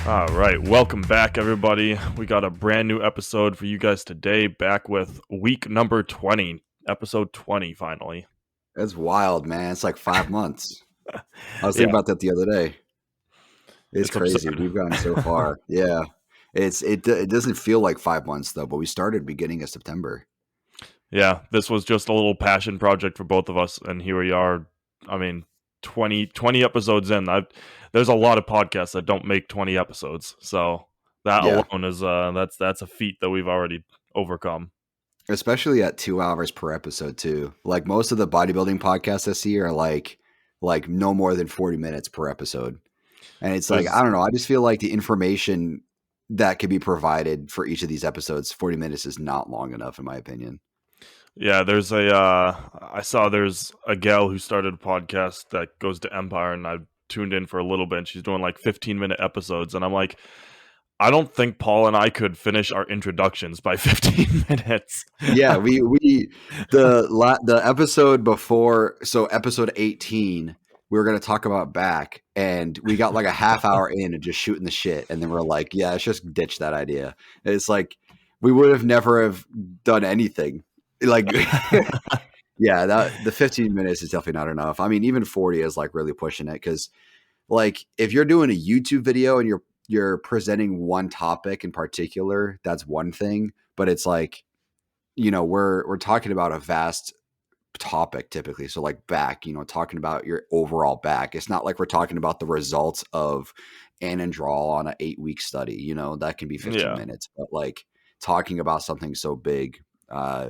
All right, welcome back, everybody. We got a brand new episode for you guys today, back with week number 20, episode 20, finally. That's wild, man. It's like 5 months. I was Yeah, thinking about that the other day. It's it's crazy. absurd. We've gotten so far. Yeah. It doesn't feel like 5 months though, but we started beginning of September. Yeah, this was just a little passion project for both of us, and here we are. I mean, 20 episodes in. There's a lot of podcasts that don't make 20 episodes, so that Yeah. alone is that's a feat that we've already overcome. Especially at 2 hours per episode too. Like most of the bodybuilding podcasts I see are like no more than 40 minutes per episode. And it's like, There's I don't know, I just feel like the information that could be provided for each of these episodes, 40 minutes is not long enough in my opinion. Yeah, I saw there's a gal who started a podcast that goes to Empire, and I tuned in for a little bit, and she's doing like 15-minute episodes, and I'm like, I don't think Paul and I could finish our introductions by 15 minutes. Yeah, the episode before, so episode 18, we were going to talk about back, and we got like a half hour in and just shooting the shit, and then we're like, yeah, let's just ditch that idea. It's like we would have never have done anything. Like, yeah, the 15 minutes is definitely not enough. I mean, even 40 is like really pushing it because, like, if you're doing a YouTube video and you're presenting one topic in particular, that's one thing. But it's like, we're talking about a vast topic typically. So like back, talking about your overall back. It's not like we're talking about the results of Anandral on an 8-week study. That can be 15 Yeah. minutes. But like talking about something so big,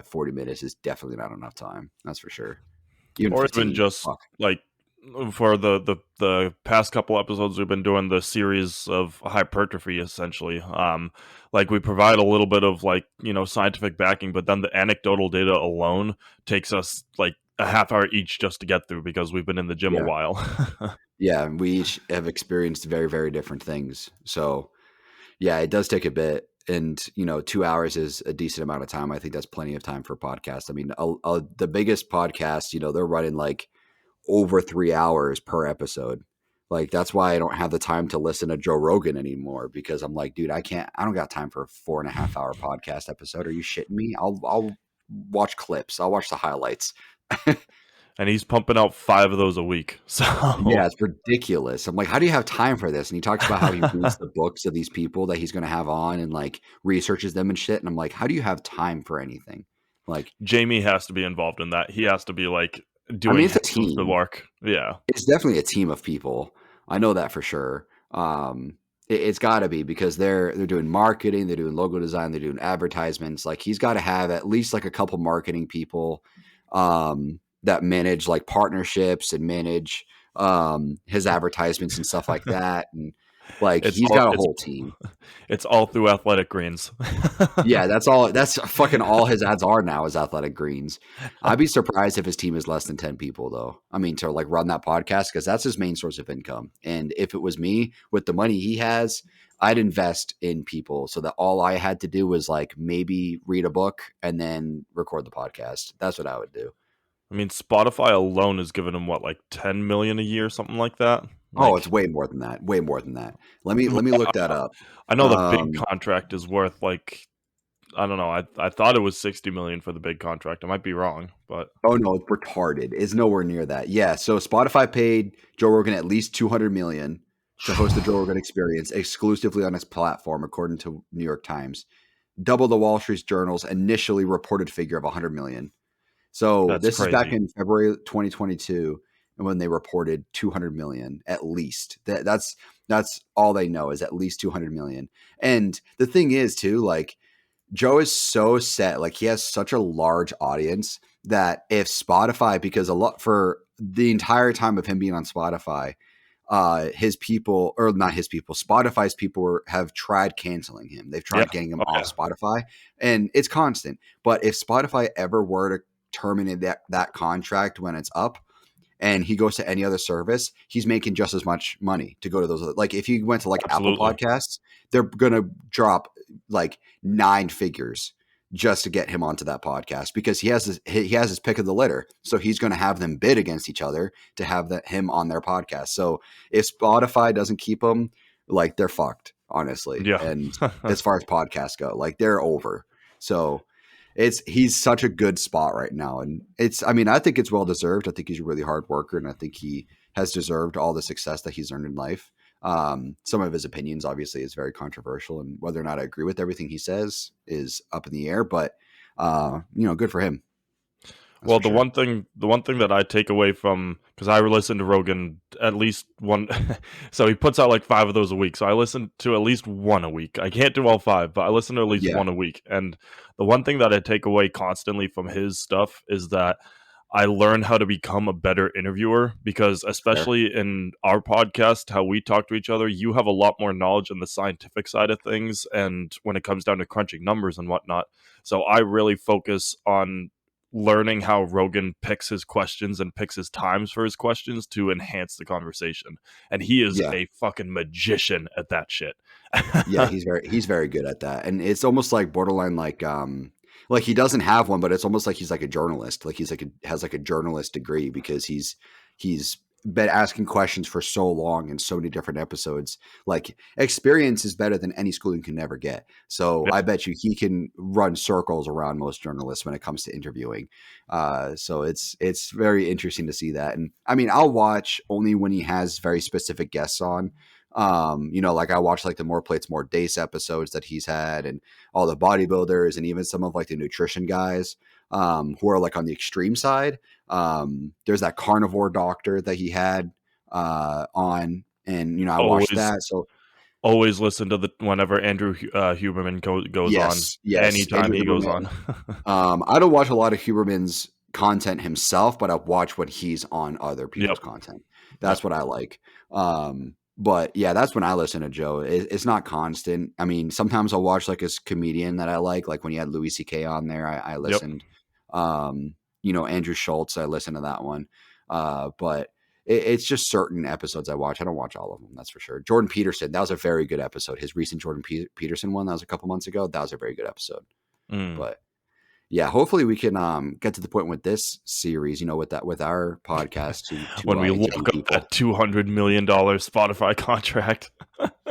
40 minutes is definitely not enough time. That's for sure. Even Or 15. even just Fuck. like for the past couple episodes, we've been doing the series of hypertrophy essentially. Like we provide a little bit of like scientific backing, but then the anecdotal data alone takes us like a half hour each just to get through because we've been in the gym a Yeah. while. Yeah. We each have experienced very, very different things. So yeah, it does take a bit. And, 2 hours is a decent amount of time. I think that's plenty of time for a podcast. I mean, the biggest podcast, they're running like over 3 hours per episode. Like, that's why I don't have the time to listen to Joe Rogan anymore because I'm like, dude, I don't got time for a 4.5 hour podcast episode. Are you shitting me? I'll watch clips. I'll watch the highlights. And he's pumping out 5 of those a week. So Yeah, it's ridiculous. I'm like, how do you have time for this? And he talks about how he reads the books of these people that he's going to have on and like researches them and shit. And I'm like, how do you have time for anything? Like, Jamie has to be involved in that. He has to be like I mean, doing it's a half of the team. work. Yeah. It's definitely a team of people. I know that for sure. It's got to be because they're doing marketing, they're doing logo design, they're doing advertisements. Like he's got to have at least like a couple marketing people that manage like partnerships and manage his advertisements and stuff like that. And like he's got a whole team. It's all through Athletic Greens. Yeah, that's fucking all his ads are now is Athletic Greens. I'd be surprised if his team is less than 10 people though. I mean, to like run that podcast because that's his main source of income. And if it was me with the money he has, I'd invest in people so that all I had to do was like maybe read a book and then record the podcast. That's what I would do. I mean, Spotify alone is giving him what, like 10 million a year, something like that. Oh, it's Like, way more than that. Way more than that. Let me look that up. I know the big contract is worth like, I don't know. I thought it was 60 million for the big contract. I might be wrong, but Oh no, it's retarded. It's nowhere near that. Yeah, so Spotify paid Joe Rogan at least 200 million to host the Joe Rogan Experience exclusively on its platform, according to New York Times. Double the Wall Street Journal's initially reported figure of 100 million. So that's this is back crazy. in February 2022, and when they reported 200 million at least. That's all they know is at least 200 million. And the thing is too, like Joe is so set, like he has such a large audience that if Spotify, because a lot for the entire time of him being on Spotify, his people, or not his people, Spotify's people have tried canceling him. They've tried getting him off Spotify, and it's constant. But if Spotify ever were to terminate that contract when it's up, and he goes to any other service, he's making just as much money to go to those other. Like if he went to like Absolutely. Apple Podcasts, they're gonna drop like 9 figures just to get him onto that podcast because he has his pick of the litter. So he's going to have them bid against each other to have him on their podcast. So if Spotify doesn't keep him, like they're fucked. honestly. Yeah. And as far as podcasts go, like they're over. So he's such a good spot right now. And I think it's well deserved. I think he's a really hard worker, and I think he has deserved all the success that he's earned in life. Some of his opinions obviously is very controversial, and whether or not I agree with everything he says is up in the air, but good for him. That's Well, for sure. the one thing that I take away from, because I listen to Rogan at least one, so he puts out like 5 of those a week. So I listen to at least one a week. I can't do all 5, but I listen to at least Yeah. one a week. And the one thing that I take away constantly from his stuff is that I learn how to become a better interviewer, because Fair. especially in our podcast, how we talk to each other, you have a lot more knowledge on the scientific side of things, and when it comes down to crunching numbers and whatnot. So I really focus on learning how Rogan picks his questions and picks his times for his questions to enhance the conversation. And he is Yeah. a fucking magician at that shit. Yeah, he's very good at that. And it's almost like borderline like he doesn't have one, but it's almost like he's like a journalist. Like has like a journalist degree, because he's been asking questions for so long in so many different episodes. Like, experience is better than any schooling can ever get. So Yeah. I bet you he can run circles around most journalists when it comes to interviewing. So it's very interesting to see that. And I mean, I'll watch only when he has very specific guests on. Like I watch like the More Plates, More Days episodes that he's had, and all the bodybuilders, and even some of like the nutrition guys, who are like on the extreme side. There's that carnivore doctor that he had on, and I watched Always that. So always listen to the whenever Andrew Huberman goes on, yes, anytime Andrew he goes on. Huberman. I don't watch a lot of Huberman's content himself, but I watch what he's on other people's Yep. content. Yep. That's what I like. But yeah, that's when I listen to Joe. It's not constant. I mean, sometimes I'll watch like a comedian that I like when he had Louis C.K. on there. I Yep. listened. Andrew Schultz, I listened to that one. But it's just certain episodes I watch. I don't watch all of them, that's for sure. Jordan Peterson, that was a very good episode. His recent Jordan Peterson one, that was a couple months ago. That was a very good episode. Mm. But yeah, hopefully we can get to the point with this series, with our podcast to When we interview lock up people. that $200 million Spotify contract.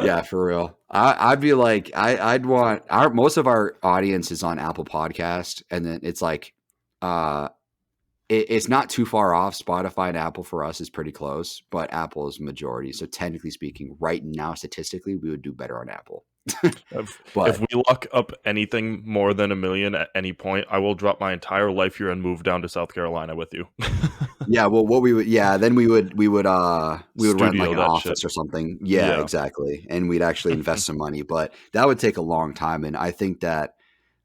Yeah, for real. I'd be like, I'd want most of our audience is on Apple Podcast, and then it's like, it's not too far off. Spotify and Apple for us is pretty close, but Apple is majority. So technically speaking, right now, statistically, we would do better on Apple. If we lock up anything more than $1 million at any point, I will drop my entire life here and move down to South Carolina with you. Yeah, well, then we would rent like an office shit. or something. Yeah, exactly, and we'd actually invest some money, but that would take a long time. And I think that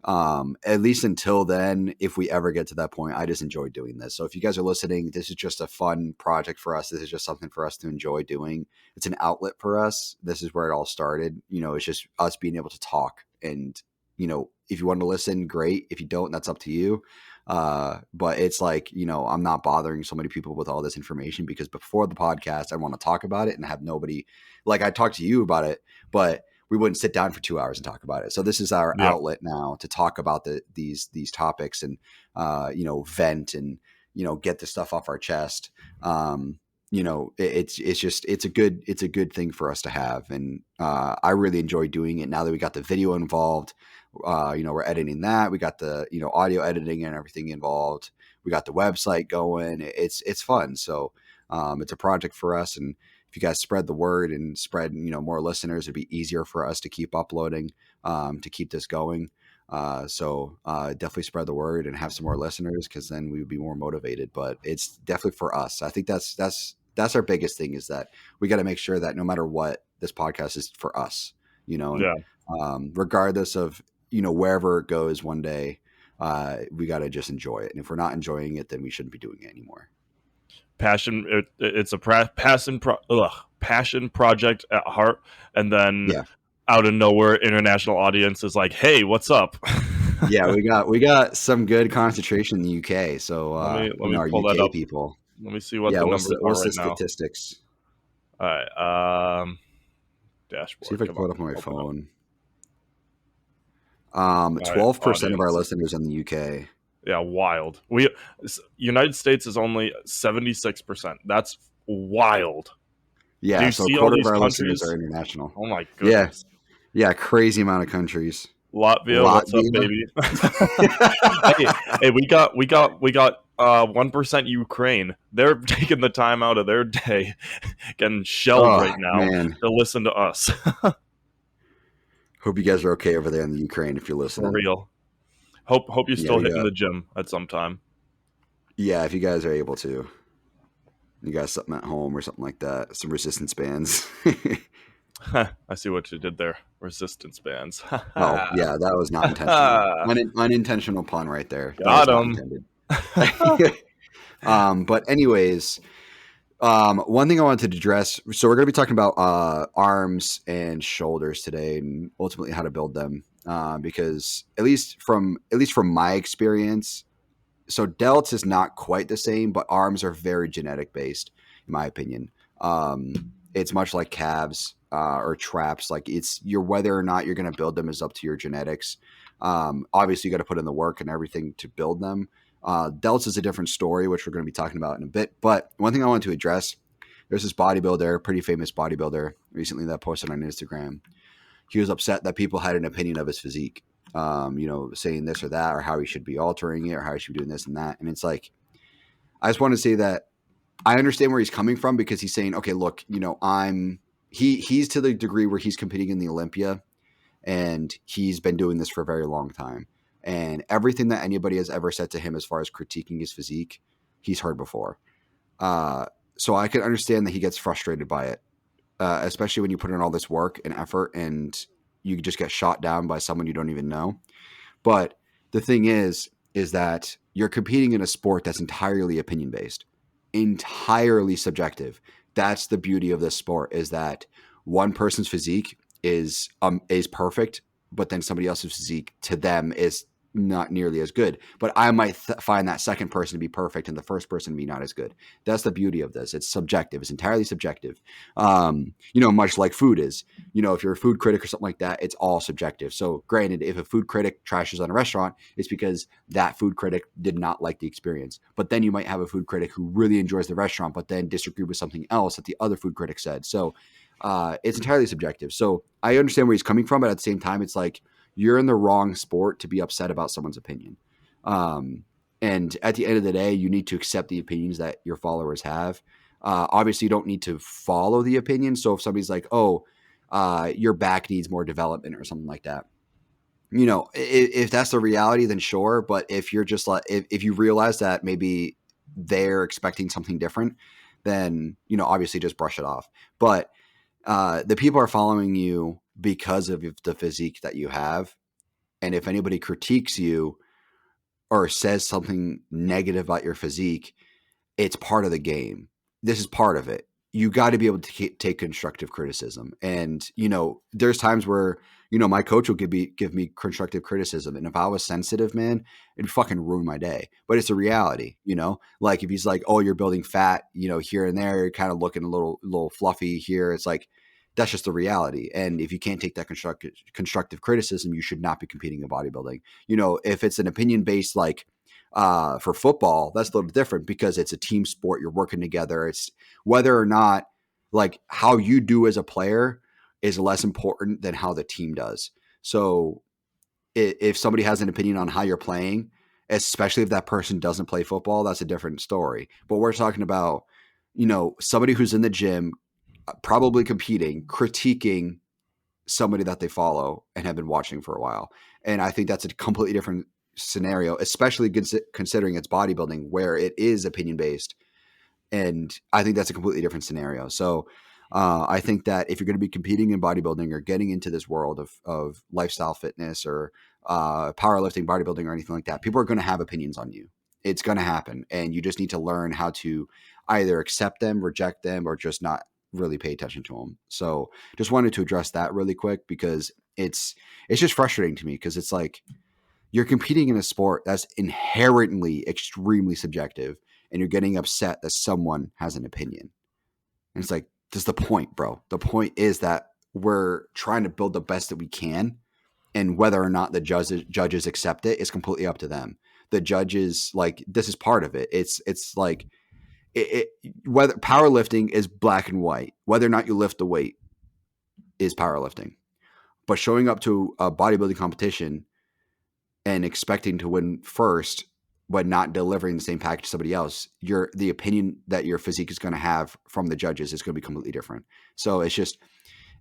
at least until then, if we ever get to that point, I just enjoy doing this. So if you guys are listening, this is just a fun project for us. This is just something for us to enjoy doing. It's an outlet for us. This is where it all started. It's just us being able to talk. And, if you want to listen, great. If you don't, that's up to you. But it's like, I'm not bothering so many people with all this information, because before the podcast, I want to talk about it and have nobody, like, I talk to you about it, but we wouldn't sit down for 2 hours and talk about it. So this is our outlet now to talk about these topics and, vent and, get the stuff off our chest. It's a good thing for us to have. And, I really enjoy doing it now that we got the video involved. We're editing that. We got the, audio editing and everything involved. We got the website going. It's fun. So, it's a project for us. And if you guys spread the word and spread, more listeners, it'd be easier for us to keep uploading, to keep this going. So definitely spread the word and have some more listeners, because then we would be more motivated. But it's definitely for us. I think that's our biggest thing, is that we got to make sure that no matter what, this podcast is for us, and regardless of, wherever it goes one day, we got to just enjoy it. And if we're not enjoying it, then we shouldn't be doing it anymore. Passion. It's a passion project at heart. And then out of nowhere, international audience is like, hey, what's up? Yeah, we got some good concentration in the UK. So let me our pull that UK up. people. Let me see what the numbers are what's right the now. statistics? All right. Dashboard. See if I can pull it up on my phone. 12% of our listeners in the UK. Yeah, wild. United States is only 76%. That's wild. Yeah, so a quarter of our listeners are international. Oh my goodness. Yeah, crazy amount of countries. Latvia, what's up, Latvia. baby? Hey, we got 1% Ukraine. They're taking the time out of their day, getting shelled Oh right now man, to listen to us. hope you guys are okay over there in the Ukraine if you're For listening. real. Hope you're Yeah, still we hitting got. the gym at some time. Yeah, if you guys are able to, you got something at home or something like that, some resistance bands. I see what you did there. Resistance bands. Oh yeah, that was not intentional. Unintentional pun right there. That was Got not him. intended. But anyways, one thing I wanted to address. So we're going to be talking about arms and shoulders today, and ultimately how to build them. Because at least from my experience, so delts is not quite the same, but arms are very genetic based, in my opinion. It's much like calves or traps. Like it's your whether or not you're going to build them is up to your genetics. Obviously, you got to put in the work and everything to build them. Delts is a different story, which we're going to be talking about in a bit. But one thing I wanted to address, there's this bodybuilder, pretty famous bodybuilder recently that posted on Instagram. He was upset that people had an opinion of his physique, saying this or that, or how he should be altering it, or how he should be doing this and that. And it's like, I just want to say that I understand where he's coming from because he's saying, okay, look, he's to the degree where he's competing in the Olympia and he's been doing this for a very long time. And everything that anybody has ever said to him as far as critiquing his physique, he's heard before. So I can understand that he gets frustrated by it, especially when you put in all this work and effort and you just get shot down by someone you don't even know. But the thing is that you're competing in a sport that's entirely opinion based, entirely subjective. That's the beauty of this sport is that one person's physique is perfect, but then somebody else's physique to them is not nearly as good. But I might find that second person to be perfect and the first person to be not as good. That's the beauty of this. It's subjective. It's entirely subjective. Much like food is. If you're a food critic or something like that, it's all subjective. So granted, if a food critic trashes on a restaurant, it's because that food critic did not like the experience. But then you might have a food critic who really enjoys the restaurant, but then disagreed with something else that the other food critic said. So it's entirely subjective. So I understand where he's coming from, but at the same time, it's like you're in the wrong sport to be upset about someone's opinion. And at the end of the day, you need to accept the opinions that your followers have. Obviously, you don't need to follow the opinion. So if somebody's like, "Oh, your back needs more development" or something like that, if that's the reality, then sure. But if you're just like, if you realize that maybe they're expecting something different, then obviously just brush it off. But the people are following you because of the physique that you have. And if anybody critiques you or says something negative about your physique, it's part of the game. This is part of it. You got to be able to take constructive criticism. And, there's times where, my coach will give me constructive criticism. And if I was sensitive, man, it'd fucking ruin my day. But it's a reality, like if he's like, "Oh, you're building fat, here and there, you're kind of looking a little fluffy here." It's like, that's just the reality. And if you can't take that constructive criticism, you should not be competing in bodybuilding. If it's an opinion based, like for football, that's a little different because it's a team sport. You're working together. It's whether or not like how you do as a player is less important than how the team does. So if somebody has an opinion on how you're playing, especially if that person doesn't play football, that's a different story. But we're talking about, somebody who's in the gym, probably competing, critiquing somebody that they follow and have been watching for a while. And I think that's a completely different scenario, especially considering it's bodybuilding where it is opinion based. And I think that's a completely different scenario. So I think that if you're going to be competing in bodybuilding or getting into this world of lifestyle fitness or powerlifting, bodybuilding, or anything like that, people are going to have opinions on you. It's going to happen. And you just need to learn how to either accept them, reject them, or just not really pay attention to them. So just wanted to address that really quick because it's just frustrating to me because it's like you're competing in a sport that's inherently extremely subjective and you're getting upset that someone has an opinion. And it's like, that's the point, bro. The point is that we're trying to build the best that we can. And whether or not the judges accept it is completely up to them. The judges, like, this is part of it. It's like, whether powerlifting is black and white, whether or not you lift the weight is powerlifting. But showing up to a bodybuilding competition and expecting to win first, but not delivering the same package to somebody else, the opinion that your physique is going to have from the judges is going to be completely different. So it's just,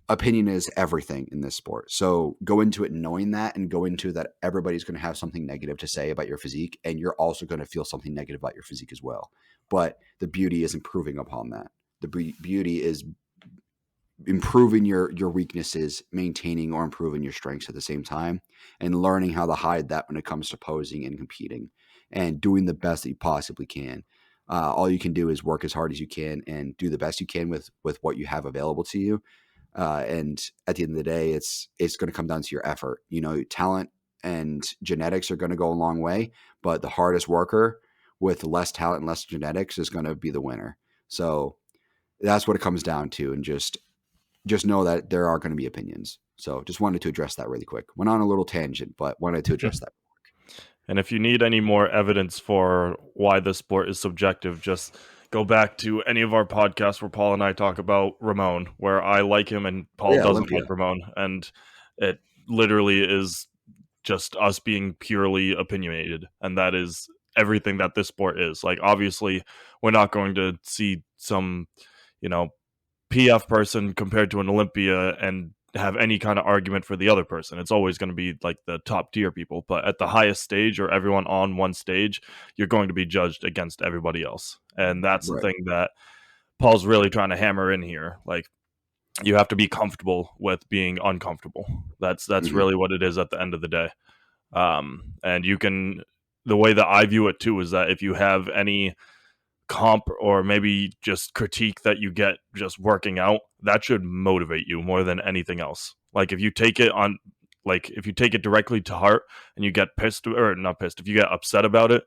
opinion is everything in this sport. So go into it knowing that, and go into that everybody's going to have something negative to say about your physique, and you're also going to feel something negative about your physique as well. But the beauty is improving upon that. The beauty is improving your weaknesses, maintaining or improving your strengths at the same time, and learning how to hide that when it comes to posing and competing, and doing the best that you possibly can. All you can do is work as hard as you can and do the best you can with what you have available to you. And at the end of the day, it's going to come down to your effort. Talent and genetics are going to go a long way, but the hardest worker with less talent and less genetics is going to be the winner. So that's what it comes down to. And just know that there are going to be opinions. So just wanted to address that really quick. Went on a little tangent, but wanted to address that. And if you need any more evidence for why the sport is subjective, just go back to any of our podcasts where Paul and I talk about Ramon, where I like him and Paul doesn't Olympia. like Ramon. And it literally is just us being purely opinionated. And that is everything that this sport is. Like, obviously, we're not going to see some, PF person compared to an Olympia and have any kind of argument for the other person. It's always going to be like the top tier people. But at the highest stage, or everyone on one stage, you're going to be judged against everybody else. And that's Right. the thing that Paul's really trying to hammer in here. Like, you have to be comfortable with being uncomfortable. That's really what it is at the end of the day. And the way that I view it too is that if you have any comp or maybe just critique that you get just working out, that should motivate you more than anything else. Like, if you take it directly to heart and you get pissed, or not pissed, if you get upset about it,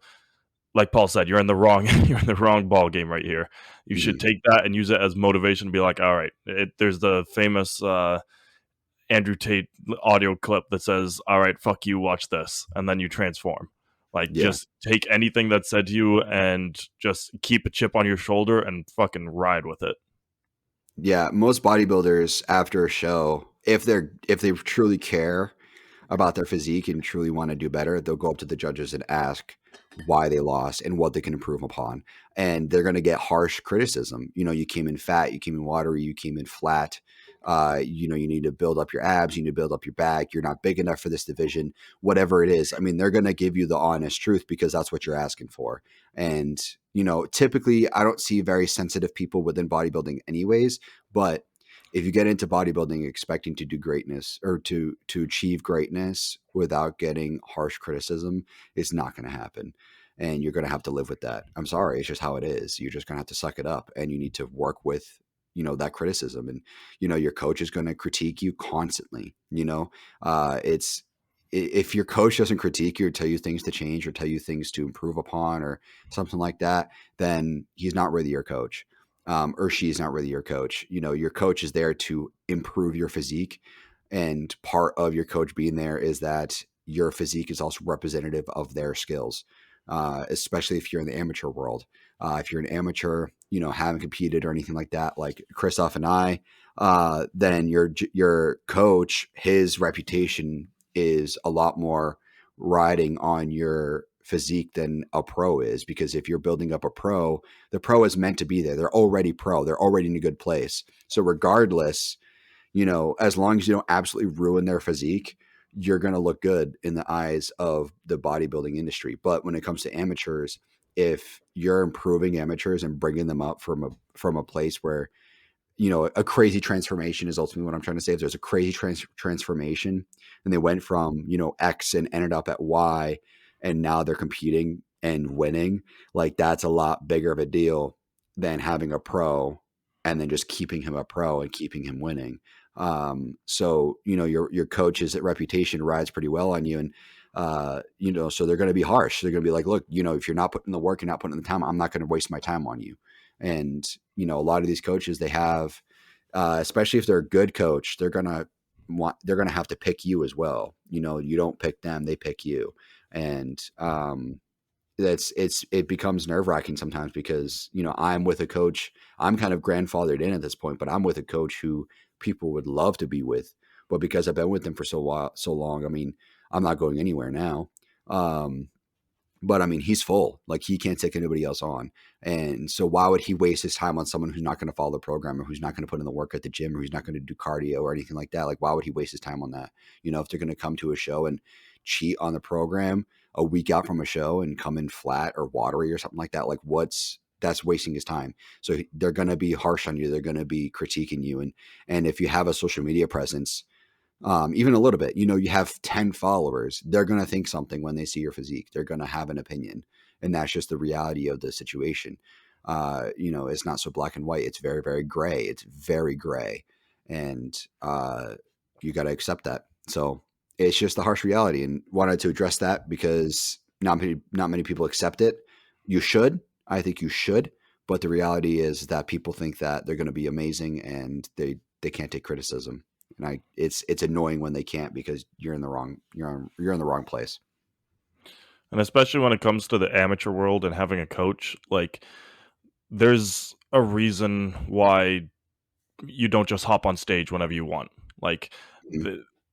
like Paul said, you're in the wrong ball game right here. You should take that and use it as motivation to be like, all right, there's the famous Andrew Tate audio clip that says, all right, fuck you, watch this, and then you transform. Like, just take anything that's said to you and just keep a chip on your shoulder and fucking ride with it. Yeah, most bodybuilders after a show, if they truly care about their physique and truly want to do better, they'll go up to the judges and ask why they lost and what they can improve upon. And they're going to get harsh criticism. You came in fat, you came in watery, you came in flat. You need to build up your abs, you need to build up your back. You're not big enough for this division, whatever it is. I mean, they're going to give you the honest truth because that's what you're asking for. And, typically I don't see very sensitive people within bodybuilding anyways, but if you get into bodybuilding expecting to do greatness or to achieve greatness without getting harsh criticism, it's not going to happen. And you're going to have to live with that. I'm sorry. It's just how it is. You're just going to have to suck it up, and you need to work with, that criticism. And, your coach is going to critique you constantly. If your coach doesn't critique you or tell you things to change or tell you things to improve upon or something like that, then he's not really your coach. Or she's not really your coach. Your coach is there to improve your physique. And part of your coach being there is that your physique is also representative of their skills, especially if you're in the amateur world. If you're an amateur, haven't competed or anything like that, like Christoph and I, then your coach, his reputation is a lot more riding on your physique than a pro is, because if you're building up a pro, the pro is meant to be there. They're already pro. They're already in a good place. So regardless, as long as you don't absolutely ruin their physique, you're going to look good in the eyes of the bodybuilding industry. But when it comes to amateurs, if you're improving amateurs and bringing them up from a place where, a crazy transformation is ultimately what I'm trying to say. If there's a crazy transformation and they went from, X and ended up at Y, and now they're competing and winning, like that's a lot bigger of a deal than having a pro and then just keeping him a pro and keeping him winning. So, your coach's reputation rides pretty well on you. And, so they're going to be harsh. They're going to be like, look, if you're not putting the work, you're not putting in the time, I'm not going to waste my time on you. And, a lot of these coaches, they have, especially if they're a good coach, they're going to have to pick you as well. You don't pick them, they pick you. And, it becomes nerve-wracking sometimes because, I'm with a coach, I'm kind of grandfathered in at this point, but I'm with a coach who people would love to be with, but because I've been with him for so long, I mean, I'm not going anywhere now. But I mean, he's full. Like, he can't take anybody else on. And so why would he waste his time on someone who's not going to follow the program, or who's not going to put in the work at the gym, or who's not going to do cardio or anything like that? Like, why would he waste his time on that? You know, if they're going to come to a show and cheat on the program a week out from a show and come in flat or watery or something like that, like, that's wasting his time. So they're going to be harsh on you. They're going to be critiquing you. And if you have a social media presence, even a little bit, you know, you have 10 followers, they're going to think something when they see your physique. They're going to have an opinion, and that's just the reality of the situation. You know, it's not so black and white. It's very, very gray. It's very gray. And you got to accept that. So it's just the harsh reality, and wanted to address that because not many people accept it. You should. I think you should. But the reality is that people think that they're going to be amazing, and they can't take criticism. And it's annoying when they can't, because you're in the wrong place. And especially when it comes to the amateur world and having a coach, like, there's a reason why you don't just hop on stage whenever you want. Like,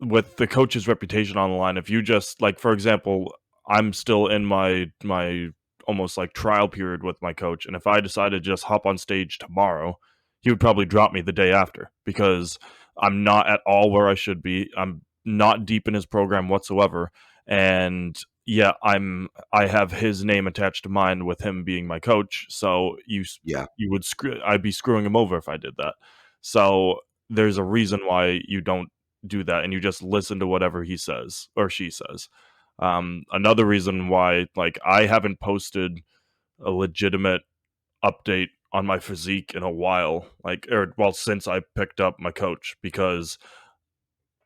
with the coach's reputation on the line, if you just, like, for example, I'm still in my almost like trial period with my coach, and if I decided to just hop on stage tomorrow, he would probably drop me the day after, because I'm not at all where I should be. I'm not deep in his program whatsoever, and yeah, I have his name attached to mine with him being my coach. So Yeah. I'd be screwing him over if I did that. So there's a reason why you don't do that, and you just listen to whatever he says or she says. Another reason why, like, I haven't posted a legitimate update on my physique in a while, like, or well, since I picked up my coach, because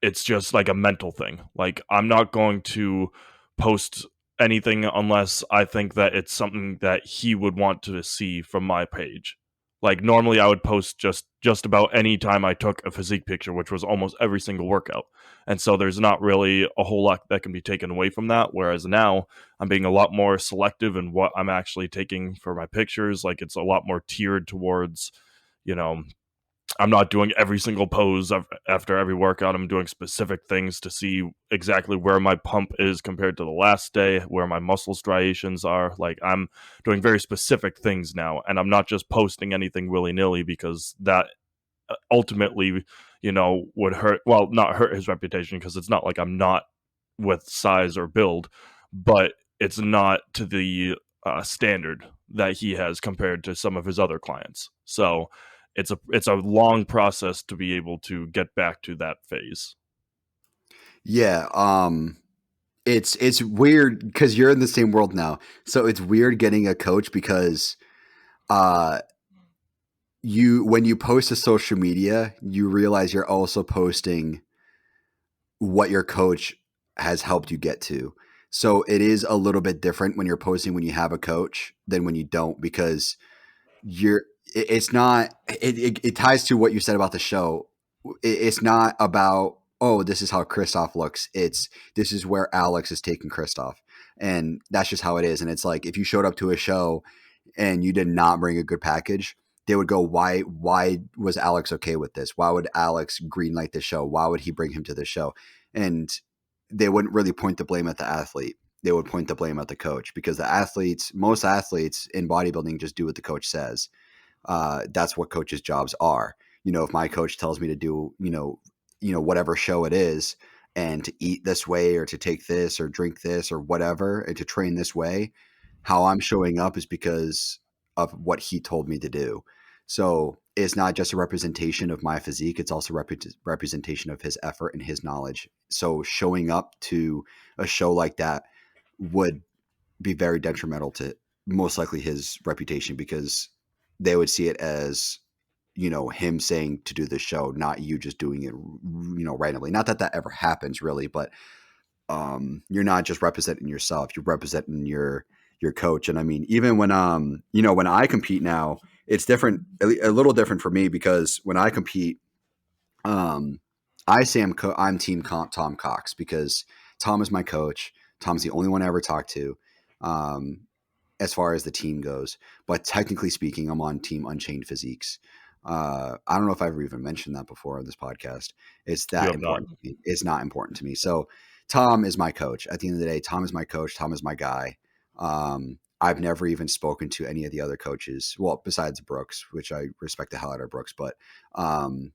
it's just like a mental thing. Like, I'm not going to post anything unless I think that it's something that he would want to see from my page. Like, normally I would post just about any time I took a physique picture, which was almost every single workout. And so there's not really a whole lot that can be taken away from that. Whereas now I'm being a lot more selective in what I'm actually taking for my pictures. Like, it's a lot more tiered towards, you know, I'm not doing every single pose after every workout. I'm doing specific things to see exactly where my pump is compared to the last day, where my muscle striations are. Like, I'm doing very specific things now, and I'm not just posting anything willy-nilly, because that ultimately, you know, would hurt, well, not hurt his reputation, because it's not like I'm not with size or build, but it's not to the standard that he has compared to some of his other clients. So it's a long process to be able to get back to that phase. Yeah. It's weird because you're in the same world now. So it's weird getting a coach, because uh when you post to social media, you realize you're also posting what your coach has helped you get to. So it is a little bit different when you're posting when you have a coach than when you don't, because it's not, it ties to what you said about the show. It's not about, oh, this is how Christoph looks. This is where Alex is taking Christoph. And that's just how it is. And it's like, if you showed up to a show and you did not bring a good package, they would go, why was Alex okay with this? Why would Alex greenlight the show? Why would he bring him to the show? And they wouldn't really point the blame at the athlete. They would point the blame at the coach, because most athletes in bodybuilding just do what the coach says. That's what coaches' jobs are. You know, if my coach tells me to do, whatever show it is, and to eat this way, or to take this or drink this or whatever, and to train this way, how I'm showing up is because of what he told me to do. So it's not just a representation of my physique. It's also representation of his effort and his knowledge. So showing up to a show like that would be very detrimental to most likely his reputation, because they would see it as, him saying to do the show, not you just doing it, randomly. Not that ever happens really, but you're not just representing yourself, you're representing your coach. And I mean, even when when I compete now, it's different, a little different for me, because when I compete, I say I'm team Tom Cox, because Tom is my coach. Tom's the only one I ever talked to, as far as the team goes. But technically speaking, I'm on Team Unchained Physiques. I don't know if I've ever even mentioned that before on this podcast. It's You that have not. important to me. It's not important to me. So Tom is my coach. At the end of the day, Tom is my coach. Tom is my guy. I've never even spoken to any of the other coaches. Well, besides Brooks, which I respect the hell out of Brooks, but um,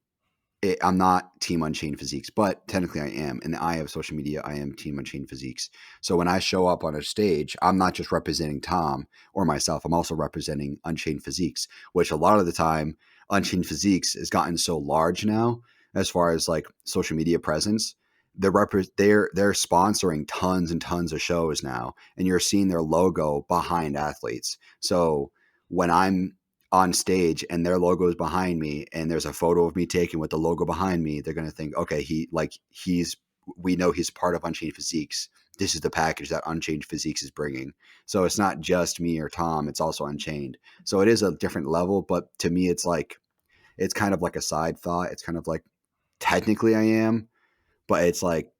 I'm not Team Unchained Physiques, but technically I am. In the eye of social media, I am Team Unchained Physiques. So when I show up on a stage, I'm not just representing Tom or myself. I'm also representing Unchained Physiques, which a lot of the time, Unchained Physiques has gotten so large now as far as like social media presence. They're sponsoring tons and tons of shows now, and you're seeing their logo behind athletes. So when I'm on stage and their logo is behind me and there's a photo of me taken with the logo behind me, they're going to think, okay, we know he's part of Unchained Physiques. This is the package that Unchained Physiques is bringing. So it's not just me or Tom, it's also Unchained. So it is a different level, but to me, it's kind of like a side thought. It's kind of like, technically I am, but it's like,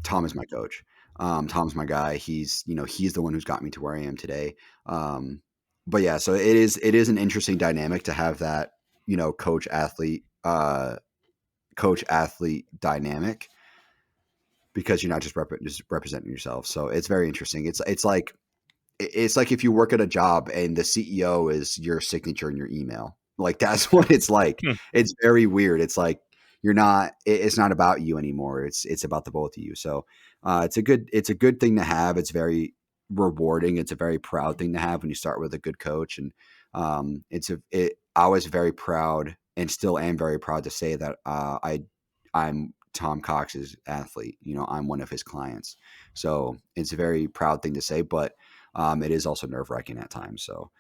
Tom is my coach. Tom's my guy. He's the one who's got me to where I am today. But yeah, so it is an interesting dynamic to have that, coach athlete dynamic, because you're not just representing yourself. So it's very interesting. It's like if you work at a job and the CEO is your signature in your email. Like that's what it's like. Hmm. It's very weird. It's like it's not about you anymore. It's about the both of you. So it's a good thing to have. It's very rewarding. It's a very proud thing to have when you start with a good coach. And I was very proud and still am very proud to say that I'm Tom Cox's athlete. I'm one of his clients. So it's a very proud thing to say, but it is also nerve wracking at times. So,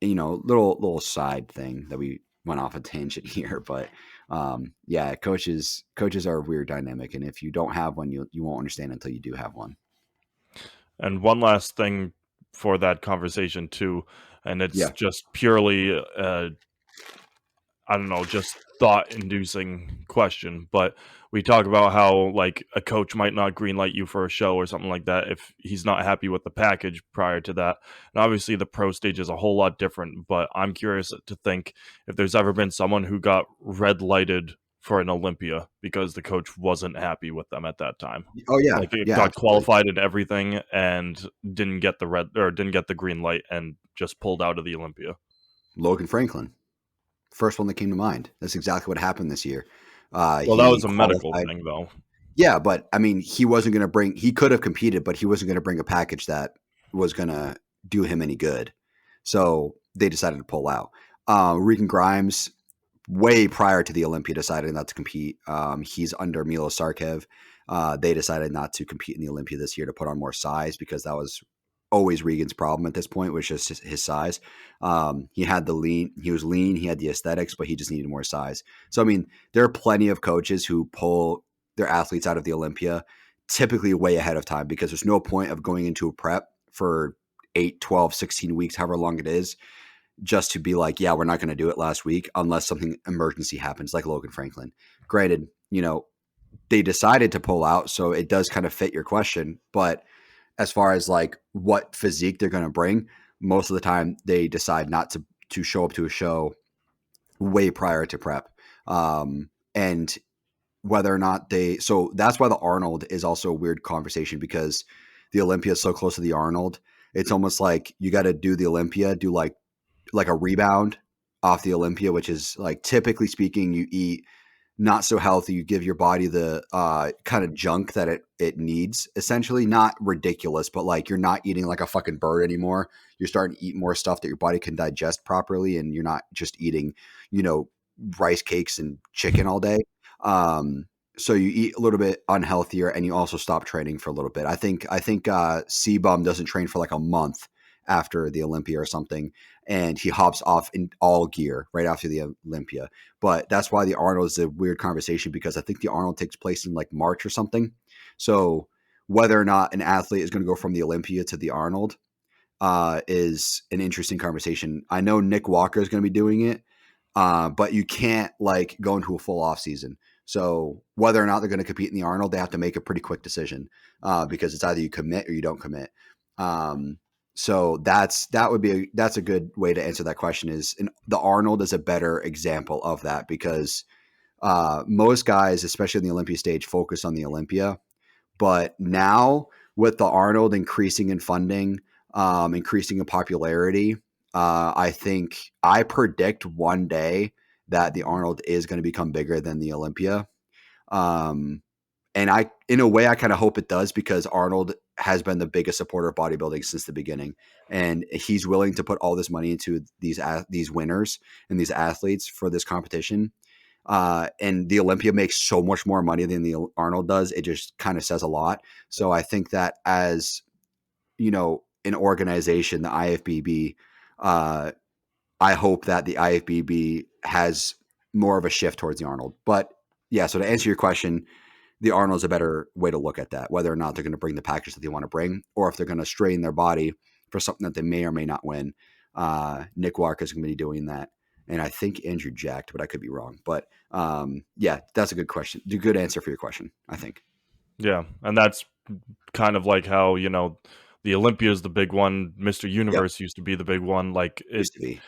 little side thing that we went off a tangent here, but yeah, coaches are a weird dynamic, and if you don't have one, you won't understand until you do have one. And one last thing for that conversation too, and it's Yeah. just purely I don't know, just thought inducing question, but we talk about how like a coach might not greenlight you for a show or something like that if he's not happy with the package prior to that. And obviously the pro stage is a whole lot different, but I'm curious to think if there's ever been someone who got red lighted for an Olympia because the coach wasn't happy with them at that time. Oh yeah. Like it Yeah. got Absolutely. qualified and everything and didn't get the green light and just pulled out of the Olympia. Logan Franklin, first one that came to mind. That's exactly what happened this year. Well, that He was a medical qualified. thing though. Yeah, but I mean, he could have competed, but he wasn't going to bring a package that was going to do him any good. So they decided to pull out. Regan Grimes, way prior to the Olympia, decided not to compete. He's under Milo Sarkev. They decided not to compete in the Olympia this year to put on more size, because that was always Regan's problem at this point, was just his size. He was lean, he had the aesthetics, but he just needed more size. So, I mean, there are plenty of coaches who pull their athletes out of the Olympia typically way ahead of time, because there's no point of going into a prep for 8, 12, 16 weeks, however long it is, just to be like, yeah, we're not going to do it last week unless something emergency happens, like Logan Franklin. Granted, they decided to pull out, so it does kind of fit your question. But as far as like what physique they're going to bring, most of the time they decide not to show up to a show way prior to prep. And whether or not so that's why the Arnold is also a weird conversation, because the Olympia is so close to the Arnold. It's almost like you got to do the Olympia, do like a rebound off the Olympia, which is like, typically speaking, you eat not so healthy. You give your body the kind of junk that it needs, essentially. Not ridiculous, but like, you're not eating like a fucking bird anymore. You're starting to eat more stuff that your body can digest properly, and you're not just eating, rice cakes and chicken all day. So you eat a little bit unhealthier, and you also stop training for a little bit. I think C-Bum doesn't train for like a month after the Olympia or something, and he hops off in all gear right after the Olympia. But that's why the Arnold is a weird conversation, because I think the Arnold takes place in like March or something. So whether or not an athlete is going to go from the Olympia to the Arnold is an interesting conversation. I know Nick Walker is going to be doing it, but you can't like go into a full off season. So whether or not they're going to compete in the Arnold, they have to make a pretty quick decision, because it's either you commit or you don't commit. So that's a good way to answer that question. The Arnold is a better example of that because most guys, especially in the Olympia stage, focus on the Olympia. But now with the Arnold increasing in funding, increasing in popularity, I predict one day that the Arnold is going to become bigger than the Olympia. Um, and in a way, I kind of hope it does because Arnold has been the biggest supporter of bodybuilding since the beginning, and he's willing to put all this money into these winners and these athletes for this competition. And the Olympia makes so much more money than the Arnold does. It just kind of says a lot. So I think that as an organization, the IFBB, I hope that the IFBB has more of a shift towards the Arnold. But yeah, so to answer your question, the Arnold's a better way to look at that, whether or not they're going to bring the package that they want to bring, or if they're going to strain their body for something that they may or may not win. Nick Walker is going to be doing that. And I think Andrew jacked, but I could be wrong. But yeah, that's a good question. A good answer for your question, I think. Yeah, and that's kind of like how, the Olympia is the big one. Mr. Yep. Universe used to be the big one. Like Used to be.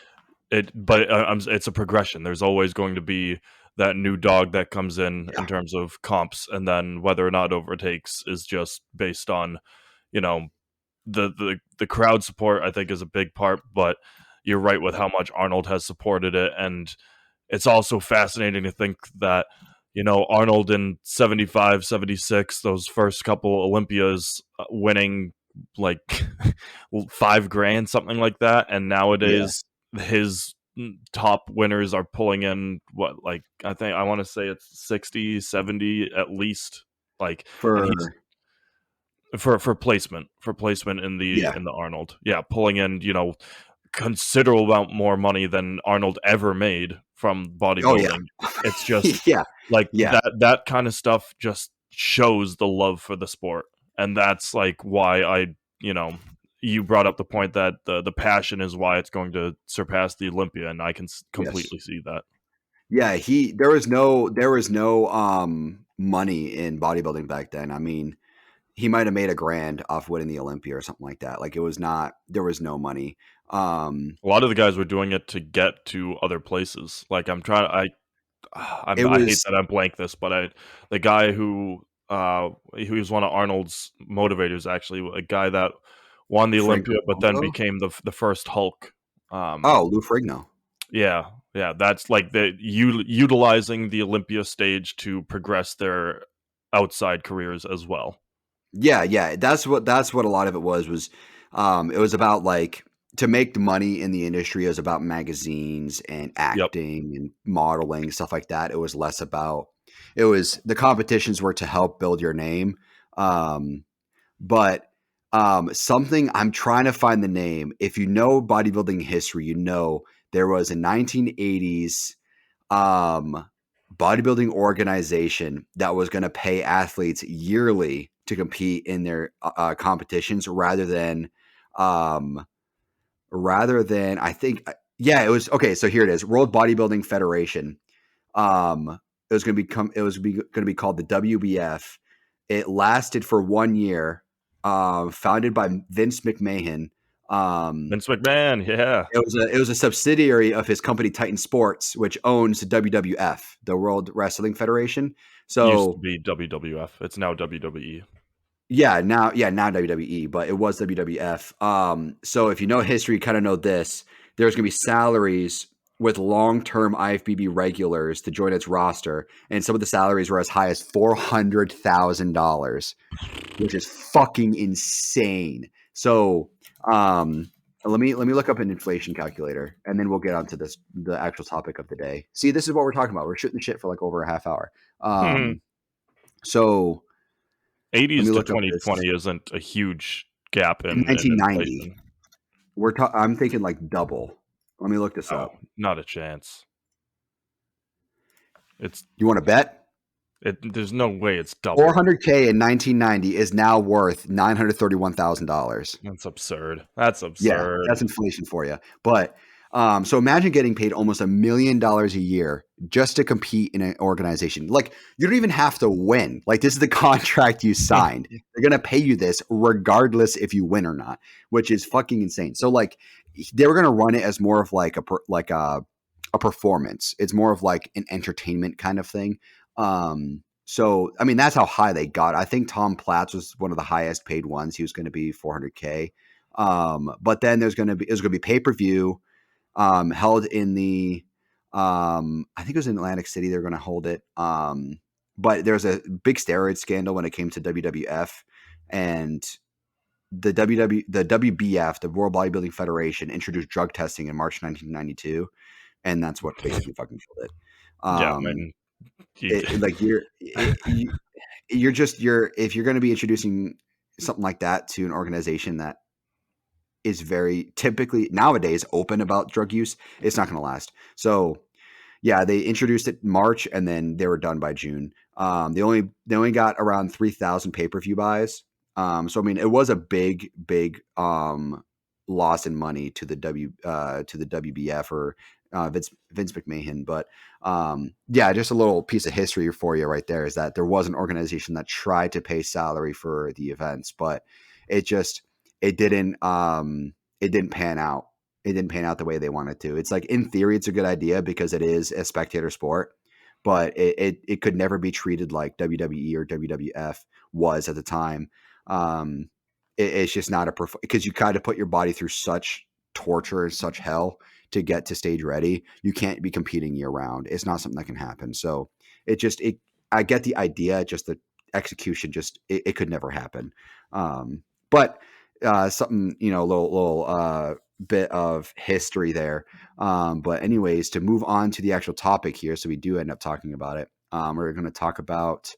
but it's a progression. There's always going to be that new dog that comes in Yeah. terms of comps, and then whether or not overtakes is just based on, you know, the crowd support. I think is a big part, but you're right with how much Arnold has supported it, and it's also fascinating to think that, Arnold in 75, 76, those first couple Olympias, winning like $5,000, something like that. And Yeah. nowadays his top winners are pulling in what, like, I want to say it's 60, 70 at least. Like, and he's For for placement in the yeah. Arnold. Yeah, pulling in, considerable amount more money than Arnold ever made from Oh yeah. bodybuilding. It's just Yeah. like Yeah. that kind of stuff just shows the love for the sport. And that's like why you brought up the point that the passion is why it's going to surpass the Olympia, and I can Yes. completely see that. Yeah, there was no money in bodybuilding back then. I mean, he might have made a grand off winning the Olympia or something like that. Like it was not there was no money. A lot of the guys were doing it to get to other places. Like It I hate was that I blank this, but the guy he was one of Arnold's motivators, actually, a guy that won the Franco Olympia, but then Columbo. became the first Hulk. Oh, Lou Frigno. Yeah, yeah, that's like utilizing the Olympia stage to progress their outside careers as well. Yeah, yeah. That's what a lot of it was it was about like to make the money in the industry. It was about magazines and Yep. acting and modeling, stuff like that. It was the competitions were to help build your name. Um, but something I'm trying to find the name. If you know bodybuilding history, there was a 1980s um, bodybuilding organization that was going to pay athletes yearly to compete in their competitions um, rather than I think yeah it was okay. So here it is, World Bodybuilding Federation. It was going to going to be called the WBF. It lasted for 1 year. Founded by Vince McMahon. Um, Vince McMahon, yeah, it was a subsidiary of his company Titan Sports, which owns the WWF, the World Wrestling Federation. used to So be WWF. It's now WWE. now WWE, but it was WWF. So if you know history, you kind of know this. There's going to be salaries with long-term IFBB regulars to join its roster, and some of the salaries were as high as $400,000, which is fucking insane. So, let me look up an inflation calculator, and then we'll get onto the actual topic of the day. See, this is what we're talking about. We're shooting the shit for like over a half hour. So let 80s me to look up this. 2020 isn't a huge gap In in 1990, inflation. I'm thinking like double. Let me look this Oh, up. not a chance. It's You want to bet? there's no way it's double. 400K in 1990 is now worth $931,000. That's absurd. That's Yeah, absurd. that's inflation for you. But So imagine getting paid almost $1 million a year just to compete in an organization. Like, you don't even have to win. Like, this is the contract you signed. They're gonna pay you this regardless if you win or not, which is fucking insane. So like, they were gonna run it as more of like a performance. It's more of like an entertainment kind of thing. So I mean, that's how high they got. I think Tom Platz was one of the highest paid ones. He was going to be 400K. But then it was going to be pay per view, held in the, I think it was in Atlantic City. They're going to hold it. But there's a big steroid scandal when it came to WWF, and the WBF, the World Bodybuilding Federation, introduced drug testing in March 1992, and that's what basically fucking killed it. Yeah, I Um, mean, like you're if you're going to be introducing something like that to an organization that is very typically nowadays open about drug use, it's not going to last. So yeah, they introduced it in March and then they were done by June. They only got around 3,000 pay-per-view buys. So I mean, it was a big loss in money to the WBF or Vince McMahon. But yeah, just a little piece of history for you right there is that there was an organization that tried to pay salary for the events, but it just it didn't it didn't pan out. It didn't pan out the way they wanted to. It's like, in theory, it's a good idea because it is a spectator sport, but it could never be treated like WWE or WWF was at the time. It's just not because you kind of put your body through such torture and such hell to get to stage ready. You can't be competing year round. It's not something that can happen. So I get the idea, just the execution, it could never happen. But something, a little bit of history there. But anyways, to move on to the actual topic here, so we do end up talking about it. We're going to talk about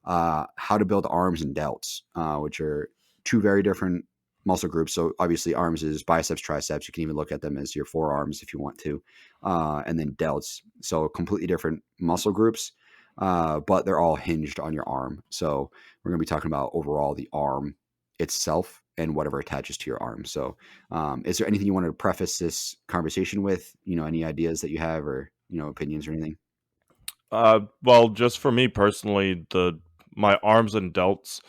how to build arms and delts, which are two very different muscle groups. So obviously arms is biceps, triceps. You can even look at them as your forearms if you want to. And then delts. So completely different muscle groups, but they're all hinged on your arm. So we're going to be talking about overall the arm itself and whatever attaches to your arm. So is there anything you wanted to preface this conversation with? Any ideas that you have, or, opinions or anything? well, just for me personally, my arms and delts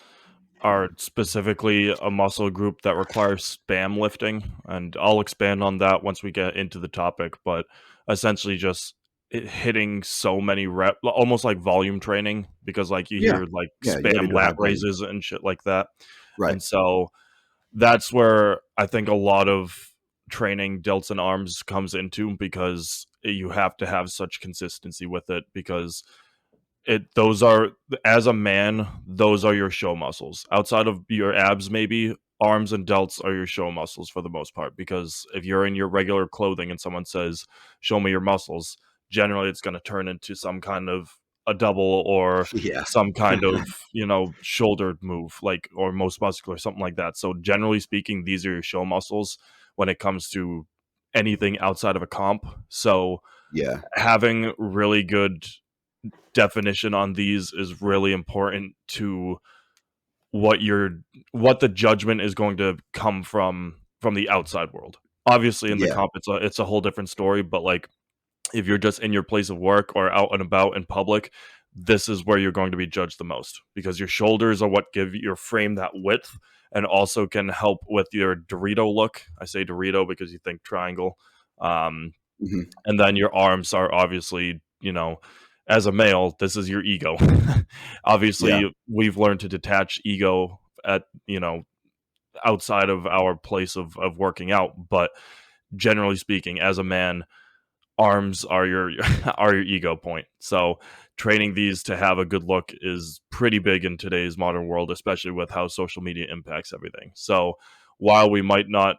are specifically a muscle group that requires spam lifting, and I'll expand on that once we get into the topic. But essentially, just hitting so many reps, almost like volume training, because like you Yeah. hear like Yeah. You got to spam do high lat volume. raises and shit like that, Right. and so that's where I think a lot of training delts and arms comes into, because you have to have such consistency with it, because those are, as a man, those are your show muscles. Outside of your abs, maybe arms and delts are your show muscles for the most part, because if you're in your regular clothing and someone says, show me your muscles, generally it's going to turn into some kind of a double or Yeah. some kind of shoulder move, like, or most muscular, something like that. So generally speaking, these are your show muscles when it comes to anything outside of a comp. So Yeah. having really good definition on these is really important to what what the judgment is going to come from the outside world. Obviously in the Yeah. comp it's a whole different story, but like if you're just in your place of work or out and about in public, this is where you're going to be judged the most, because your shoulders are what give your frame that width and also can help with your Dorito look. I say Dorito because you think triangle. Um, Mhm. and then your arms are obviously, as a male, this is your ego. Yeah. Obviously, we've learned to detach ego at, outside of our place of working out. But generally speaking, as a man, arms are your are your ego point. So training these to have a good look is pretty big in today's modern world, especially with how social media impacts everything. So while we might not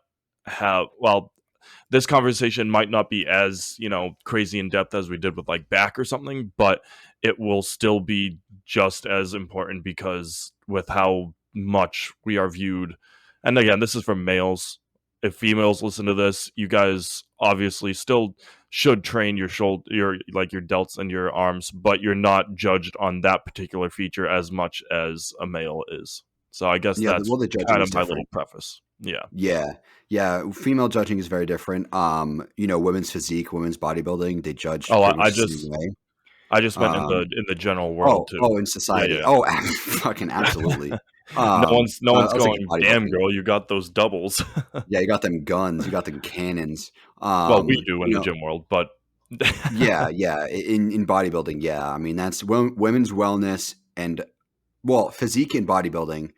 this conversation might not be as crazy in depth as we did with like back or something, but it will still be just as important, because with how much we are viewed, and again, this is for males. If females listen to this, you guys obviously still should train your shoulder, your delts and your arms, but you're not judged on that particular feature as much as a male is. So I guess Yeah, that's well, the judging kind is of my little different. preface. Yeah. Yeah. Yeah, female judging is very different. Women's physique, women's bodybuilding, they judge Oh, pretty much the same way. I just meant Um, in the general world too. in Yeah, society. yeah. Oh, fucking absolutely. No one's I was thinking going, "Damn, bodybuilding. girl, you got those doubles." Yeah, you got them guns, you got them cannons. Well, we do in You the know, gym world, but yeah, yeah. In bodybuilding, yeah. I mean, that's women's wellness and physique in bodybuilding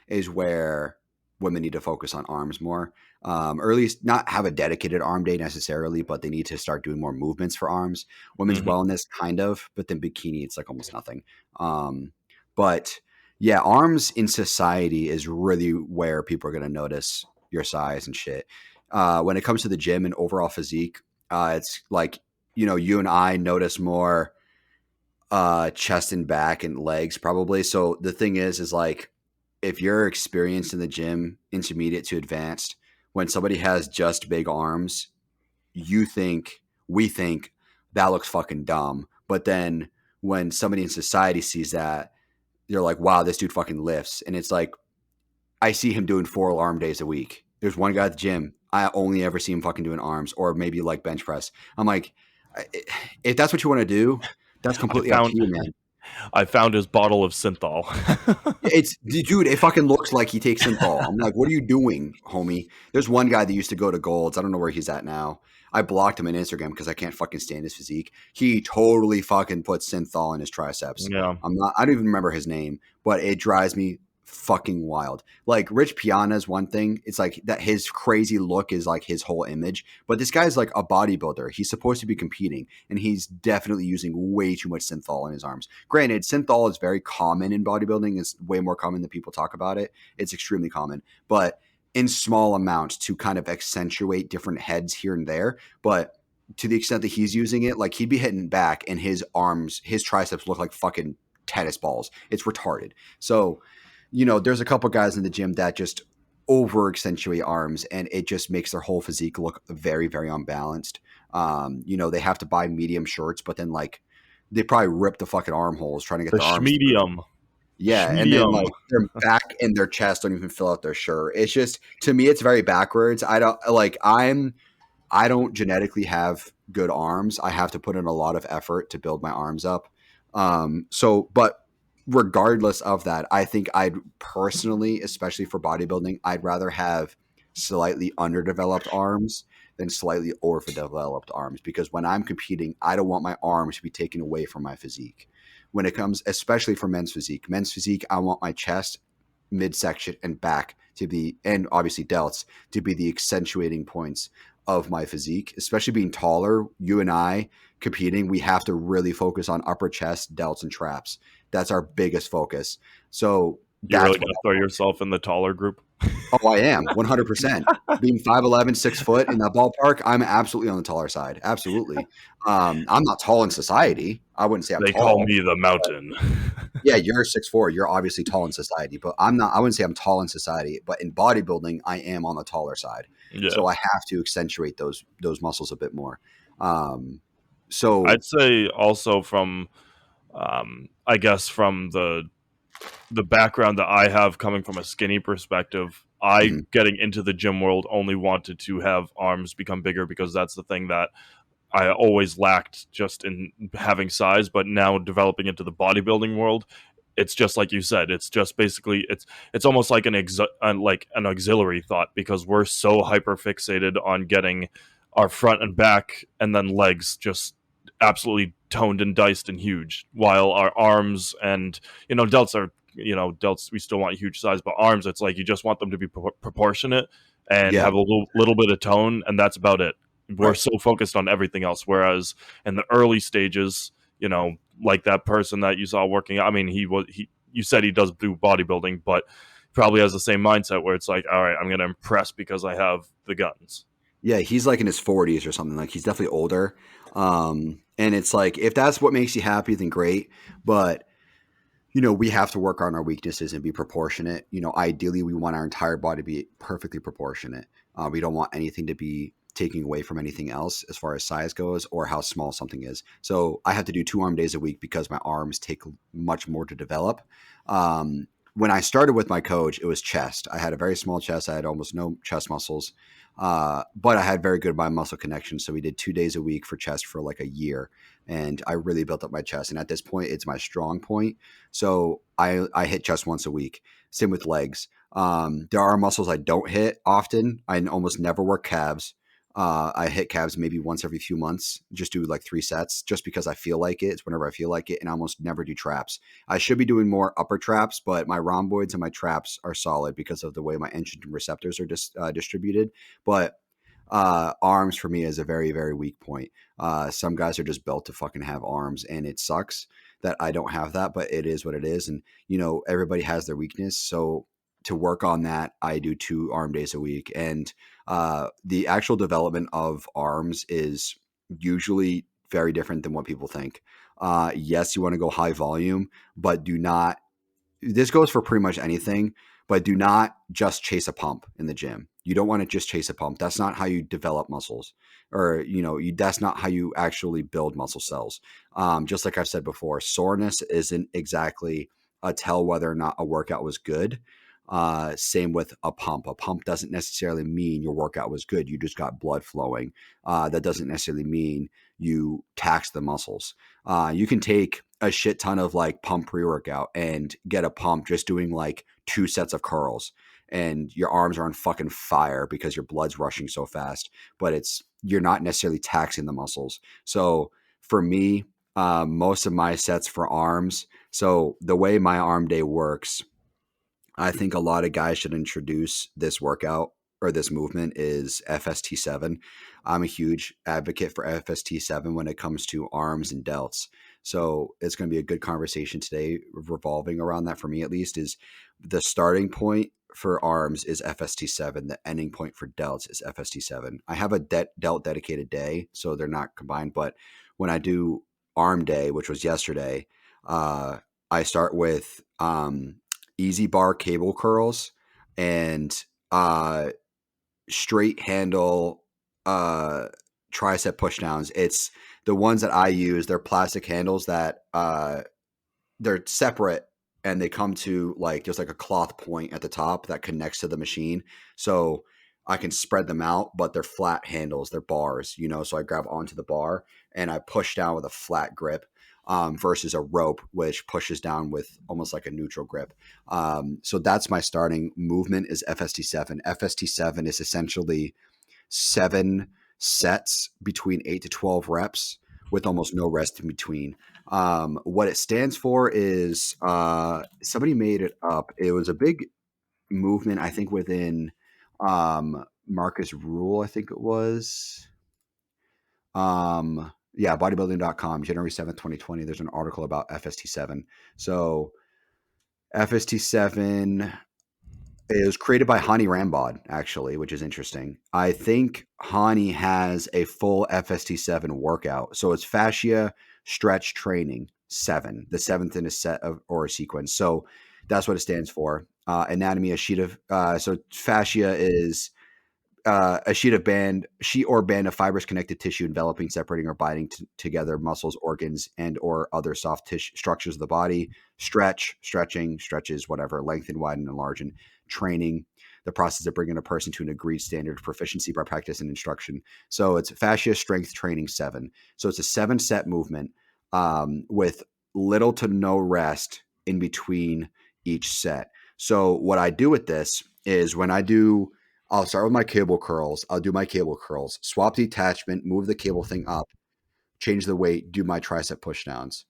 is where women need to focus on arms more, or at least not have a dedicated arm day necessarily, but they need to start doing more movements for arms. Women's Mhm, wellness, kind of, but then bikini, it's like almost nothing. Um, but yeah, arms in society is really where people are going to notice your size and shit. When it comes to the gym and overall physique, it's like, you and I notice more chest and back and legs probably. So the thing is like if you're experienced in the gym, intermediate to advanced, when somebody has just big arms, we think that looks fucking dumb. But then when somebody in society sees that, you're like, wow, this dude fucking lifts. And it's like, I see him doing 4 arm days a week. There's one guy at the gym. I only ever see him fucking doing arms or maybe like bench press. I'm like, if that's what you want to do, that's I completely up to found you, man. I found his bottle of synthol. It's dude, it fucking looks like he takes synthol. I'm like, what are you doing, homie? There's one guy that used to go to Golds. I don't know where he's at now. I blocked him on Instagram because I can't fucking stand his physique. He totally fucking puts synthol in his triceps. Yeah. I don't even remember his name, but it drives me fucking wild. Like Rich Piana is one thing. It's like that his crazy look is like his whole image. But this guy's like a bodybuilder. He's supposed to be competing, and he's definitely using way too much synthol in his arms. Granted, synthol is very common in bodybuilding. It's way more common than people talk about it. It's extremely common. But in small amounts to kind of accentuate different heads here and there. But to the extent that he's using it, like he'd be hitting back and his arms, his triceps look like fucking tennis balls. It's retarded. So there's a couple guys in the gym that just over accentuate arms and it just makes their whole physique look very, very unbalanced. They have to buy medium shirts, but then like they probably rip the fucking armholes trying to get The their arms through. schmedium. Yeah. And then Schmedium. like their back and their chest don't even fill out their shirt. It's just, to me, it's very backwards. I don't genetically have good arms. I have to put in a lot of effort to build my arms up. But regardless of that, I think I'd personally, especially for bodybuilding, I'd rather have slightly underdeveloped arms than slightly overdeveloped arms because when I'm competing, I don't want my arms to be taken away from my physique. When it comes, especially for men's physique, I want my chest, midsection, and back to be, and obviously delts, to be the accentuating points of my physique, especially being taller. You and I competing, we have to really focus on upper chest, delts, and traps. That's our biggest focus. So You really that's what. gonna throw yourself in the taller group? Oh, I am 100%. Being 5'11", 6 foot in that ballpark, I'm absolutely on the taller side. Absolutely. I'm not tall in society. I wouldn't say I'm They call tall. me the mountain. Yeah, you're 6'4". You're obviously tall in society, but I'm not. I wouldn't say I'm tall in society, but in bodybuilding, I am on the taller side. Yeah. So I have to accentuate those muscles a bit more. So I'd say also from I guess from the background that I have coming from a skinny perspective, I mhm, getting into the gym world only wanted to have arms become bigger because that's the thing that I always lacked just in having size, but now developing into the bodybuilding world, it's just like you said. It's just basically it's almost like like an auxiliary thought because we're so hyper fixated on getting our front and back and then legs just absolutely toned and diced and huge, while our arms and delts are delts we still want huge size, but arms it's like you just want them to be proportionate and yeah, have a little bit of tone, and that's about it. We're right. so focused on everything else. Whereas in the early stages, like that person that you saw working out, I mean, you said he does do bodybuilding, but probably has the same mindset where it's like, all right, I'm going to impress because I have the guns. Yeah, he's like in his 40s or something. Like he's definitely older. And it's like if that's what makes you happy, then great. But we have to work on our weaknesses and be proportionate. Ideally, we want our entire body to be perfectly proportionate. We don't want anything to be taking away from anything else as far as size goes or how small something is. So I have to do 2 arm days a week because my arms take much more to develop. when I started with my coach, it was chest. I had a very small chest. I had almost no chest muscles, but I had very good mind muscle connection. So we did 2 days a week for chest for like a year, and I really built up my chest. And at this point, it's my strong point. So I hit chest once a week. Same with legs. There are muscles I don't hit often. I almost never work calves. I hit calves maybe once every few months, just do like 3 sets just because I feel like it. It's whenever I feel like it, and I almost never do traps. I should be doing more upper traps, but my rhomboids and my traps are solid because of the way my estrogen receptors are distributed. But arms for me is a very, very weak point. Some guys are just built to fucking have arms, and it sucks that I don't have that, but it is what it is. And, everybody has their weakness. So to work on that, I do 2 arm days a week. And the actual development of arms is usually very different than what people think. Yes, you want to go high volume, but do not, this goes for pretty much anything, but do not just chase a pump in the gym. You don't want to just chase a pump. That's not how you develop muscles, or, that's not how you actually build muscle cells. Just like I've said before, soreness isn't exactly a tell whether or not a workout was good. Same with a pump. A pump doesn't necessarily mean your workout was good. You just got blood flowing. That doesn't necessarily mean you tax the muscles. You can take a shit ton of like pump pre-workout and get a pump just doing like 2 sets of curls, and your arms are on fucking fire because your blood's rushing so fast, but you're not necessarily taxing the muscles. So for me, most of my sets for arms, so the way my arm day works, I think a lot of guys should introduce this workout or this movement is FST7. I'm a huge advocate for FST7 when it comes to arms and delts. So it's going to be a good conversation today revolving around that, for me at least. Is the starting point for arms is FST7. The ending point for delts is FST7. I have a delt dedicated day, so they're not combined. But when I do arm day, which was yesterday, I start with easy bar cable curls and straight handle tricep push downs. It's the ones that I use. They're plastic handles that they're separate, and they come to like there's like a cloth point at the top that connects to the machine, so I can spread them out, but they're flat handles. They're bars, so I grab onto the bar and I push down with a flat grip. Versus a rope, which pushes down with almost like a neutral grip. So that's my starting movement is FST7. FST7 is essentially 7 sets between 8 to 12 reps with almost no rest in between. What it stands for is somebody made it up. It was a big movement, I think, within Marcus Rule, I think it was. Bodybuilding.com, January 7th, 2020. There's an article about FST7. So FST7 is created by Hani Rambod, actually, which is interesting. I think Hani has a full FST7 workout. So it's fascia stretch training 7, the 7th in a set of or a sequence. So that's what it stands for. Anatomy, a sheet of so fascia is a sheet or band of fibrous connected tissue enveloping, separating, or binding together muscles, organs, and or other soft tissue structures of the body. Stretches, whatever, lengthen, widen, enlarge, and training, the process of bringing a person to an agreed standard of proficiency by practice and instruction. So it's fascia strength training 7. So it's a 7-set movement with little to no rest in between each set. So what I do with this is I'll start with my cable curls. I'll do my cable curls, swap the attachment, move the cable thing up, change the weight, do my tricep push downs.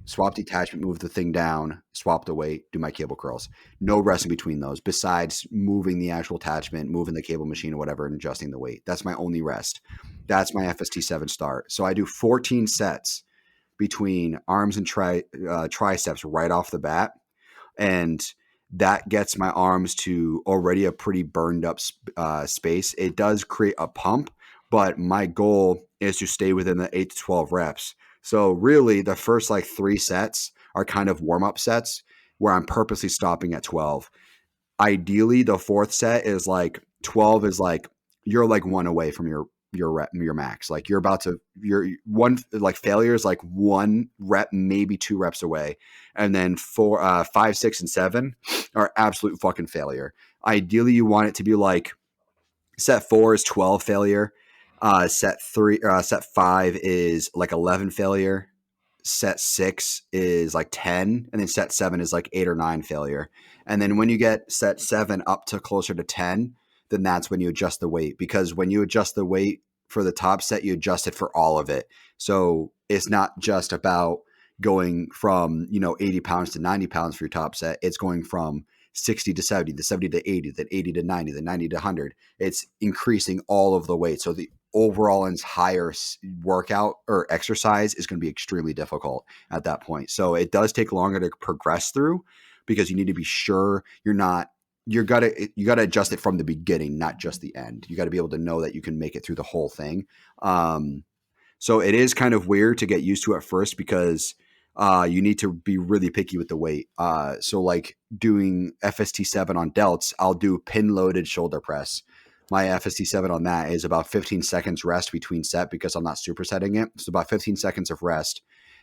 Swap the attachment, move the thing down, swap the weight, do my cable curls. No rest in between those besides moving the actual attachment, moving the cable machine or whatever, and adjusting the weight. That's my only rest. That's my FST7 start. So I do 14 sets between arms and triceps right off the bat. And that gets my arms to already a pretty burned up space. It does create a pump, but my goal is to stay within the 8 to 12 reps. So really the first like 3 sets are kind of warm-up sets where I'm purposely stopping at 12. Ideally, the 4th set is like 12 is like you're like 1 away from your max. Like your one like failure is like 1 rep, maybe 2 reps away. And then 4, 5, 6, and 7 are absolute fucking failure. Ideally, you want it to be like set 4 is 12 failure. Set 5 is like 11 failure. Set 6 is like 10. And then set 7 is like 8 or 9 failure. And then when you get set 7 up to closer to 10, then that's when you adjust the weight. Because when you adjust the weight for the top set, you adjust it for all of it. So it's not just about going from, 80 pounds to 90 pounds for your top set. It's going from 60 to 70, the 70 to 80, then 80 to 90, then 90 to 100. It's increasing all of the weight. So the overall entire workout or exercise is going to be extremely difficult at that point. So it does take longer to progress through because you need to be sure you got to adjust it from the beginning, not just the end. You got to be able to know that you can make it through the whole thing. So it is kind of weird to get used to at first because you need to be really picky with the weight. So like doing FST7 on delts, I'll do pin loaded shoulder press. My FST7 on that is about 15 seconds rest between set because I'm not supersetting it. So about 15 seconds of rest.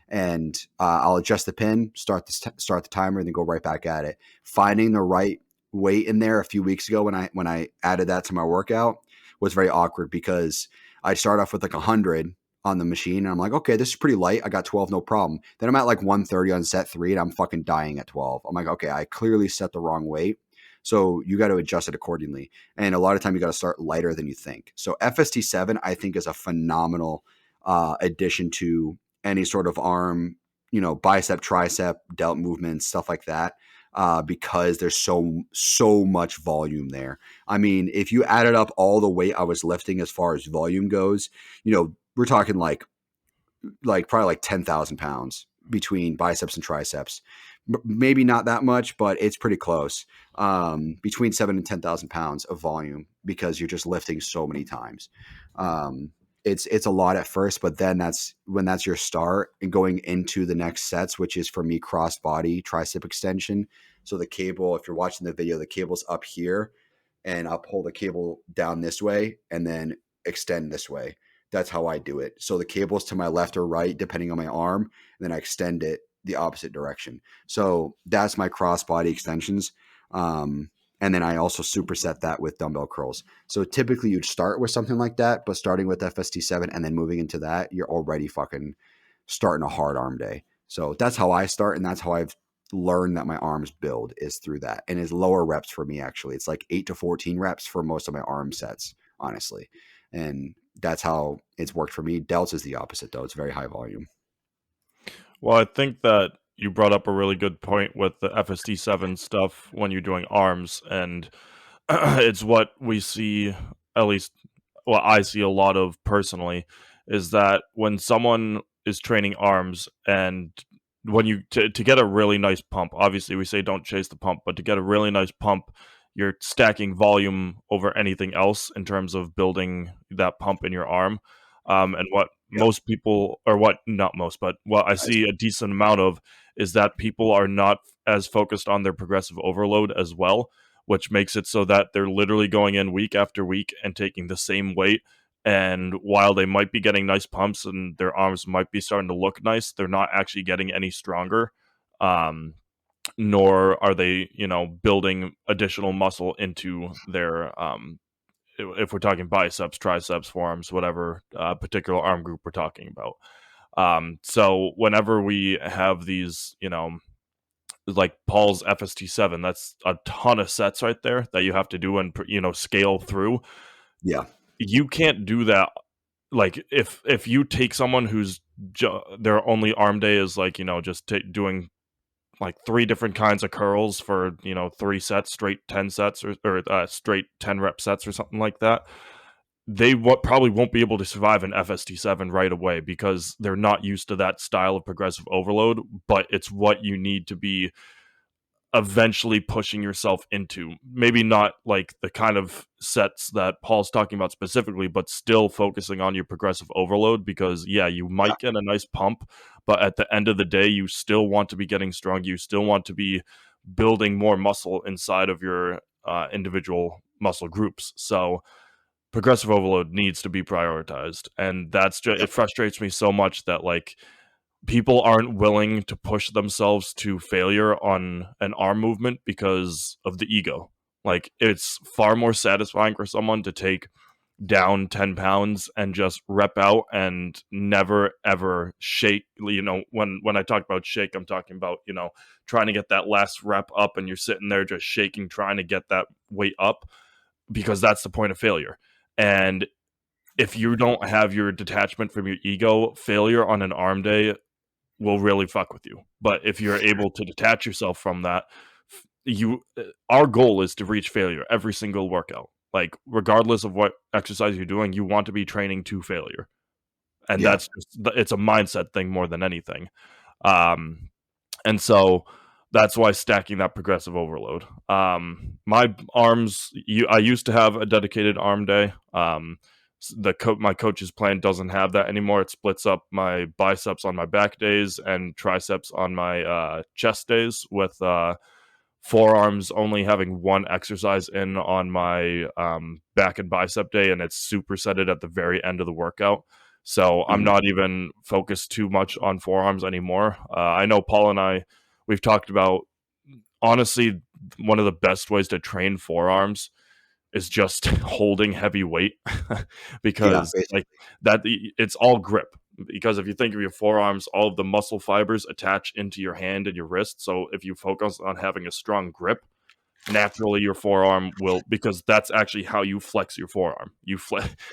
And I'll adjust the pin, start the timer, and then go right back at it. Finding the right weight in there a few weeks ago when I added that to my workout was very awkward because I start off with like 100 on the machine and I'm like, okay, this is pretty light. I got 12, no problem. Then I'm at like 130 on set 3 and I'm fucking dying at 12. I'm like, okay, I clearly set the wrong weight. So you got to adjust it accordingly. And a lot of time you got to start lighter than you think. So FST7, I think, is a phenomenal addition to any sort of arm, bicep, tricep, delt movements, stuff like that. Because there's so much volume there. I mean, if you added up all the weight I was lifting as far as volume goes, we're talking like probably like 10,000 pounds between biceps and triceps. Maybe not that much, but it's pretty close. Between 7 and 10,000 pounds of volume because you're just lifting so many times. It's a lot at first, but then that's your start and going into the next sets, which is for me cross body tricep extension. So the cable, if you're watching the video, the cable's up here and I'll pull the cable down this way and then extend this way. That's how I do it. So the cable's to my left or right, depending on my arm, and then I extend it the opposite direction. So that's my cross body extensions. And then I also superset that with dumbbell curls. So typically you'd start with something like that, but starting with FST7 and then moving into that, you're already fucking starting a hard arm day. So that's how I start. And that's how I've learned that my arms build is through that. And it's lower reps for me, actually. It's like 8 to 14 reps for most of my arm sets, honestly. And that's how it's worked for me. Delts is the opposite, though. It's very high volume. Well, I think that you brought up a really good point with the FST7 stuff when you're doing arms, and it's what we see, at least what I see a lot of personally, is that when someone is training arms and when you to get a really nice pump, obviously we say don't chase the pump, but to get a really nice pump, you're stacking volume over anything else in terms of building that pump in your arm. And what Yep. most people, or what not most, but what I see a decent amount of is that people are not as focused on their progressive overload as well, which makes it so that they're literally going in week after week and taking the same weight. And while they might be getting nice pumps and their arms might be starting to look nice, they're not actually getting any stronger. Nor are they, building additional muscle into their, if we're talking biceps, triceps, forearms, whatever particular arm group we're talking about. So whenever we have these, like Paul's FST7, that's a ton of sets right there that you have to do and, scale through. Yeah. You can't do that. Like if you take someone who's their only arm day is like, just doing like 3 different kinds of curls for 3 sets, straight 10 sets or straight 10 rep sets or something like that, they probably won't be able to survive an FST7 right away because they're not used to that style of progressive overload. But it's what you need to be eventually pushing yourself into. Maybe not like the kind of sets that Paul's talking about specifically, but still focusing on your progressive overload because, yeah, you might get a nice pump, but at the end of the day, you still want to be getting strong. You still want to be building more muscle inside of your individual muscle groups. So progressive overload needs to be prioritized. And that's just, it frustrates me so much that like people aren't willing to push themselves to failure on an arm movement because of the ego. Like, it's far more satisfying for someone to take down 10 pounds and just rep out and never ever shake. When I talk about shake, I'm talking about, trying to get that last rep up and you're sitting there just shaking, trying to get that weight up, because that's the point of failure. And if you don't have your detachment from your ego, failure on an arm day will really fuck with you. But if you're able to detach yourself from that, our goal is to reach failure every single workout. Like, regardless of what exercise you're doing, you want to be training to failure. And Yeah. it's a mindset thing more than anything. Um, and so that's why stacking that progressive overload. My arms, I used to have a dedicated arm day. My coach's plan doesn't have that anymore. It splits up my biceps on my back days and triceps on my chest days, with forearms only having one exercise in on my back and bicep day, and it's supersetted at the very end of the workout. So I'm Mhm. not even focused too much on forearms anymore. I know Paul and I, we've talked about, honestly, one of the best ways to train forearms is just holding heavy weight, Yeah, because like basically. that, it's all grip. Because if you think of your forearms, all of the muscle fibers attach into your hand and your wrist. So if you focus on having a strong grip, naturally your forearm will, because that's actually how you flex your forearm. Yeah.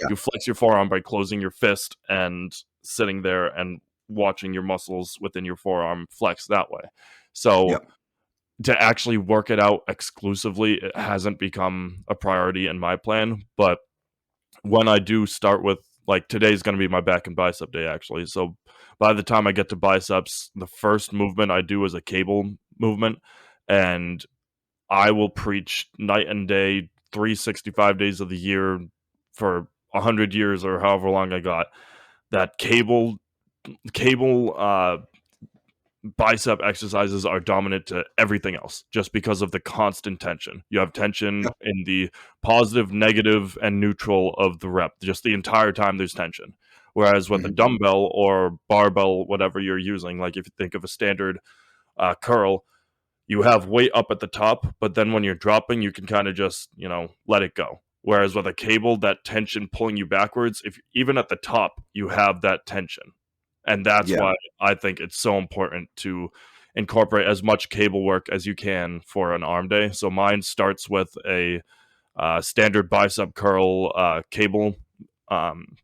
You flex your forearm by closing your fist and sitting there and watching your muscles within your forearm flex that way. So Yep. to actually work it out exclusively, it hasn't become a priority in my plan. But when I do start with, like, today's going to be my back and bicep day, actually. So by the time I get to biceps, the first movement I do is a cable movement. And I will preach night and day, 365 days of the year for 100 years or however long I got, that cable bicep exercises are dominant to everything else, just because of the constant tension. You have tension Yep. in the positive, negative, and neutral of the rep. Just the entire time there's tension. Whereas with a Mhm. dumbbell or barbell, whatever you're using, like if you think of a standard curl, you have weight up at the top, but then when you're dropping, you can kind of just, let it go. Whereas with a cable, that tension pulling you backwards, if even at the top, you have that tension. And that's Yeah. why I think it's so important to incorporate as much cable work as you can for an arm day. So mine starts with a standard bicep curl cable, um,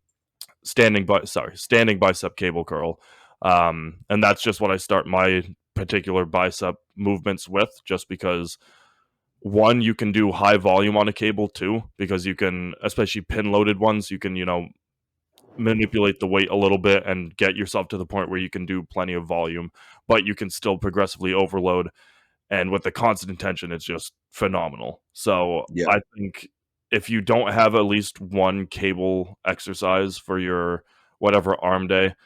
standing bicep cable curl, and that's just what I start my particular bicep movements with, just because, one, you can do high volume on a cable too, because you can, especially pin loaded ones, you can, manipulate the weight a little bit and get yourself to the point where you can do plenty of volume, but you can still progressively overload. And with the constant tension, it's just phenomenal. So Yeah. I think if you don't have at least one cable exercise for your whatever arm day,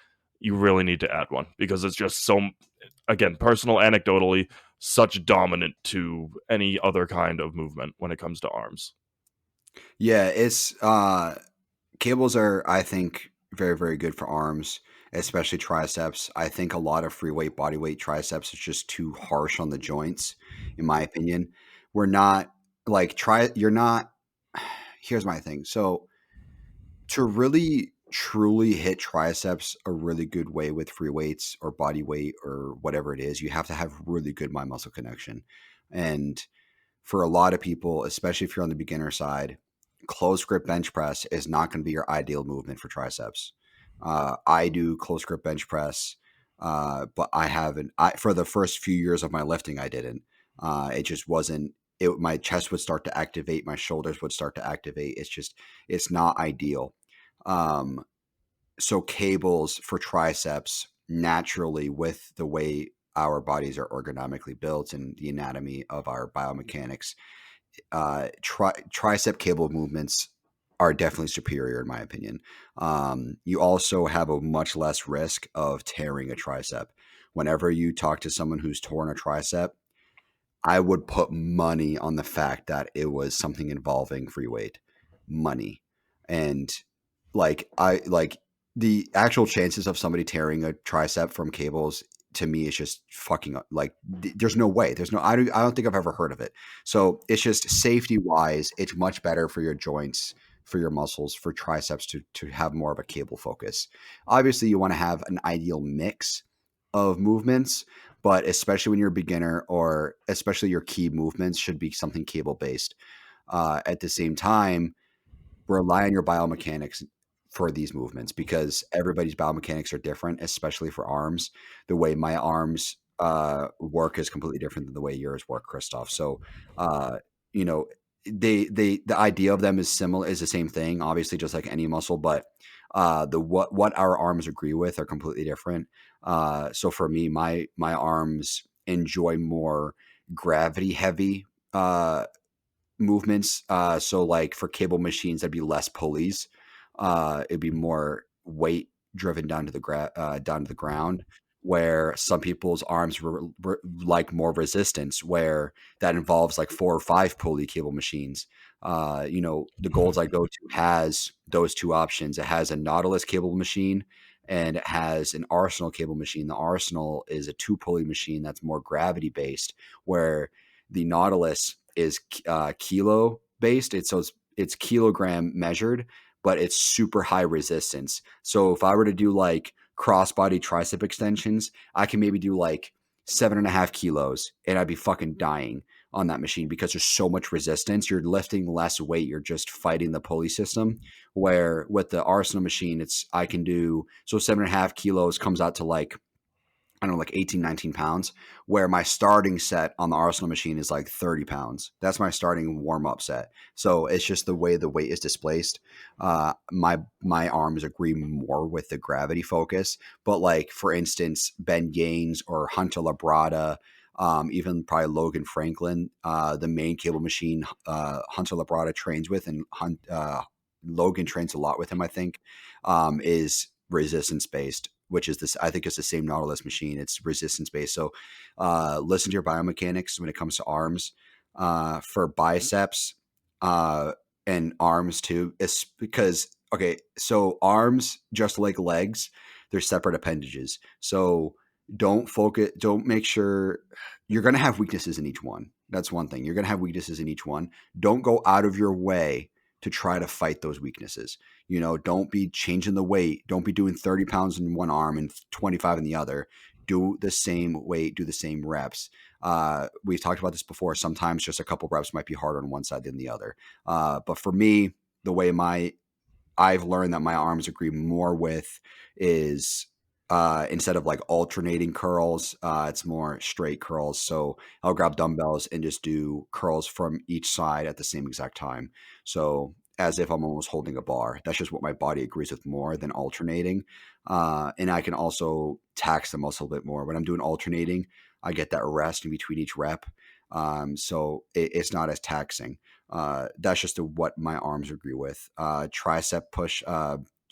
you really need to add one, because it's just so, again, personal, anecdotally, such dominant to any other kind of movement when it comes to arms. Yeah. It's cables are, I think, very, very good for arms, especially triceps. I think a lot of free weight, body weight triceps is just too harsh on the joints, in my opinion. We're not like you're not. Here's my thing. So to really truly hit triceps a really good way with free weights or body weight or whatever it is, you have to have really good mind muscle connection. And for a lot of people, especially if you're on the beginner side, close grip bench press is not going to be your ideal movement for triceps. I do close grip bench press, but I haven't. For the first few years of my lifting, I didn't. It just wasn't. My chest would start to activate, my shoulders would start to activate. It's not ideal. Um, so cables for triceps naturally, with the way our bodies are ergonomically built and the anatomy of our biomechanics, tricep cable movements are definitely superior in my opinion. You also have a much less risk of tearing a tricep. Whenever you talk to someone who's torn a tricep, I would put money on the fact that it was something involving free weight, money. And like the actual chances of somebody tearing a tricep from cables to me is just fucking like there's no way. There's no I don't think I've ever heard of it. So it's just safety wise, it's much better for your joints, for your muscles, for triceps to have more of a cable focus. Obviously, you want to have an ideal mix of movements, but especially when you're a beginner or especially your key movements should be something cable based. At the same time, rely on your biomechanics for these movements because everybody's biomechanics are different, especially for arms. The way my arms work is completely different than the way yours work, Christoph. So, uh, you know, the idea of them is similar, is the same thing, obviously, just like any muscle, but the what our arms agree with are completely different. So for me, my arms enjoy more gravity heavy movements. So like for cable machines, there'd be less pulleys. It'd be more weight driven down to the ground. Where some people's arms like more resistance, where that involves like 4 or 5 pulley cable machines. The Golds I go to has those two options. It has a Nautilus cable machine and it has an Arsenal cable machine. The Arsenal is a 2 pulley machine that's more gravity based, where the Nautilus is kilo based. It's kilogram measured, but it's super high resistance. So if I were to do like crossbody tricep extensions, I can maybe do like 7.5 kilos and I'd be fucking dying on that machine because there's so much resistance. You're lifting less weight. You're just fighting the pulley system. Where with the Arsenal machine, I can do, so 7.5 kilos comes out to like, I don't know, like 18, 19 pounds, where my starting set on the Arsenal machine is like 30 pounds. That's my starting warm up set. So it's just the way the weight is displaced. My arms agree more with the gravity focus. But like, for instance, Ben Gaines or Hunter Labrada, even probably Logan Franklin, the main cable machine Hunter Labrada trains with, and Logan trains a lot with him, I think, is resistance based, which is this, I think it's the same Nautilus machine. It's resistance based. So listen to your biomechanics when it comes to arms. For biceps and arms too, it's because, okay, so arms, just like legs, they're separate appendages. So don't make sure, you're going to have weaknesses in each one. That's one thing. You're going to have weaknesses in each one. Don't go out of your way to try to fight those weaknesses. Don't be changing the weight. Don't be doing 30 pounds in one arm and 25 in the other. Do the same weight, do the same reps. We've talked about this before. Sometimes just a couple reps might be harder on one side than the other. But for me, the way I've learned that my arms agree more with is instead of like alternating curls, it's more straight curls. So I'll grab dumbbells and just do curls from each side at the same exact time. So as if I'm almost holding a bar. That's just what my body agrees with more than alternating. And I can also tax the muscle a bit more. When I'm doing alternating, I get that rest in between each rep. So it's not as taxing. That's just what my arms agree with. Tricep push,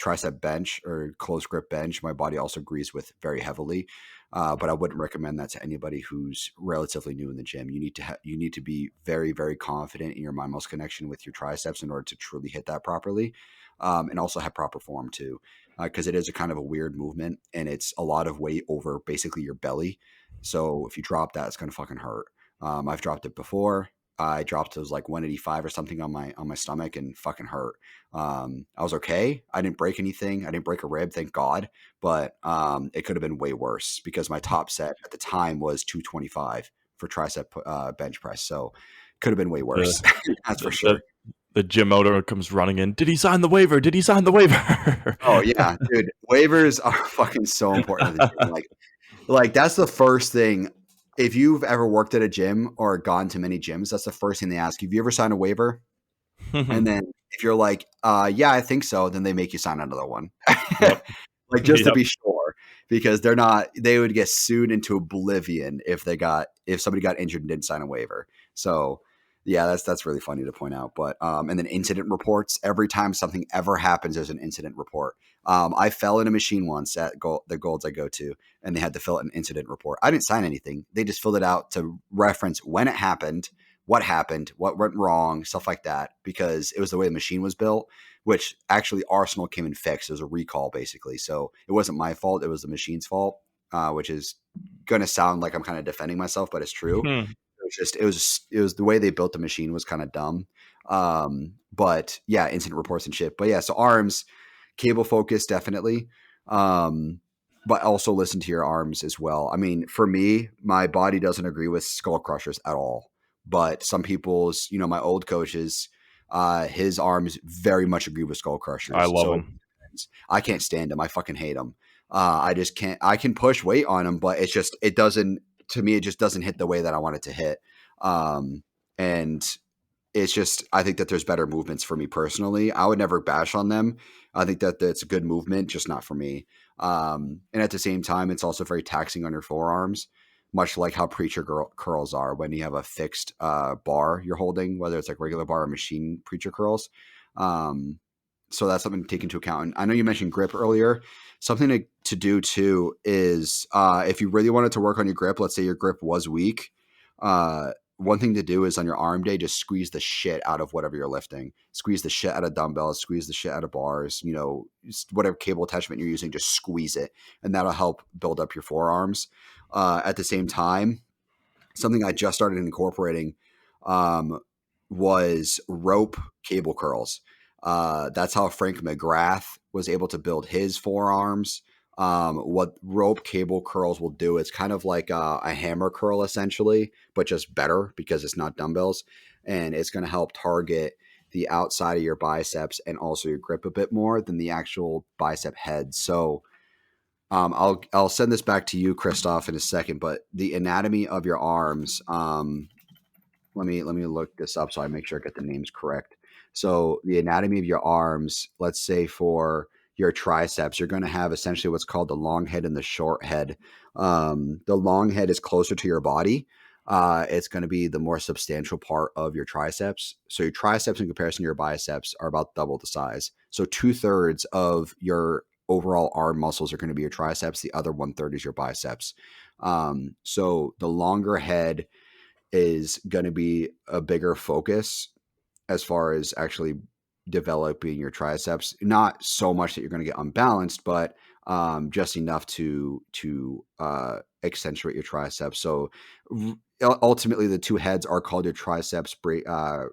tricep bench or close grip bench, my body also agrees with very heavily. But I wouldn't recommend that to anybody who's relatively new in the gym. You need to be very, very confident in your mind muscle connection with your triceps in order to truly hit that properly, and also have proper form too, because it is a kind of a weird movement and it's a lot of weight over basically your belly. So if you drop that, it's gonna fucking hurt. I've dropped it before. I dropped, it was like 185 or something on my stomach and fucking hurt. I was okay. I didn't break anything. I didn't break a rib, thank God. But it could have been way worse because my top set at the time was 225 for tricep bench press. So could have been way worse. That's for sure. The gym owner comes running in. Did he sign the waiver? Did he sign the waiver? Oh yeah, dude. Waivers are fucking so important to the gym. Like that's the first thing. If you've ever worked at a gym or gone to many gyms, that's the first thing they ask you. Have you ever signed a waiver? And then if you're like, yeah, I think so, then they make you sign another one. Yep. Like just to be sure, because they would get sued into oblivion if somebody got injured and didn't sign a waiver. So yeah, that's really funny to point out. But and then incident reports, every time something ever happens, there's an incident report. I fell in a machine once at the Golds I go to, and they had to fill out an incident report. I didn't sign anything. They just filled it out to reference when it happened, what happened, what went wrong, stuff like that, because it was the way the machine was built, which actually Arsenal came and fixed. It was a recall basically. So it wasn't my fault. It was the machine's fault, which is going to sound like I'm kind of defending myself, but it's true. Hmm. It was the way they built the machine was kind of dumb. But yeah, incident reports and shit. But yeah, so arms, cable focus, definitely. But also listen to your arms as well. I mean, for me, my body doesn't agree with skull crushers at all. But some people's, my old coaches, his arms very much agree with skull I crushers. love So them. I can't stand them. I fucking hate them. I just can't. I can push weight on them, but it doesn't. To me, it just doesn't hit the way that I want it to hit. And it's just, I think that there's better movements for me personally. I would never bash on them. I think that that's a good movement, just not for me. And at the same time, it's also very taxing on your forearms, much like how preacher curls are when you have a fixed bar you're holding, whether it's like regular bar or machine preacher curls. So that's something to take into account. And I know you mentioned grip earlier. Something to do too is if you really wanted to work on your grip, let's say your grip was weak, one thing to do is on your arm day, just squeeze the shit out of whatever you're lifting. Squeeze the shit out of dumbbells, squeeze the shit out of bars, whatever cable attachment you're using, just squeeze it. And that'll help build up your forearms. At the same time, something I just started incorporating was rope cable curls. That's how Frank McGrath was able to build his forearms. What rope cable curls will do is kind of like a hammer curl essentially, but just better because it's not dumbbells, and it's going to help target the outside of your biceps and also your grip a bit more than the actual bicep head. So I'll send this back to you, Christoph, in a second. But the anatomy of your arms, let me look this up so I make sure I get the names correct. So the anatomy of your arms, let's say for your triceps, you're going to have essentially what's called the long head and the short head. The long head is closer to your body. It's going to be the more substantial part of your triceps. So your triceps in comparison to your biceps are about double the size. So 2/3 of your overall arm muscles are going to be your triceps. The other 1/3 is your biceps. So the longer head is going to be a bigger focus as far as actually developing your triceps. Not so much that you're going to get unbalanced, but just enough to accentuate your triceps. So ultimately, the two heads are called your triceps brachii.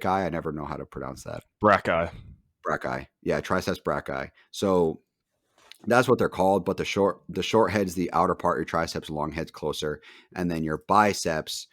I never know how to pronounce that. Brachii. Yeah, triceps brachii. So that's what they're called, but the short head's the outer part of your triceps, long head's closer, and then your biceps.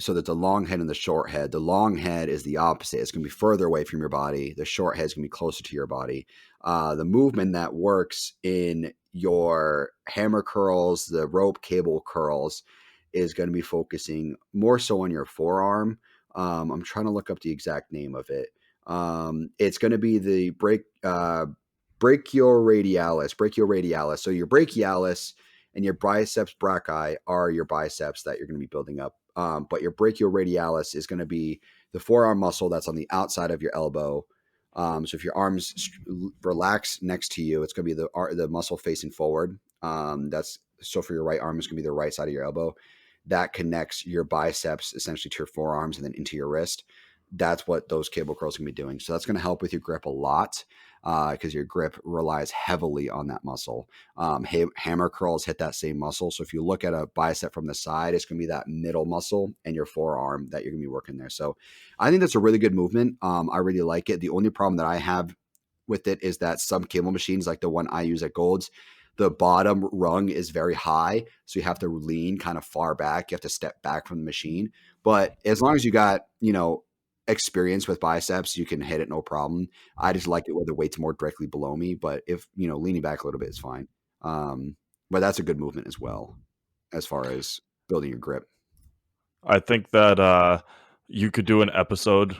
So that the long head and the short head. The long head is the opposite. It's going to be further away from your body. The short head is going to be closer to your body. The movement that works in your hammer curls, the rope cable curls, is going to be focusing more so on your forearm. I'm trying to look up the exact name of it. It's going to be the brachioradialis. So your brachialis and your biceps brachii are your biceps that you're going to be building up. But your brachioradialis is going to be the forearm muscle that's on the outside of your elbow. So if your arms relax next to you, it's going to be the muscle facing forward. So for your right arm, it's going to be the right side of your elbow. That connects your biceps essentially to your forearms and then into your wrist. That's what those cable curls are going to be doing. So that's going to help with your grip a lot because your grip relies heavily on that muscle. Hammer curls hit that same muscle. So if you look at a bicep from the side, it's going to be that middle muscle and your forearm that you're going to be working there. So I think that's a really good movement. I really like it. The only problem that I have with it is that some cable machines, like the one I use at Gold's, the bottom rung is very high. So you have to lean kind of far back. You have to step back from the machine. But as long as you got, experience with biceps, you can hit it no problem. I just like it where the weight's more directly below me, but if leaning back a little bit is fine. But that's a good movement as well as far as building your grip. I think that you could do an episode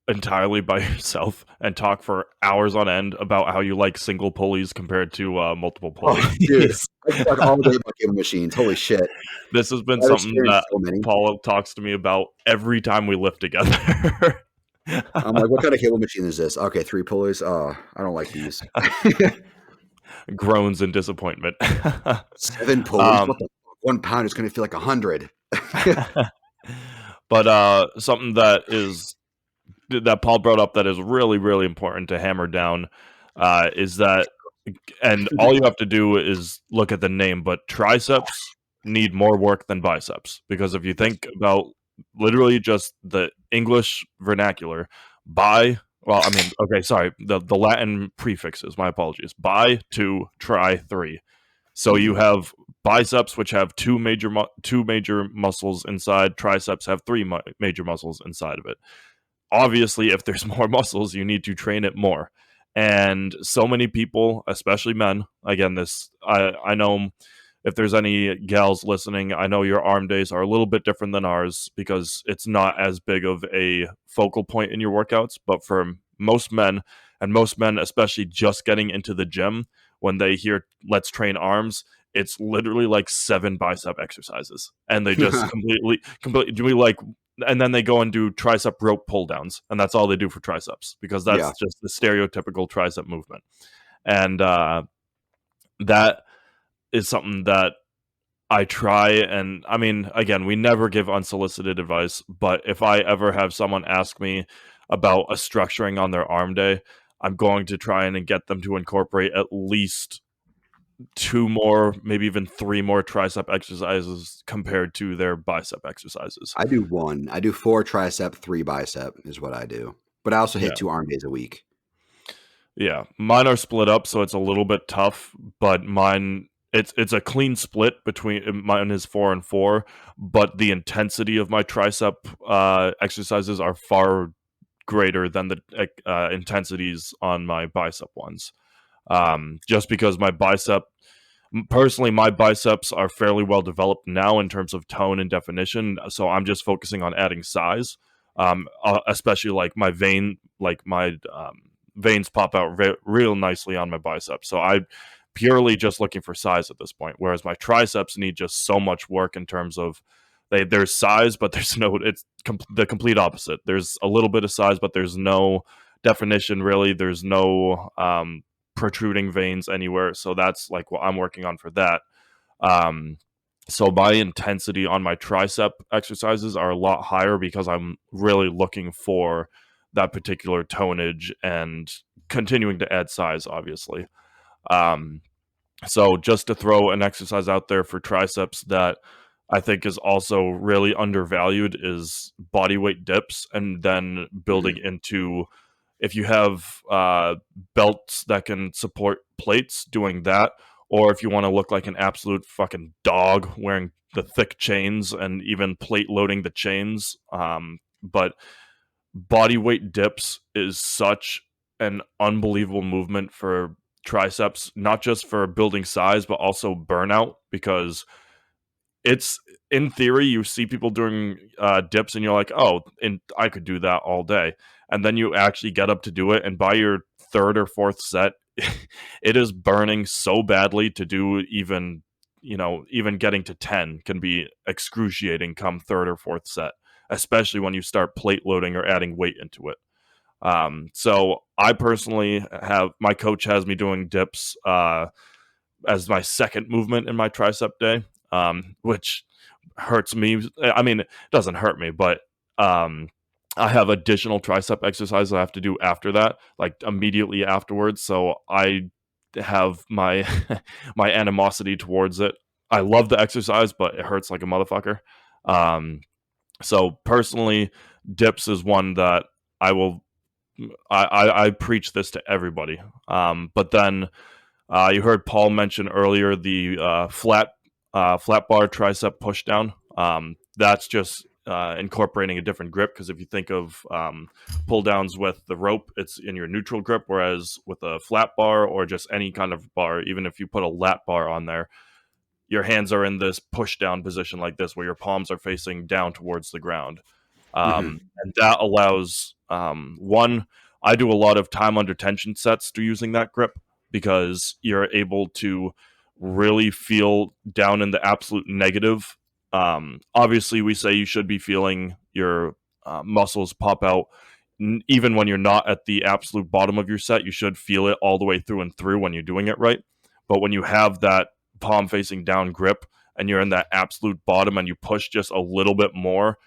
entirely by yourself and talk for hours on end about how you like single pulleys compared to multiple pulleys. Dude, I can talk all day about cable machines. Holy shit. This has been something that Paul talks to me about every time we lift together. I'm like, what kind of cable machine is this? Okay, 3 pulleys. Oh, I don't like these. Groans and disappointment. 7 pulleys? What the fuck? 1 pound is going to feel like 100. But something that Paul brought up that is really, really important to hammer down is that, and all you have to do is look at the name, but triceps need more work than biceps. Because if you think about literally just the English vernacular, the Latin prefixes, my apologies, bi, two, tri, three. So you have biceps, which have two major muscles inside. Triceps have three major muscles inside of it. Obviously, if there's more muscles, you need to train it more. And so many people, especially men, again, I know if there's any gals listening, I know your arm days are a little bit different than ours because it's not as big of a focal point in your workouts. But for most men, and most men, especially just getting into the gym, when they hear let's train arms, it's literally like 7 bicep exercises. And they just completely do like, and then they go and do tricep rope pull downs, and that's all they do for triceps because that's Yeah. just the stereotypical tricep movement. And that is something that I try, and I mean, again, we never give unsolicited advice, but if I ever have someone ask me about a structuring on their arm day, I'm going to try and get them to incorporate at least 2 more, maybe even 3 more tricep exercises compared to their bicep exercises. I do one. I do 4 tricep, 3 bicep is what I do. But I also hit Yeah. 2 arm days a week. Yeah, mine are split up, so it's a little bit tough. But mine, it's a clean split between mine is 4 and 4, but the intensity of my tricep exercises are far greater than the intensities on my bicep ones. Just because personally, my biceps are fairly well developed now in terms of tone and definition. So I'm just focusing on adding size, especially like my veins pop out real nicely on my biceps. So I purely just looking for size at this point. Whereas my triceps need just so much work in terms of there's size, but the complete opposite. There's a little bit of size, but there's no definition really. There's no protruding veins anywhere. So that's like what I'm working on for that. Um, so my intensity on my tricep exercises are a lot higher because I'm really looking for that particular tonnage and continuing to add size, obviously. Um, so just to throw an exercise out there for triceps that I think is also really undervalued is body weight dips, and then building into, if you have belts that can support plates, doing that, or if you want to look like an absolute fucking dog wearing the thick chains and even plate loading the chains. But body weight dips is such an unbelievable movement for triceps, not just for building size, but also burnout, because it's, in theory, you see people doing dips and you're like, oh, and I could do that all day. And then you actually get up to do it, and by your third or fourth set, it is burning so badly to do even getting to 10 can be excruciating come third or fourth set, especially when you start plate loading or adding weight into it. So I personally my coach has me doing dips as my second movement in my tricep day, which hurts me. I mean, it doesn't hurt me, but I have additional tricep exercises I have to do after that, like immediately afterwards. So I have my my animosity towards it. I love the exercise, but it hurts like a motherfucker. So personally, dips is one that I will. I preach this to everybody. But then you heard Paul mention earlier the flat bar tricep push down. That's just incorporating a different grip, because if you think of pull downs with the rope, it's in your neutral grip, whereas with a flat bar or just any kind of bar, even if you put a lat bar on there, your hands are in this push down position like this, where your palms are facing down towards the ground. And that allows one, I do a lot of time under tension sets to using that grip, because you're able to really feel down in the absolute negative. Obviously, we say you should be feeling your muscles pop out even when you're not at the absolute bottom of your set. You should feel it all the way through and through when you're doing it right. But when you have that palm facing down grip and you're in that absolute bottom and you push just a little bit more,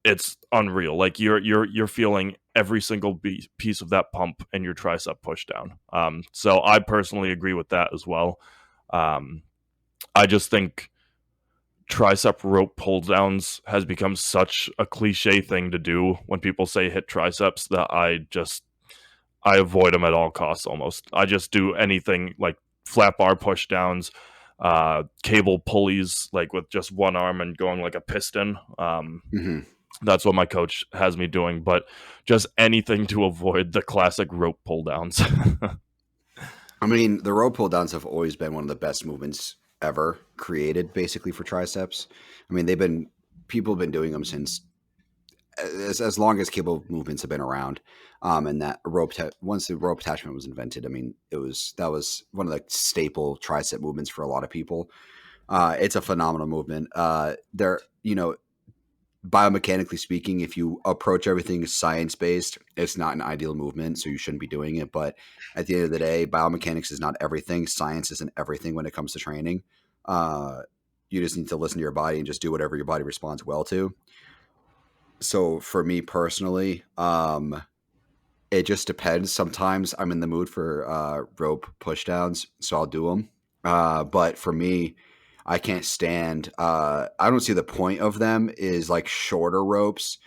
it's unreal. Like you're feeling every single piece of that pump and your tricep push down. So I personally agree with that as well. Um, I just think tricep rope pull downs has become such a cliche thing to do when people say hit triceps that I avoid them at all costs almost. I just do anything like flat bar push downs, cable pulleys, like with just one arm and going like a piston. Mm-hmm. That's what my coach has me doing, but just anything to avoid the classic rope pull downs. I mean, the rope pull downs have always been one of the best movements ever created, basically for triceps. I mean, people have been doing them since as long as cable movements have been around. And that once the rope attachment was invented, I mean, that was one of the staple tricep movements for a lot of people. It's a phenomenal movement. Biomechanically speaking, if you approach everything science-based, it's not an ideal movement, so you shouldn't be doing it. But at the end of the day, biomechanics is not everything. Science isn't everything when it comes to training. You just need to listen to your body and just do whatever your body responds well to. So for me personally, it just depends. Sometimes I'm in the mood for rope pushdowns, so I'll do them. But for me, I can't stand. I don't see the point of them. Is like shorter ropes.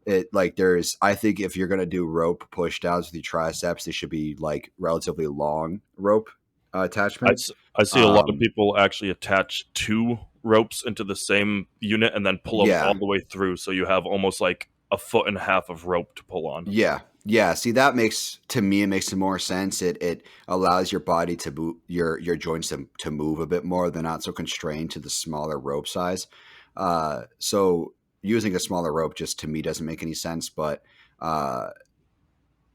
I think if you're gonna do rope pushdowns with your triceps, they should be like relatively long rope attachments. I see a lot of people actually attach two ropes into the same unit and then pull them Yeah, all the way through, so you have almost like a foot and a half of rope to pull on. yeah. See, that makes to me it makes more sense. It allows your body to move, your joints to move a bit more. They're not so constrained to the smaller rope size. So using a smaller rope just to me doesn't make any sense. But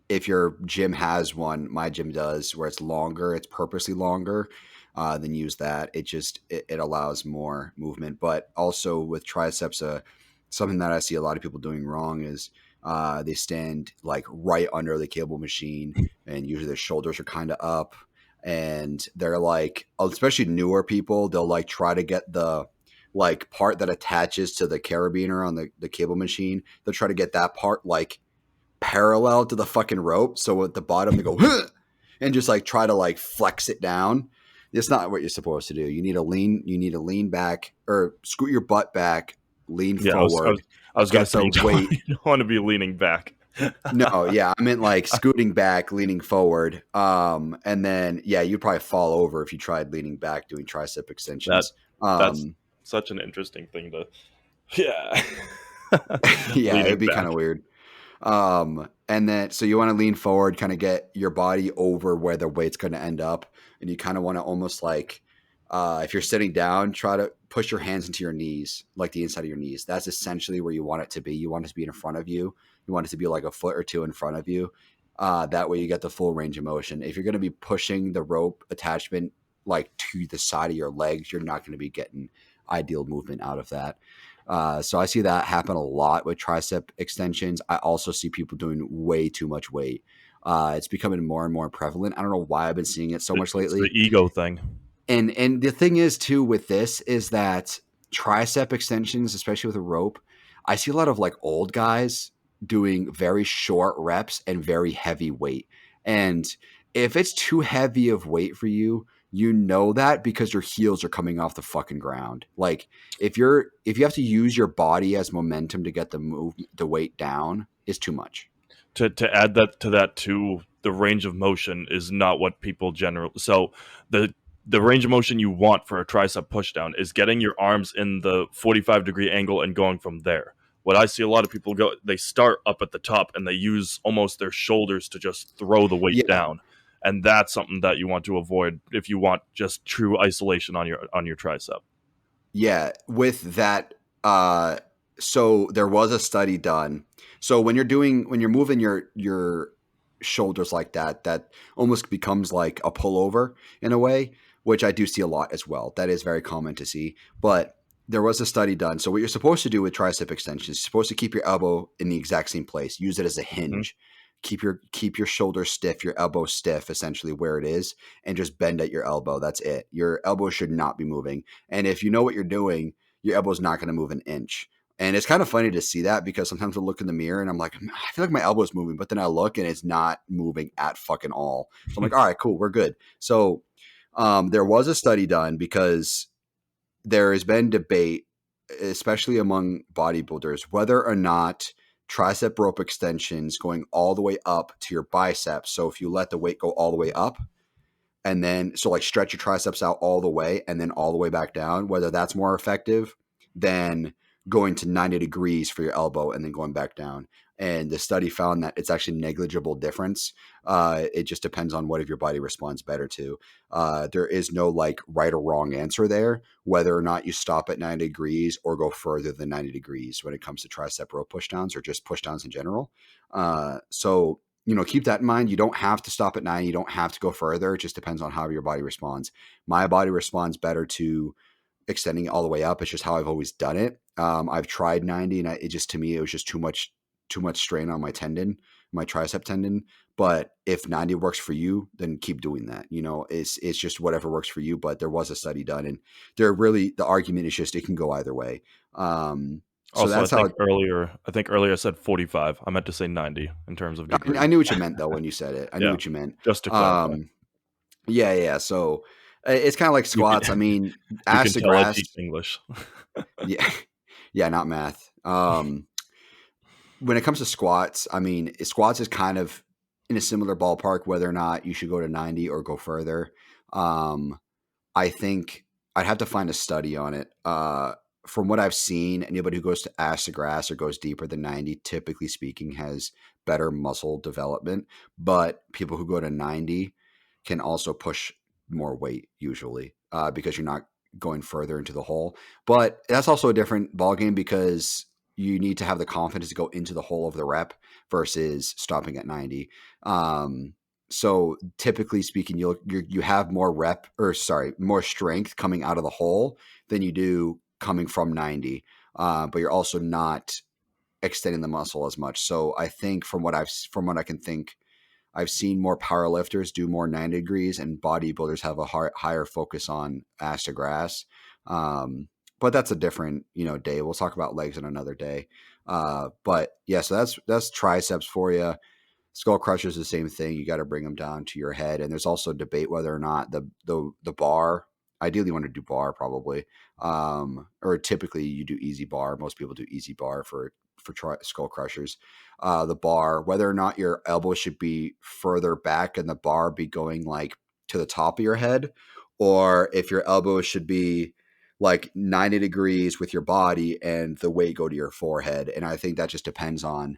if your gym has one, my gym does, where it's longer, it's purposely longer. Then use that. It allows more movement. But also with triceps, something that I see a lot of people doing wrong is they stand like right under the cable machine, and usually their shoulders are kind of up, and they're like, especially newer people, they'll like try to get the like part that attaches to the carabiner on the cable machine. They'll try to get that part like parallel to the fucking rope. So at the bottom they go and just like try to like flex it down. It's not what you're supposed to do. You need to lean back or scoot your butt back, lean Yeah, forward. I was going to Get say the weight. you don't want to be leaning back. No, yeah, I meant like scooting back, leaning forward. And then yeah, you'd probably fall over if you tried leaning back doing tricep That extensions. that's such an interesting thing to, yeah, Yeah, leaning it'd be kind back. of weird. And then so you want to lean forward, kind of get your body over where the weight's going to end up, and you kind of want to almost like if you're sitting down, try to push your hands into your knees, like the inside of your knees. That's essentially where you want it to be. You want it to be in front of you. You want it to be like a foot or two in front of you. That way you get the full range of motion. If you're going to be pushing the rope attachment like to the side of your legs, you're not going to be getting ideal movement out of that. So I see that happen a lot with tricep extensions. I also see people doing way too much weight. It's becoming more and more prevalent. I don't know why I've been seeing it so much It's the lately. ego thing. And the thing is too with this is that tricep extensions, especially with a rope, I see a lot of like old guys doing very short reps and very heavy weight. And if it's too heavy of weight for you, you know that because your heels are coming off the fucking ground. Like if you have to use your body as momentum to get the weight down, is too much. To add that to that too, the range of motion is not what people generally. So the range of motion you want for a tricep pushdown is getting your arms in the 45-degree angle and going from there. What I see a lot of people go, they start up at the top and they use almost their shoulders to just throw the weight Yeah. down, and that's something that you want to avoid if you want just true isolation on your tricep. Yeah, with that, so there was a study done. So when you're moving your shoulders like that, that almost becomes like a pullover in a way, which I do see a lot as well. That is very common to see. But there was a study done. So what you're supposed to do with tricep extensions, you're supposed to keep your elbow in the exact same place. Use it as a Mm-hmm. hinge. Keep your shoulder stiff, your elbow stiff, essentially where it is, and just bend at your elbow. That's it. Your elbow should not be moving. And if you know what you're doing, your elbow's not going to move an inch. And it's kind of funny to see that because sometimes I look in the mirror and I'm like, I feel like my elbow is moving, but then I look and it's not moving at fucking all. So I'm like, all right, cool, we're good. So there was a study done because there has been debate, especially among bodybuilders, whether or not tricep rope extensions going all the way up to your biceps. So if you let the weight go all the way up and then, so like stretch your triceps out all the way and then all the way back down, whether that's more effective than going to 90 degrees for your elbow and then going back down. And the study found that it's actually negligible difference. It just depends on what if your body responds better to. There is no like right or wrong answer there, whether or not you stop at 90 degrees or go further than 90 degrees when it comes to tricep rope pushdowns or just pushdowns in general. So, you know, keep that in mind. You don't have to stop at 90. You don't have to go further. It just depends on how your body responds. My body responds better to extending it all the way up. It's just how I've always done it. I've tried 90 and it just, to me, it was just too much strain on my tendon, my tricep tendon. But if 90 works for you, then keep doing that. You know, it's just whatever works for you. But there was a study done and the argument is just, it can go either way. So Also, that's how I think earlier I said 45. I meant to say 90 in terms of degree. I knew what you meant though when you said it. I knew Yeah, what you meant. just to clarify. Yeah. So it's kind of like You can, squats. I mean, you can ass to tell I grass. teach English. Yeah. Yeah. Not math. When it comes to squats, I mean, squats is kind of in a similar ballpark, whether or not you should go to 90 or go further. I think I'd have to find a study on it. From what I've seen, anybody who goes to ass to grass or goes deeper than 90, typically speaking, has better muscle development. But people who go to 90 can also push more weight usually because you're not going further into the hole. But that's also a different ballgame because you need to have the confidence to go into the hole of the rep versus stopping at 90. So typically speaking, you have more more strength coming out of the hole than you do coming from 90. But you're also not extending the muscle as much. So I think from what I can think, I've seen more powerlifters do more 90 degrees and bodybuilders have a higher focus on ass to grass. But that's a different, day. We'll talk about legs in another day. But yeah, so that's triceps for you. Skull crushers is the same thing. You got to bring them down to your head. And there's also debate whether or not the bar, ideally you want to do bar probably. Or typically you do easy bar. Most people do easy bar for skull crushers. The bar, whether or not your elbow should be further back and the bar be going like to the top of your head, or if your elbow should be like 90 degrees with your body and the weight go to your forehead. And I think that just depends on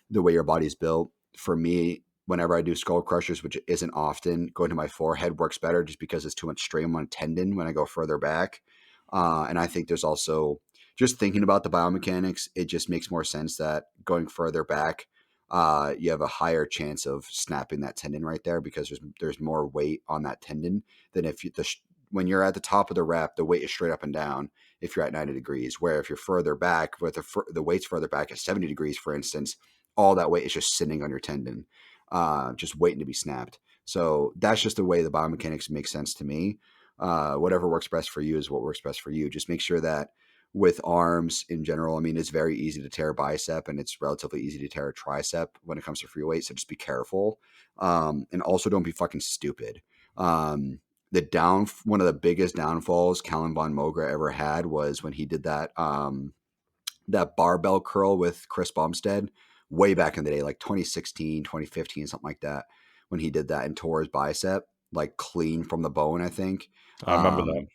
the way your body's built. For me, whenever I do skull crushers, which isn't often, going to my forehead works better just because it's too much strain on tendon when I go further back. And I think there's also, just thinking about the biomechanics, it just makes more sense that going further back, you have a higher chance of snapping that tendon right there because there's more weight on that tendon than if when you're at the top of the rep, the weight is straight up and down if you're at 90 degrees, where if you're further back, with the weight's further back at 70 degrees, for instance, all that weight is just sitting on your tendon, just waiting to be snapped. So that's just the way the biomechanics make sense to me. Whatever works best for you is what works best for you. Just make sure that with arms in general, I mean, it's very easy to tear a bicep and it's relatively easy to tear a tricep when it comes to free weight. So just be careful. And also don't be fucking stupid. One of the biggest downfalls Callan Von Mogra ever had was when he did that barbell curl with Chris Bumstead way back in the day, like 2016, 2015, something like that, when he did that and tore his bicep, like clean from the bone, I think. I remember that.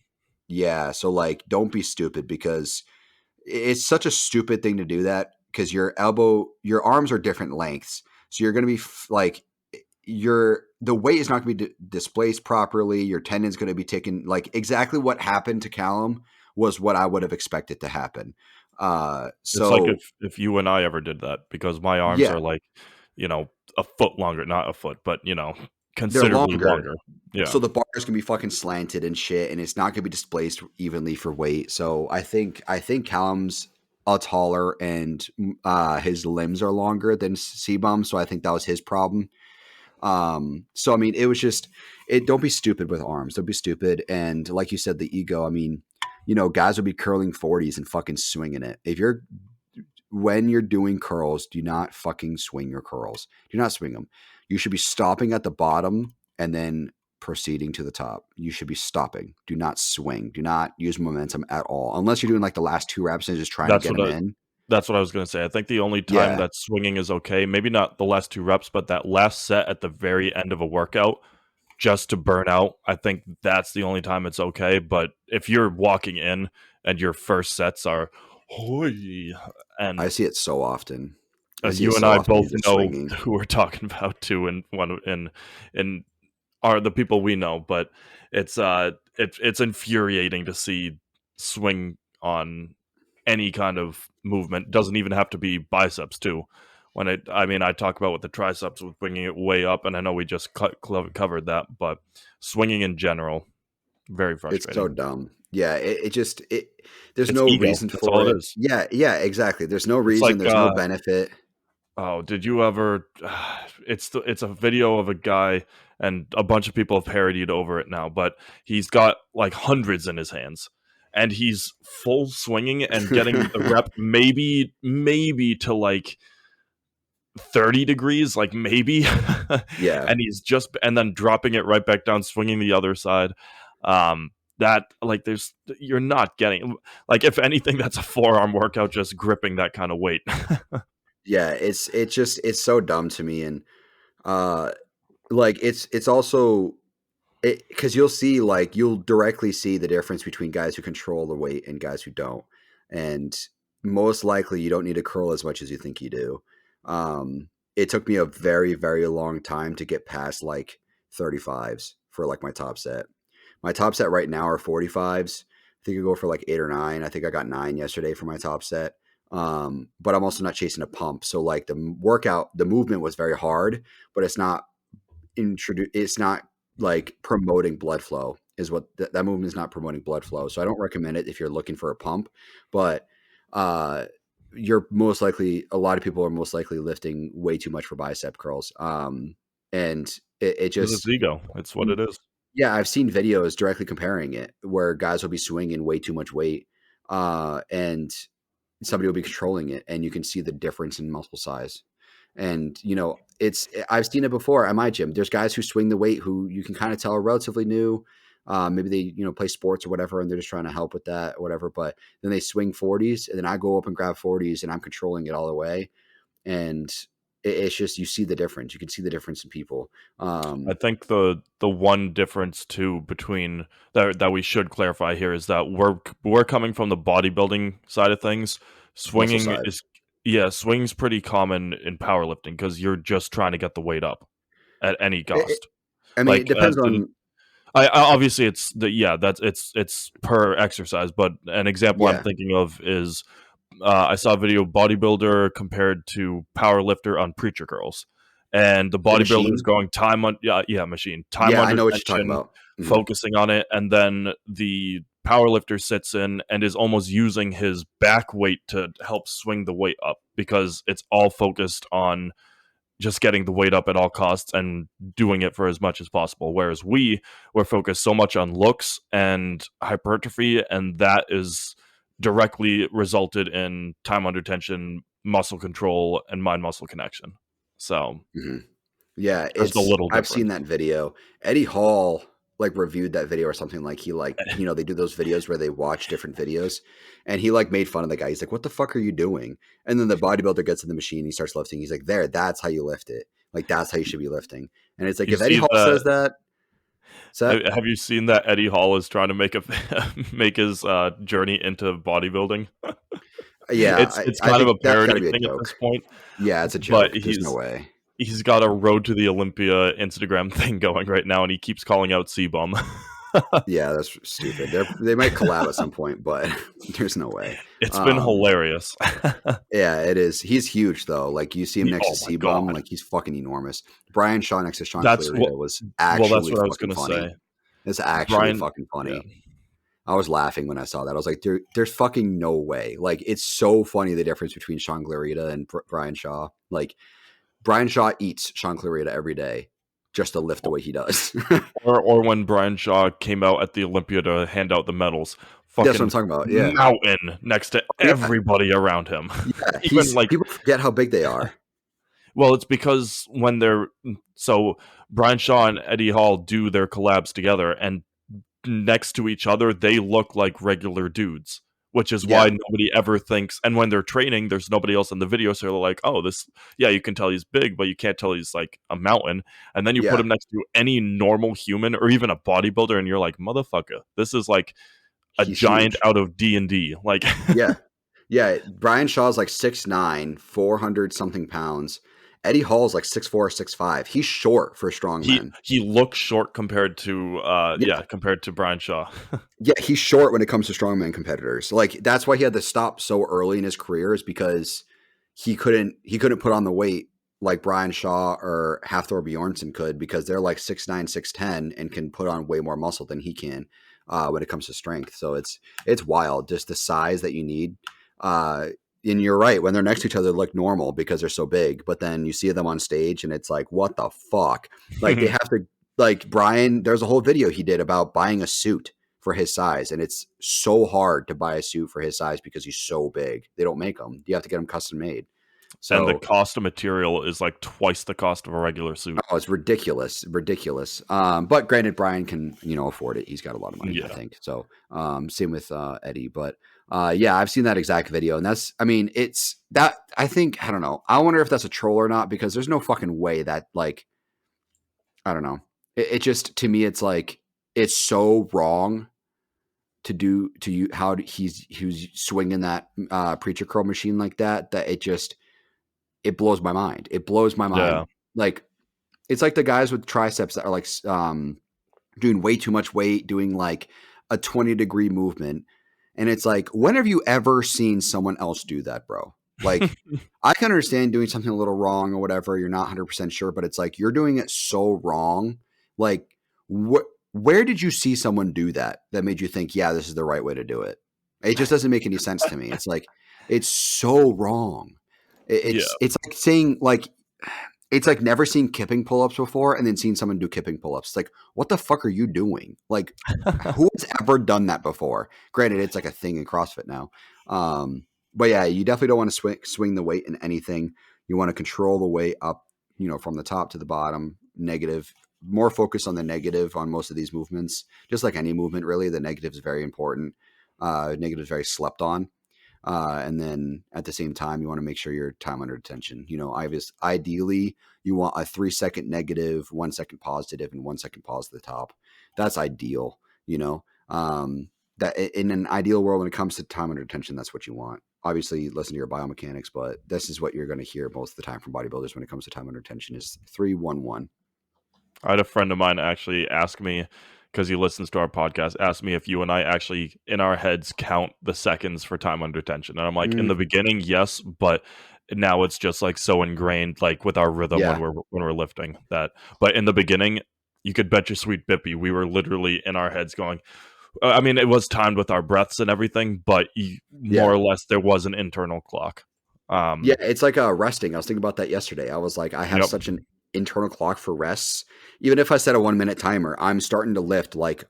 Yeah. So like, don't be stupid because it's such a stupid thing to do that because your arms are different lengths. So you're going to be the weight is not going to be displaced properly. Your tendon's going to be taken, like exactly what happened to Callum was what I would have expected to happen. So it's like if you and I ever did that, because my arms yeah, are like, a foot longer, not a foot, but they're considerably longer. longer. Yeah. So the bar is gonna be fucking slanted and shit, and it's not gonna be displaced evenly for weight. So I think Callum's taller and his limbs are longer than C-Bum, so I think that was his problem. So I mean, it was just don't be stupid with arms. Don't be stupid. And like you said, the ego. I mean, guys would be curling 40s and fucking swinging it. If you're when you're doing curls, do not fucking swing your curls. Do not swing them. You should be stopping at the bottom and then proceeding to the top. You should be stopping. Do not swing. Do not use momentum at all, unless you're doing like the last 2 reps and just trying to That's get what them I in. that's what I was gonna say. I think the only time Yeah, that swinging is okay, maybe not the last 2 reps, but that last set at the very end of a workout just to burn out, I think that's the only time it's okay. But if you're walking in and your first sets are "Hoi," I and see it so often. I see it you and so I often. both You're just know swinging. who we're talking about too, and in are the people we know, but it's infuriating to see swing on any kind of movement. Doesn't even have to be biceps too. I mean, I talk about with the triceps with bringing it way up, and I know we just covered that, but swinging in general, very It's so frustrating. dumb. Yeah, it just it. There's It's no ego. reason That's for all it it. is. Yeah, yeah, exactly. There's no It's reason. like There's no benefit. oh, did you ever? It's a video of a guy, and a bunch of people have parodied over it now. But he's got like hundreds in his hands, and he's full swinging and getting the rep, maybe to like 30 degrees, like maybe, Yeah, and then dropping it right back down, swinging the other side. That like there's you're not getting like if anything, that's a forearm workout, just gripping that kind of weight. yeah. It's so dumb to me, and uh, like it's also because you'll directly see the difference between guys who control the weight and guys who don't, and most likely you don't need to curl as much as you think you do. It took me a very very long time to get past like 35s for like my top set. My top set right now are 45s. I think I go for like 8 or 9. I think I got 9 yesterday for my top set. But I'm also not chasing a pump, so like the movement was very hard, but it's not like promoting blood flow is what that movement is not promoting blood flow. So I don't recommend it if you're looking for a pump, but uh you're most likely a lot of people are most likely lifting way too much for bicep curls. And it Because it's just ego. It's what it is. yeah, I've seen videos directly comparing it where guys will be swinging way too much weight, and somebody will be controlling it, and you can see the difference in muscle size. And I've seen it before at my gym. There's guys who swing the weight who you can kind of tell are relatively new. Maybe they play sports or whatever, and they're just trying to help with that or whatever. But then they swing 40s, and then I go up and grab 40s, and I'm controlling it all the way. And it's just you see the difference. You can see the difference in people. I think the one difference too between that we should clarify here is that we're coming from the bodybuilding side of things. Muscle Swinging side. is yeah, swing's pretty common in powerlifting because you're just trying to get the weight up at any It, it, cost. I mean, it Like depends on obviously it's the yeah that's it's per exercise, but an example I'm yeah, thinking of is I saw a video of bodybuilder compared to powerlifter on preacher curls, and the the bodybuilder is machine. going machine time Yeah, I under know what you're talking tension, about. Mhm. focusing on it, and then the powerlifter sits in and is almost using his back weight to help swing the weight up because it's all focused on just getting the weight up at all costs and doing it for as much as possible. Whereas we were focused so much on looks and hypertrophy, and that is directly resulted in time under tension, muscle control, and mind muscle connection. So Mhm. Yeah, there's a little I've seen difference. that video. Eddie Hall like reviewed that video or something like he like, they do those videos where they watch different videos and he like made fun of the guy. He's like, "What the fuck are you doing?" And then the bodybuilder gets in the machine, he starts lifting. He's like, "There, that's how you lift it. Like that's how you should be lifting." And it's like You if Eddie see Hall says that? that, set Have you seen that Eddie Hall is trying to make a make his journey into bodybuilding? yeah, It's I kind of think a that's got parody to be a thing at this joke. point, Yeah, it's a but joke. There's no way. he's got a road to the Olympia Instagram thing going right now, and he keeps calling out C-Bum. Yeah, that's stupid. They might collab at some point, but there's no way. It's been Um, hilarious. Yeah, it is. He's huge though. Like you see him next to Oh my C-Bum, god, like he's fucking enormous. Brian Shaw next to Sean that's what. Clarita was Well, that's actually what I was fucking gonna funny. say. It's actually Brian, fucking yeah, funny. I was laughing when I saw that. I was like, there's fucking no way. Like it's so funny the difference between Sean Clarita and Brian Shaw. Like Brian Shaw eats Sean Clarita every day just to lift the way he does. or when Brian Shaw came out at the Olympia to hand out the medals, That's what I'm fucking talking about. Yeah. mountain next to Oh, yeah. everybody around him. Yeah. Even like, People forget how big they are. well, it's because when they're so Brian Shaw and Eddie Hall do their collabs together, and next to each other, they look like regular dudes, which is why Yeah. nobody ever thinks. And when they're training, there's nobody else in the video, so they're like, "Oh, this, yeah, you can tell he's big, but you can't tell he's like a mountain." And then you put Yeah. him next to any normal human or even a bodybuilder, and you're like, "Motherfucker, this is like a He's giant huge. out of D&D." Like, Yeah. Yeah. Brian Shaw's like 6'9", 400 something pounds. Eddie Hall's like 6'4", 6'5". He's short for strong men. he looks short compared to Yeah. compared to Brian Shaw. Yeah, he's short when it comes to strongman competitors. Like that's why he had to stop so early in his career, is because he couldn't put on the weight like Brian Shaw or Hafthor Bjornsson could, because they're like 6'9", 6'10", and can put on way more muscle than he can when it comes to strength. So it's wild, just the size that you need. And you're right, when they're next to each other, they look normal because they're so big. But then you see them on stage, and it's like, what the fuck? Like they have to. Like Brian, there's a whole video he did about buying a suit for his size, and it's so hard to buy a suit for his size because he's so big. They don't make them. You have to get them custom made. And the So, cost of material is like twice the cost of a regular suit. oh, it's ridiculous, ridiculous. But granted, Brian can afford it. He's got a lot of money, I Yeah. think. So same with Eddie. But yeah, I've seen that exact video, and it's that. I think, I don't know. I wonder if that's a troll or not, because there's no fucking way that, like, I don't know. It just, to me, it's like, it's so wrong to do to you how he's swinging that preacher curl machine like that it blows my mind. It blows my mind. Yeah. Like, it's like the guys with triceps that are like doing way too much weight, doing like a 20-degree movement, and it's like, when have you ever seen someone else do that, bro? Like, I can understand doing something a little wrong or whatever, you're not 100% sure, but it's like, you're doing it so wrong. Like, where did you see someone do that made you think, yeah, this is the right way to do it? It just doesn't make any sense to me. It's like, it's so wrong. Yeah. It's like saying, like, it's like never seen kipping pull-ups before and then seeing someone do kipping pull-ups. It's like, what the fuck are you doing? Like, who has ever done that before? Granted, it's like a thing in CrossFit now. But yeah, you definitely don't want to swing the weight in anything. You want to control the weight up, from the top to the bottom, negative. More focus on the negative on most of these movements. Just like any movement, really, the negative is very important. Negative is very slept on. And then at the same time, you want to make sure your time under attention. Ideally, you want a 3-second negative, 1 second positive, and 1 second pause at the top. That's ideal. That in an ideal world, when it comes to time under attention, that's what you want. Obviously, listen to your biomechanics, but this is what you're going to hear most of the time from bodybuilders when it comes to time under attention is 3-1-1. I had a friend of mine actually ask me, because he listens to our podcast, ask me if you and I actually in our heads count the seconds for time under tension. And I'm like, in the beginning, yes, but now it's just like so ingrained, like with our rhythm when we're lifting that. But in the beginning, you could bet your sweet bippy, we were literally in our heads going. I mean, it was timed with our breaths and everything, but more or less there was an internal clock. Yeah, it's like resting. I was thinking about that yesterday. I was like, I have such an internal clock for rests. Even if I set a 1-minute timer, I'm starting to lift like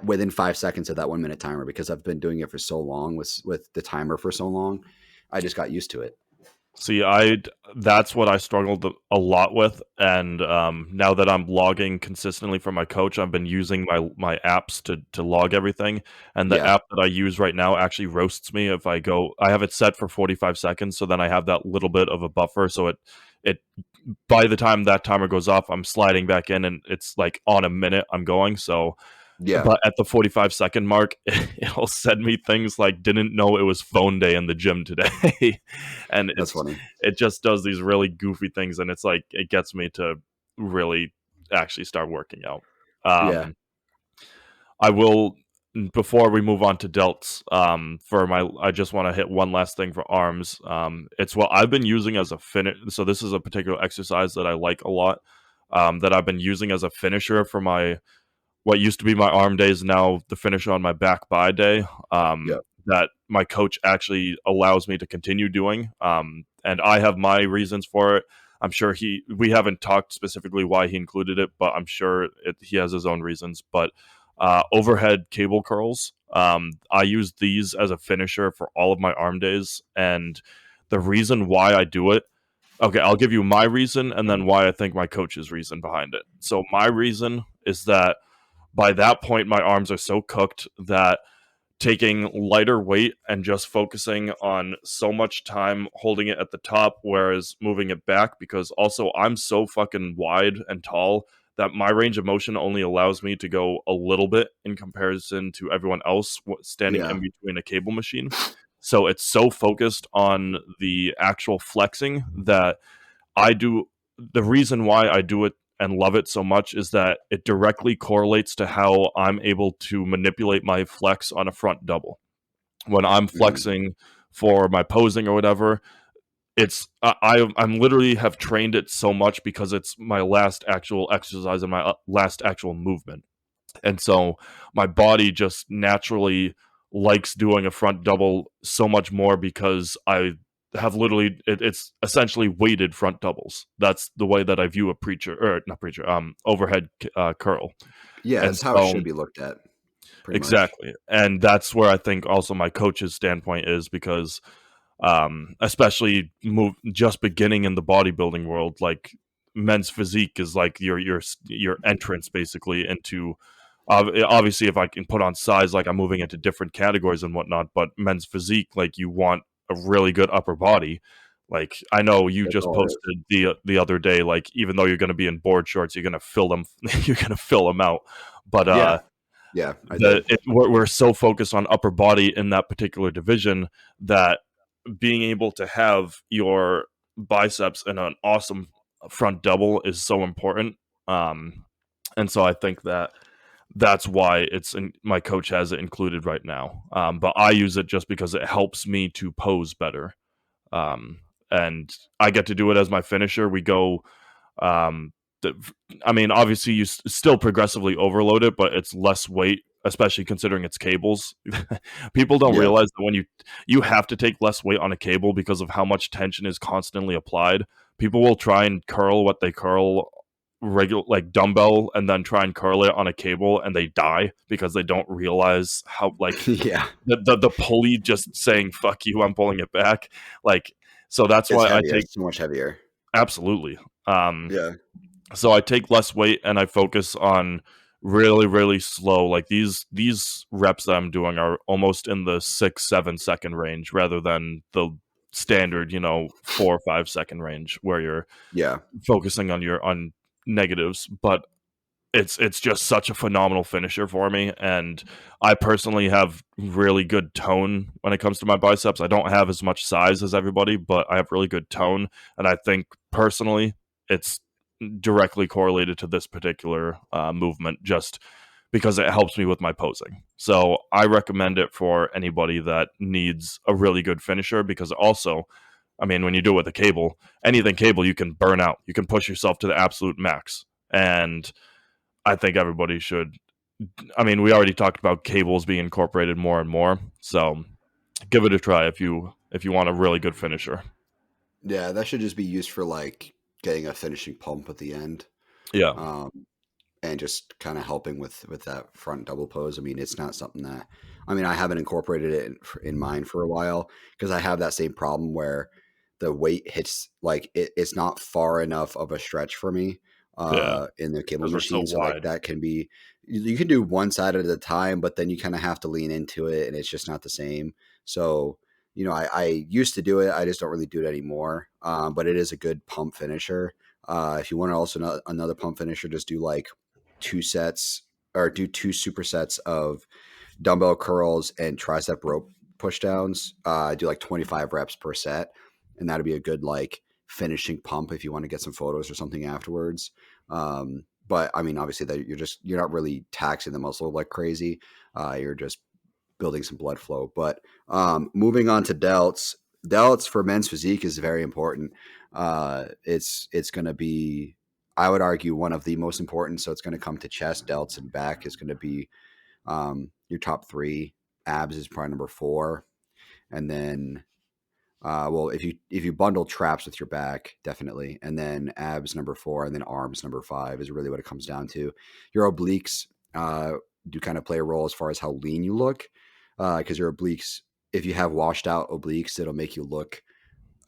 within 5 seconds of that 1-minute timer, because I've been doing it for so long with the timer for so long. I just got used to it. See, that's what I struggled a lot with, and now that I'm logging consistently for my coach, I've been using my apps to log everything, and the app that I use right now actually roasts me if I go. I have it set for 45 seconds, so then I have that little bit of a buffer, so it by the time that timer goes off, I'm sliding back in, and it's like on a minute I'm going. So. Yeah. But at the 45-second mark, it'll send me things like, didn't know it was phone day in the gym today. And that's funny. It just does these really goofy things. And it's like, it gets me to really actually start working out. I will, before we move on to delts, I just want to hit one last thing for arms. It's what I've been using as a finish. So this is a particular exercise that I like a lot, that I've been using as a finisher for what used to be my arm days, now the finisher on my back bi day, that my coach actually allows me to continue doing. And I have my reasons for it. I'm sure we haven't talked specifically why he included it, but I'm sure he has his own reasons. But overhead cable curls. I use these as a finisher for all of my arm days, and the reason why I do it. Okay, I'll give you my reason and then why I think my coach's reason behind it. So my reason is that by that point my arms are so cooked that taking lighter weight and just focusing on so much time holding it at the top, whereas moving it back, because also I'm so fucking wide and tall that my range of motion only allows me to go a little bit in comparison to everyone else standing Yeah. in between a cable machine. So it's so focused on the actual flexing that I do. The reason why I do it and love it so much is that it directly correlates to how I'm able to manipulate my flex on a front double. When I'm Mm. flexing for my posing or whatever, it's I'm literally have trained it so much because it's my last actual exercise and my last actual movement. And so my body just naturally likes doing a front double so much more because I have literally it's essentially weighted front doubles. That's the way that I view a preacher or not preacher overhead curl. Yeah, And it's how it so should be looked at, pretty much. exactly, and that's where I think also my coach's standpoint is because especially just beginning in the bodybuilding world, like men's physique is like your entrance basically into. Obviously, if I can put on size, like I'm moving into different categories and whatnot, but men's physique, like you want a really good upper body. Like I know you That's just all it is. posted the other day, like even though you're going to be in board shorts, you're going to fill them, you're going to fill them out. But Yeah. Yeah, I did. we're so focused on upper body in that particular division that being able to have your biceps in an awesome front double is so important. Um, and so I think that that's why my coach has it included right now. But I use it just because it helps me to pose better. Um, and I get to do it as my finisher. We go, um, the, I mean, obviously you still progressively overload it, but it's less weight, especially considering it's cables. People don't Yeah. realize that when you have to take less weight on a cable because of how much tension is constantly applied. People will try and curl what they curl regular like dumbbell and then try and curl it on a cable and they die because they don't realize how like Yeah. the pulley just saying fuck you, I'm pulling it back. Like so that's It's why I heavier. take It's so much heavier. absolutely. Um Yeah. so I take less weight and I focus on really slow. Like these reps that I'm doing are almost in the 6-7 second range rather than the standard 4 or 5 second range where you're Yeah. focusing on negatives. But it's just such a phenomenal finisher for me, and I personally have really good tone when it comes to my biceps. I don't have as much size as everybody, but I have really good tone, and I think personally it's directly correlated to this particular movement just because it helps me with my posing. So I recommend it for anybody that needs a really good finisher because also, I mean, when you do it with a cable, anything cable, you can burn out. You can push yourself to the absolute max. And I think everybody should. I mean, we already talked about cables being incorporated more and more. So give it a try if you want a really good finisher. Yeah, that should just be used for like getting a finishing pump at the end. Yeah. Um, and just kind of helping with that front double pose. I mean, it's not something that I haven't incorporated it in mine for a while because I have that same problem where the weight hits like it's not far enough of a stretch for me Yeah. in the cable Because we're so machine. So like wide. that can be you can do one side at a time, but then you kind of have to lean into it, and it's just not the same. So I used to do it. I just don't really do it anymore. But it is a good pump finisher. If you want to also another pump finisher, just do like 2 sets or do 2 supersets of dumbbell curls and tricep rope pushdowns. Do like 25 reps per set, and that'd be a good like finishing pump if you want to get some photos or something afterwards. But I mean, obviously, that you're not really taxing the muscle like crazy. You're just building some blood flow. But moving on to delts, delts for men's physique is very important. It's going to be, I would argue, one of the most important. So it's going to come to chest, delts, and back is going to be your top three. Abs is probably number four, and then well, if you bundle traps with your back, definitely, and then abs number four, and then arms number five is really what it comes down to. Your obliques do kind of play a role as far as how lean you look, because your obliques, if you have washed out obliques, it'll make you look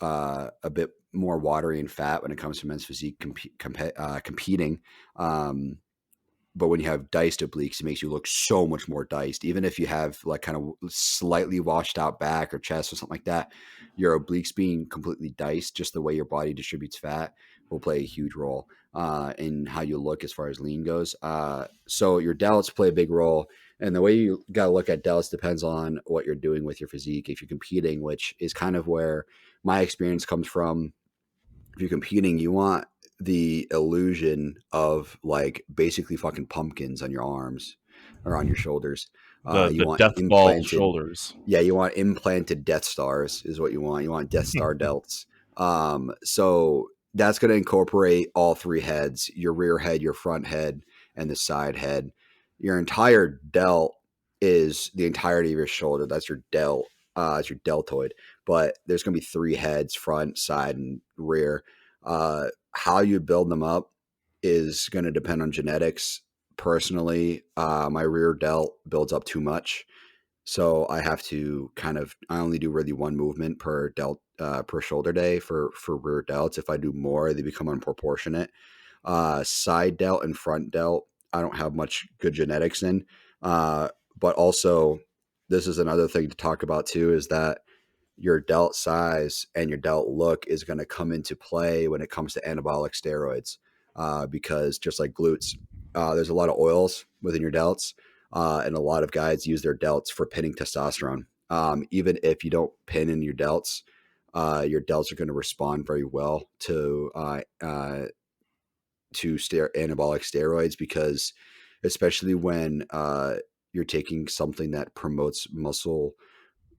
a bit more watery and fat when it comes to men's physique competing. But when you have diced obliques, it makes you look so much more diced. Even if you have like kind of slightly washed out back or chest or something like that, your obliques being completely diced, just the way your body distributes fat, will play a huge role in how you look as far as lean goes. So your delts play a big role. And the way you got to look at delts depends on what you're doing with your physique. If you're competing, which is kind of where my experience comes from, if you're competing, you want the illusion of like basically fucking pumpkins on your arms or on your shoulders. You The want death ball implanted, shoulders. yeah, you want implanted Death Stars is what you want. You want Death Star delts. So that's going to incorporate all three heads: your rear head, your front head, and the side head. Your entire delt is the entirety of your shoulder. That's your delt. It's your deltoid. But there's going to be three heads: front, side, and rear. How you build them up is going to depend on genetics. Personally, my rear delt builds up too much. So I have to I only do really one movement per delt, per shoulder day for rear delts. If I do more, they become unproportionate. Side delt and front delt, I don't have much good genetics in. But also, this is another thing to talk about too, is that your delt size and your delt look is going to come into play when it comes to anabolic steroids, because just like glutes, there's a lot of oils within your delts, and a lot of guys use their delts for pinning testosterone. Even if you don't pin in your delts are going to respond very well to anabolic steroids, because especially when you're taking something that promotes muscle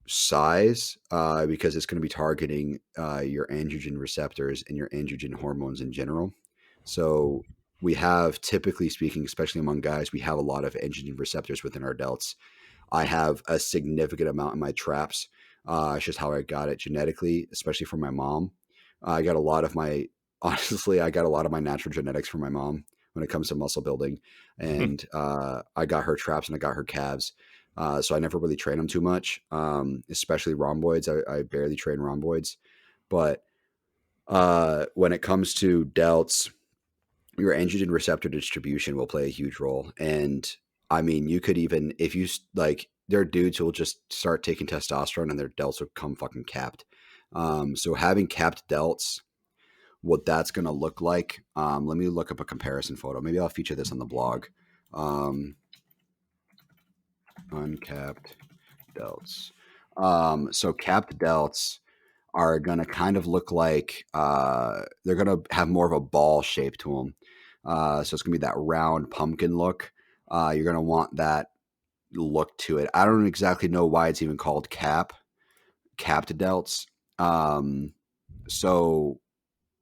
size, because it's going to be targeting your androgen receptors and your androgen hormones in general. So we have, typically speaking, especially among guys, we have a lot of androgen receptors within our delts. I have a significant amount in my traps. It's just how I got it genetically, especially from my mom. I got a lot of my, honestly, I got a lot of my natural genetics from my mom when it comes to muscle building. And I got her traps and I got her calves. So I never really train them too much, especially rhomboids. I barely train rhomboids. But when it comes to delts, your androgen receptor distribution will play a huge role. And I mean, you could even, if you like, there are dudes who will just start taking testosterone and their delts will come fucking capped. So having capped delts, what that's going to look like. Let me look up a comparison photo. Maybe I'll feature this on the blog. Uncapped delts. So capped delts are going to kind of look like they're going to have more of a ball shape to them. So it's going to be that round pumpkin look. You're going to want that look to it. I don't exactly know why it's even called capped delts. So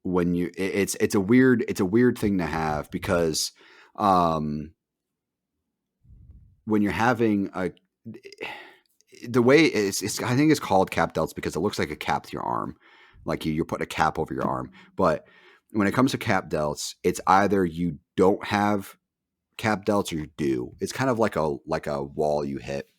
when you, it's a weird thing to have, because when you're having the way it's I think it's called cap delts because it looks like a cap to your arm, like you're putting a cap over your arm. But when it comes to cap delts, it's either you don't have cap delts or you do. It's kind of like a wall you hit,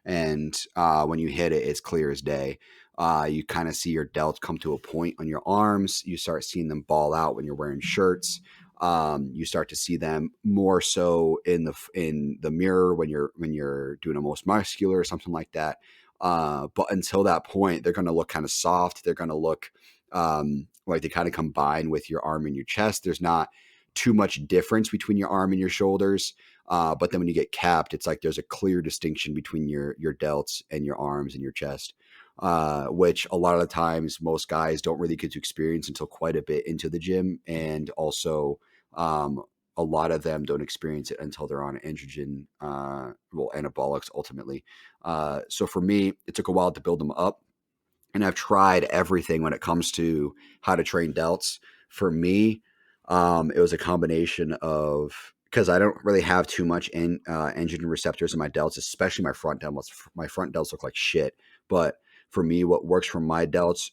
and when you hit it, it's clear as day. You kind of see your delts come to a point on your arms. You start seeing them ball out when you're wearing shirts. You start to see them more so in the mirror when you're doing a most muscular or something like that. But until that point, they're going to look kind of soft. They're going to look like they kind of combine with your arm and your chest. There's not too much difference between your arm and your shoulders. But then when you get capped, it's like there's a clear distinction between your delts and your arms and your chest, which a lot of the times most guys don't really get to experience until quite a bit into the gym. And also a lot of them don't experience it until they're on androgen, anabolics ultimately. So for me, it took a while to build them up. And I've tried everything when it comes to how to train delts. For me, it was a combination of, because I don't really have too much androgen receptors in my delts, especially my front delts. My front delts look like shit. But for me, what works for my delts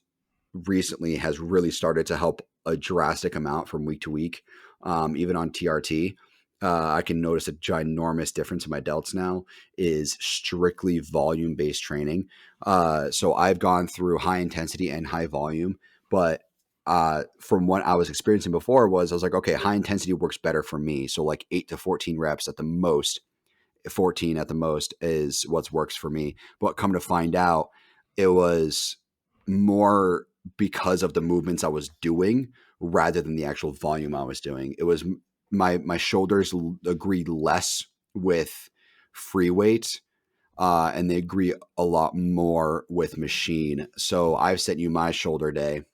recently has really started to help a drastic amount from week to week, even on TRT. I can notice a ginormous difference in my delts now is strictly volume based training. So I've gone through high intensity and high volume, but from what I was experiencing before was I was like, okay, high intensity works better for me. So like 8 to 14 reps at the most, 14 at the most is what works for me. But come to find out, it was more because of the movements I was doing rather than the actual volume I was doing. It was my shoulders agreed less with free weight, and they agree a lot more with machine. So I've sent you my shoulder day.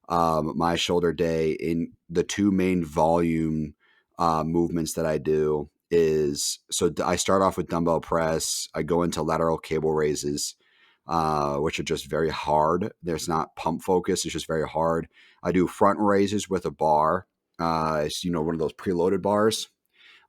My shoulder day in the two main volume movements that I do is so I start off with dumbbell press. I go into lateral cable raises, which are just very hard. There's not pump focus. It's just very hard. I do front raises with a bar. It's, one of those preloaded bars.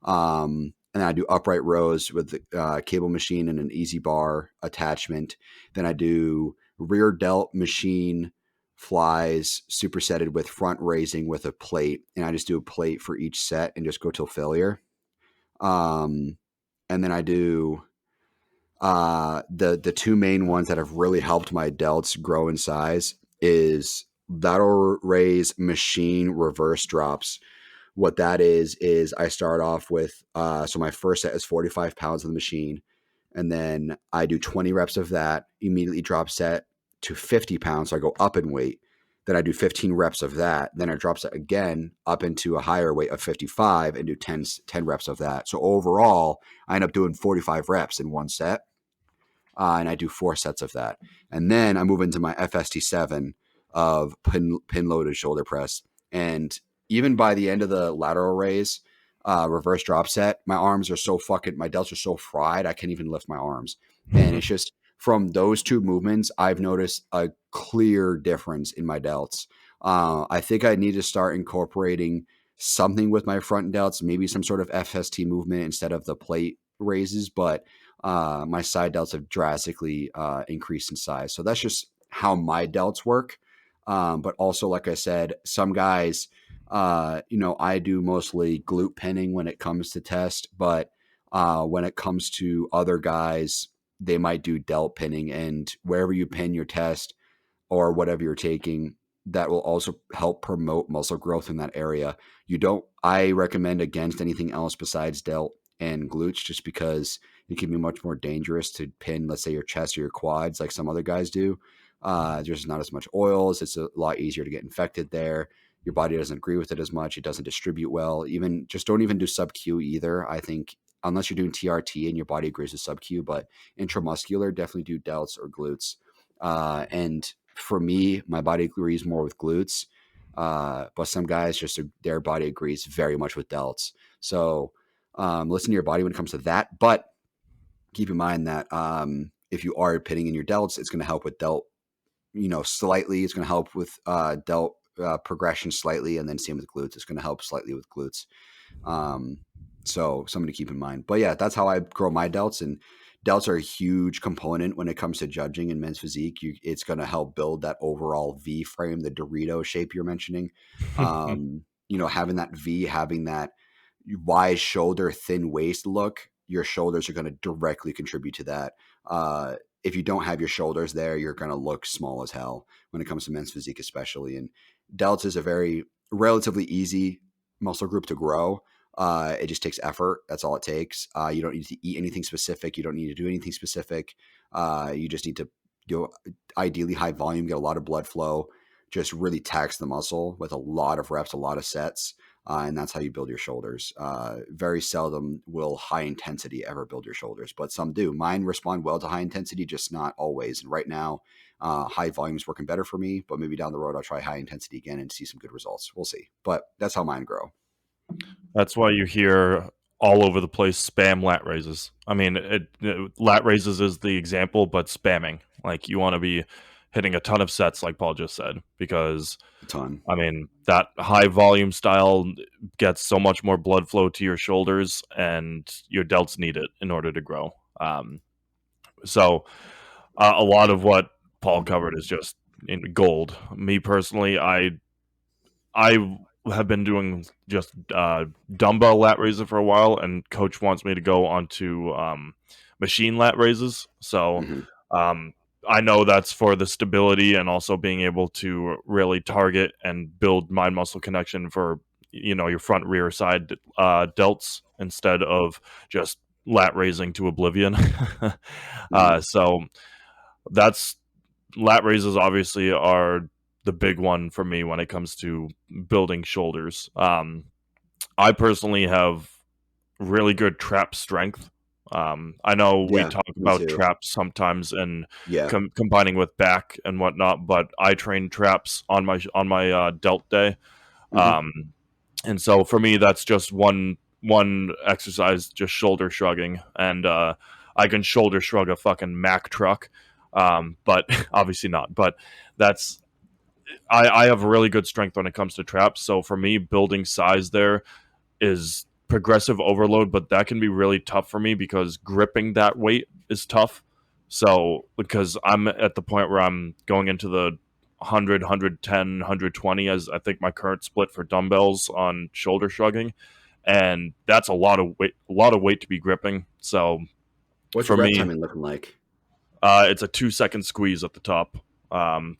And I do upright rows with the cable machine and an easy bar attachment. Then I do rear delt machine flies supersetted with front raising with a plate. And I just do a plate for each set and just go till failure. And then I do the two main ones that have really helped my delts grow in size is lateral raise machine reverse drops. What that is I start off with so my first set is 45 pounds of the machine, and then I do 20 reps of that, immediately drop set to 50 pounds, so I go up in weight. Then I do 15 reps of that, then I drop set again up into a higher weight of 55 and do 10 reps of that. So overall I end up doing 45 reps in one set, and I do 4 sets of that. And then I move into my FST7 of pin loaded shoulder press. And even by the end of the lateral raise, reverse drop set, my delts are so fried, I can't even lift my arms. And it's just from those two movements, I've noticed a clear difference in my delts. I think I need to start incorporating something with my front delts, maybe some sort of FST movement instead of the plate raises, but my side delts have drastically increased in size. So that's just how my delts work. But also, like I said, some guys, I do mostly glute pinning when it comes to test, but when it comes to other guys, they might do delt pinning, and wherever you pin your test or whatever you're taking, that will also help promote muscle growth in that area. I recommend against anything else besides delt and glutes, just because it can be much more dangerous to pin, let's say, your chest or your quads like some other guys do. There's not as much oils. It's a lot easier to get infected there. Your body doesn't agree with it as much. It doesn't distribute well. Even just don't even do sub Q either. I think unless you're doing TRT and your body agrees with sub Q, but intramuscular, definitely do delts or glutes. And for me, my body agrees more with glutes. But some guys their body agrees very much with delts. So listen to your body when it comes to that. But keep in mind that if you are pinning in your delts, it's going to help with delt, slightly. It's going to help with delt progression slightly, and then same with glutes. It's going to help slightly with glutes. So something to keep in mind. But yeah, that's how I grow my delts, and delts are a huge component when it comes to judging in men's physique. It's going to help build that overall V frame, the Dorito shape you're mentioning. Having that V, having that wide shoulder, thin waist look, your shoulders are going to directly contribute to that. If you don't have your shoulders there, you're going to look small as hell when it comes to men's physique, especially. And delts is a very relatively easy muscle group to grow. It just takes effort. That's all it takes. You don't need to eat anything specific. You don't need to do anything specific. You just need to ideally high volume, get a lot of blood flow, just really tax the muscle with a lot of reps, a lot of sets. And that's how you build your shoulders. Very seldom will high intensity ever build your shoulders, but some do. Mine respond well to high intensity, just not always. And right now, high volume is working better for me, but maybe down the road, I'll try high intensity again and see some good results. We'll see. But that's how mine grow. That's why you hear all over the place spam lat raises. I mean, lat raises is the example, but spamming. Like, you want to be hitting a ton of sets, like Paul just said, because A ton. I mean, that high volume style gets so much more blood flow to your shoulders, and your delts need it in order to grow. So a lot of what Paul covered is just in gold. Me personally, I have been doing just dumbbell lat raises for a while, and coach wants me to go onto machine lat raises. So Hmm. um, I know that's for the stability and also being able to really target and build mind muscle connection for your front rear side delts instead of just lat raising to oblivion. Hmm. So that's lat raises obviously are the big one for me when it comes to building shoulders. I personally have really good trap strength. I know we Yeah, talk me about too. traps sometimes and Yeah. combining with back and whatnot, but I train traps on my delt day. Hmm. Um, and so for me, that's just one exercise, just shoulder shrugging, and I can shoulder shrug a fucking Mack truck, but obviously not. But that's I have really good strength when it comes to traps. So for me, building size there is progressive overload, but that can be really tough for me because gripping that weight is tough. So because I'm at the point where I'm going into the 100, 110, 120 as I think my current split for dumbbells on shoulder shrugging, and that's a lot of weight to be gripping. So What's for your rep me, timing looking like? it's a 2 second squeeze at the top.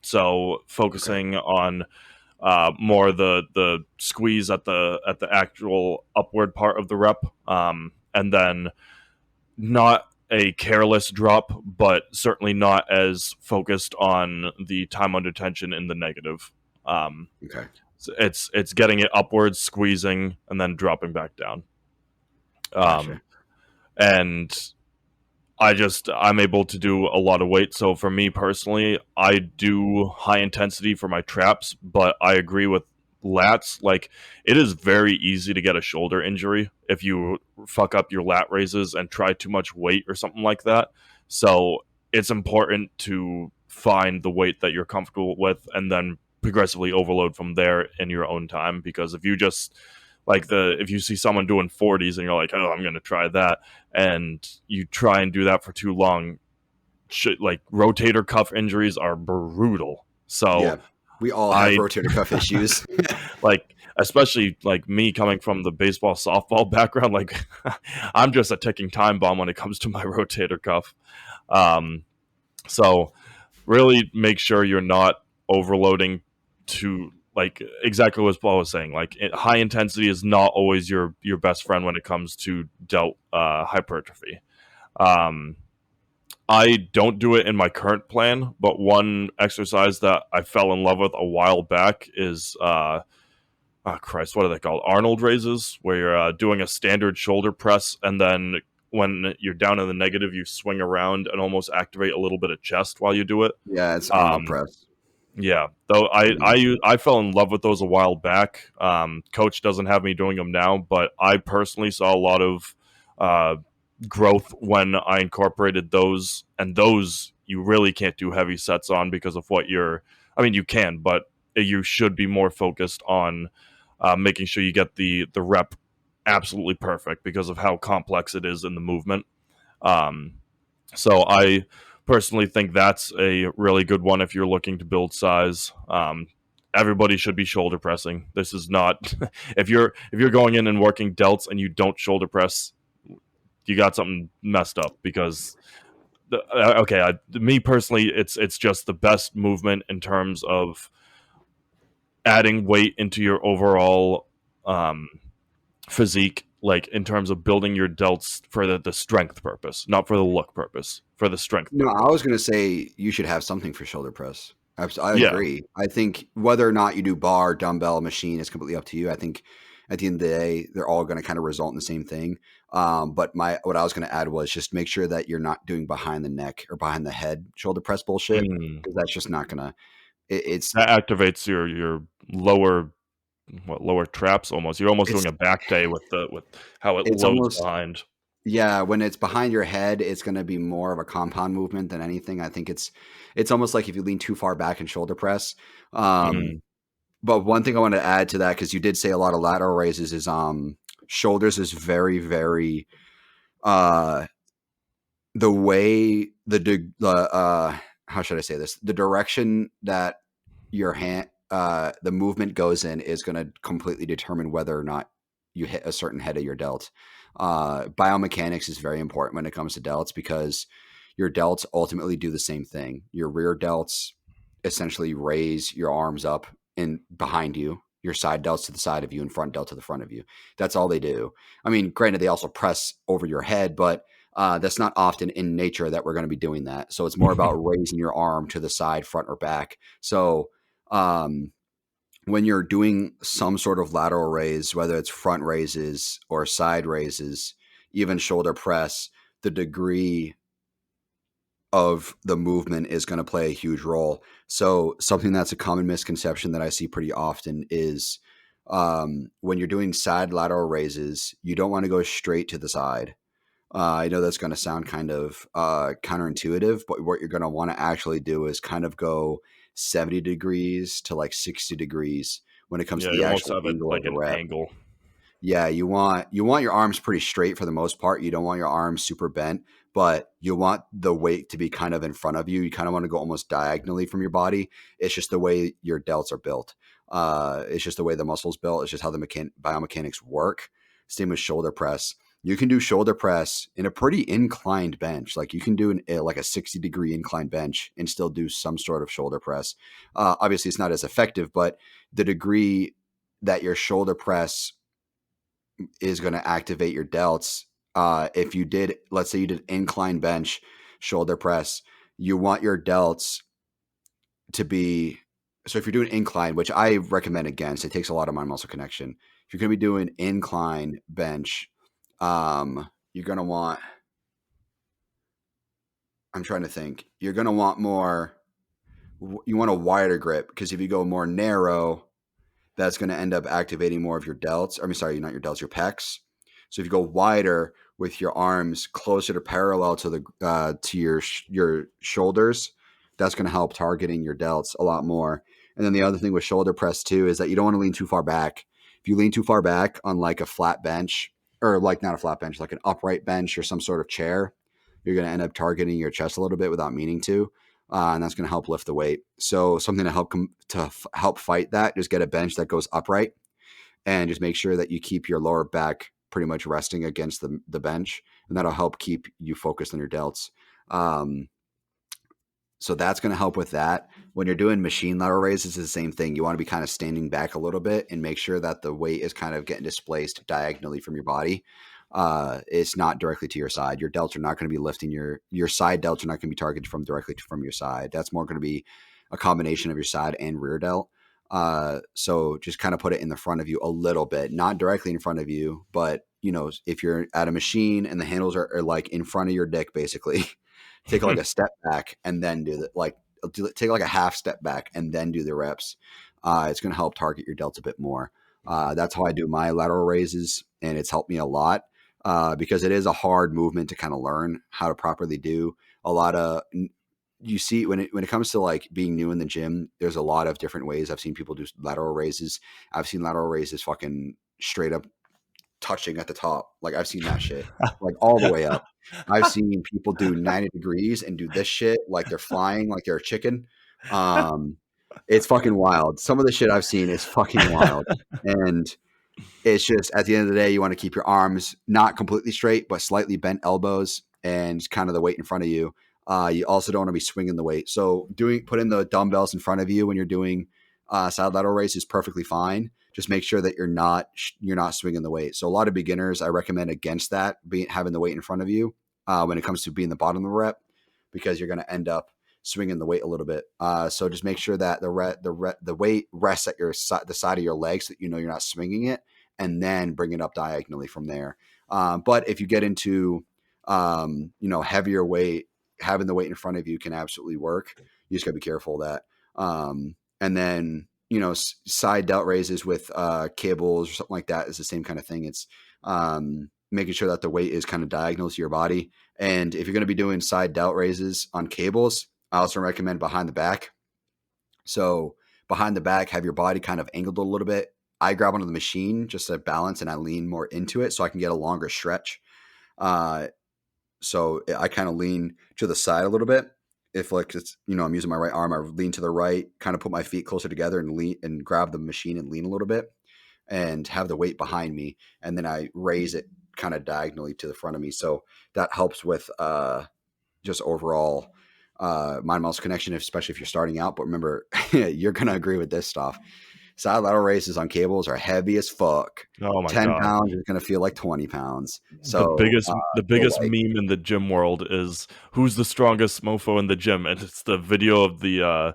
So Okay. focusing on more the squeeze at the actual upward part of the rep, and then not a careless drop, but certainly not as focused on the time under tension in the negative. Um, Okay. so it's getting it upwards, squeezing, and then dropping back down. Um, Gotcha. and I'm able to do a lot of weight. So for me personally, I do high intensity for my traps, but I agree with lats. Like it is very easy to get a shoulder injury if you fuck up your lat raises and try too much weight or something like that. So it's important to find the weight that you're comfortable with and then progressively overload from there in your own time, because if you just if you see someone doing 40s and you're like, oh, I'm going to try that, and you try and do that for too long, like rotator cuff injuries are brutal. So Yeah. We all have I rotator cuff issues. like, especially like me coming from the baseball softball background, like I'm just a ticking time bomb when it comes to my rotator cuff. Um, so really make sure you're not overloading to like exactly what Paul was saying. Like high intensity is not always your best friend when it comes to delt hypertrophy. Um, I don't do it in my current plan, but one exercise that I fell in love with a while back is oh Christ, what are they called? Arnold raises, where you're doing a standard shoulder press, and then when you're down in the negative, you swing around and almost activate a little bit of chest while you do it. Yeah, it's Arnold Um, press. yeah, though I, Mhm. I I fell in love with those a while back. Coach doesn't have me doing them now, but I personally saw a lot of uh, growth when I incorporated those. And those you really can't do heavy sets on because of what you're. I mean, you can, but you should be more focused on making sure you get the rep absolutely perfect because of how complex it is in the movement. Um, so I personally think that's a really good one if you're looking to build size. Everybody should be shoulder pressing. This is not if you're going in and working delts and you don't shoulder press, you got something messed up because okay, me personally, it's just the best movement in terms of adding weight into your overall um, physique, like in terms of building your delts for the strength purpose, not for the look purpose, for the strength No, purpose. I was going to say you should have something for shoulder press. I Yeah. agree. I think whether or not you do bar, dumbbell, machine is completely up to you. I think at the end of the day, they're all going to kind of result in the same thing. But what I was going to add was just make sure that you're not doing behind the neck or behind the head shoulder press bullshit, Mm. because that's just not going to. It's That activates your lower traps almost. You're almost it's doing a back day with how it it's loads almost behind. yeah. When it's behind your head, it's going to be more of a compound movement than anything. I think it's almost like if you lean too far back in shoulder press. Um, Mm. But one thing I want to add to that, because you did say a lot of lateral raises, is shoulders is very, very uh the way the how should I say this? The direction that your hand the movement goes in is going to completely determine whether or not you hit a certain head of your delt. Biomechanics is very important when it comes to delts because your delts ultimately do the same thing. Your rear delts essentially raise your arms up and behind you, your side delts to the side of you, and front delt to the front of you. That's all they do. I mean, granted, they also press over your head, but that's not often in nature that we're going to be doing that. So it's more about raising your arm to the side, front, or back. So when you're doing some sort of lateral raise, whether it's front raises or side raises, even shoulder press, the degree of the movement is going to play a huge role. So something that's a common misconception that I see pretty often is when you're doing side lateral raises, you don't want to go straight to the side. I know that's going to sound kind of counterintuitive, but what you're going to want to actually do is kind of go 70 degrees to like 60 degrees when it comes Yeah, to you the almost actual have it angle of like the an rep. angle. Yeah, you want your arms pretty straight for the most part. You don't want your arms super bent, but you want the weight to be kind of in front of you. You kind of want to go almost diagonally from your body. It's just the way your delts are built. It's just the way the muscles built. It's just how the biomechanics work. Same with shoulder press. You can do shoulder press in a pretty inclined bench. Like you can do like a 60-degree inclined bench and still do some sort of shoulder press. Obviously, it's not as effective, but the degree that your shoulder press is going to activate your delts. If you did, let's say you did incline bench, shoulder press, you want your delts to be. So if you're doing incline, which I recommend against, it takes a lot of mind muscle connection. If you're going to be doing incline bench, you're going to want. I'm trying to think. You're going to want more. You want a wider grip because if you go more narrow, that's going to end up activating more of your delts. I mean, sorry, not your delts, your pecs. So if you go wider with your arms closer to parallel to the to your shoulders, that's going to help targeting your delts a lot more. And then the other thing with shoulder press too is that you don't want to lean too far back. If you lean too far back on like a flat bench or like not a flat bench, like an upright bench or some sort of chair, you're going to end up targeting your chest a little bit without meaning to. And that's going to help lift the weight. So something to help fight that, just get a bench that goes upright and just make sure that you keep your lower back pretty much resting against the bench, and that'll help keep you focused on your delts. So that's going to help with that. When you're doing machine lateral raises, it's the same thing. You want to be kind of standing back a little bit and make sure that the weight is kind of getting displaced diagonally from your body. It's not directly to your side. Your delts are not going to be lifting your side delts are not going to be targeted directly from your side. That's more going to be a combination of your side and rear delt. So just kind of put it in the front of you a little bit, not directly in front of you, but if you're at a machine and the handles are like in front of your dick, basically, take like a step back and then take like a half step back and then do the reps. It's going to help target your delts a bit more. That's how I do my lateral raises, and it's helped me a lot because it is a hard movement to kind of learn how to properly do. A lot of you see when it comes to like being new in the gym, there's a lot of different ways. I've seen people do lateral raises. I've seen lateral raises fucking straight up touching at the top. Like I've seen that shit like all the way up. I've seen people do 90 degrees and do this shit like they're flying, like they're a chicken. It's fucking wild. Some of the shit I've seen is fucking wild. And it's just at the end of the day, you want to keep your arms not completely straight, but slightly bent elbows and kind of the weight in front of you. You also don't want to be swinging the weight. So putting the dumbbells in front of you when you're doing side lateral raise is perfectly fine. Just make sure that you're not swinging the weight. So a lot of beginners, I recommend against that, having the weight in front of you when it comes to being the bottom of the rep, because you're going to end up swinging the weight a little bit. So just make sure that the weight rests at the side of your legs, so that you're not swinging it, and then bring it up diagonally from there. But if you get into heavier weight, having the weight in front of you can absolutely work. You just got to be careful of that. And then side delt raises with cables or something like that is the same kind of thing. It's making sure that the weight is kind of diagonal to your body. And if you're going to be doing side delt raises on cables, I also recommend behind the back. So behind the back, have your body kind of angled a little bit. I grab onto the machine just to balance, and I lean more into it so I can get a longer stretch. So I kind of lean to the side a little bit, if like it's, I'm using my right arm, I lean to the right, kind of put my feet closer together and lean and grab the machine and lean a little bit and have the weight behind me. And then I raise it kind of diagonally to the front of me. So that helps with just overall mind muscle connection, especially if you're starting out. But remember, you're going to agree with this stuff. Side lateral raises on cables are heavy as fuck. Oh my 10 god. pounds is going to feel like 20 pounds. The So biggest like, meme in the gym world is who's the strongest mofo in the gym, and it's the video of the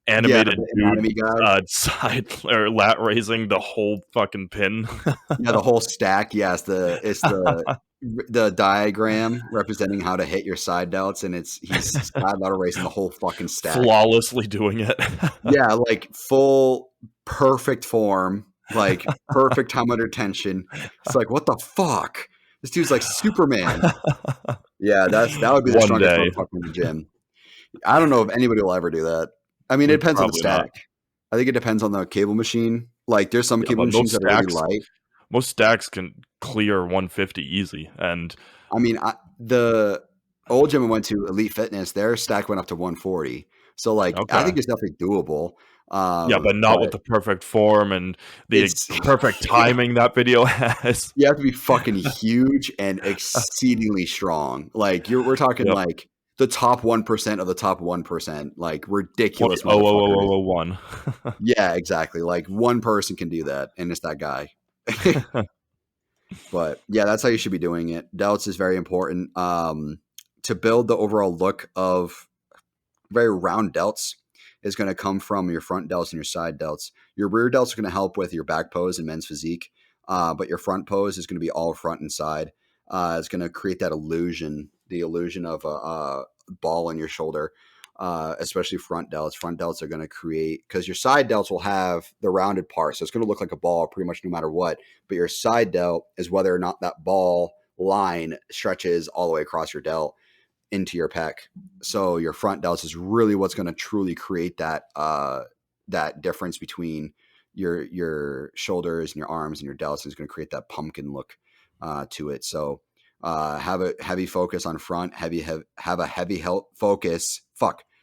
animated the dude anatomy guy. side or lat raising the whole fucking pin. Yeah, the whole stack. Yes, the diagram representing how to hit your side delts, and he's side lateral raising the whole fucking stack. Flawlessly doing it. Yeah, like full perfect form, like perfect time under tension. It's like, what the fuck? This dude's like Superman. Yeah, that would be the One strongest day. motherfucker in the gym. I don't know if anybody will ever do that. I mean, it depends on the Probably stack. not. I think it depends on the cable machine. Like, there's some cable but machines that are really light. Most stacks can clear 150 easy, and I mean, the old gym I went to, Elite Fitness, their stack went up to 140. So, like, I think it's definitely doable. Yeah, but not with the perfect form and the perfect timing that video has. You have to be fucking huge and exceedingly strong. Like, we're talking like the top 1% of the top 1%, like ridiculous. 0.00001. Yeah, exactly. Like one person can do that, and it's that guy. But yeah, that's how you should be doing it. Delts is very important to build the overall look of very round delts. Is going to come from your front delts and your side delts. Your rear delts are going to help with your back pose and men's physique, but your front pose is going to be all front and side. It's going to create that illusion, the illusion of a ball on your shoulder, especially front delts. Front delts are going to create, because your side delts will have the rounded part, so it's going to look like a ball pretty much no matter what, but your side delt is whether or not that ball line stretches all the way across your delt into your pec. So your front delts is really what's going to truly create that that difference between your shoulders and your arms and your delts, and is going to create that pumpkin look to it. So have a heavy focus on front, have a heavy focus.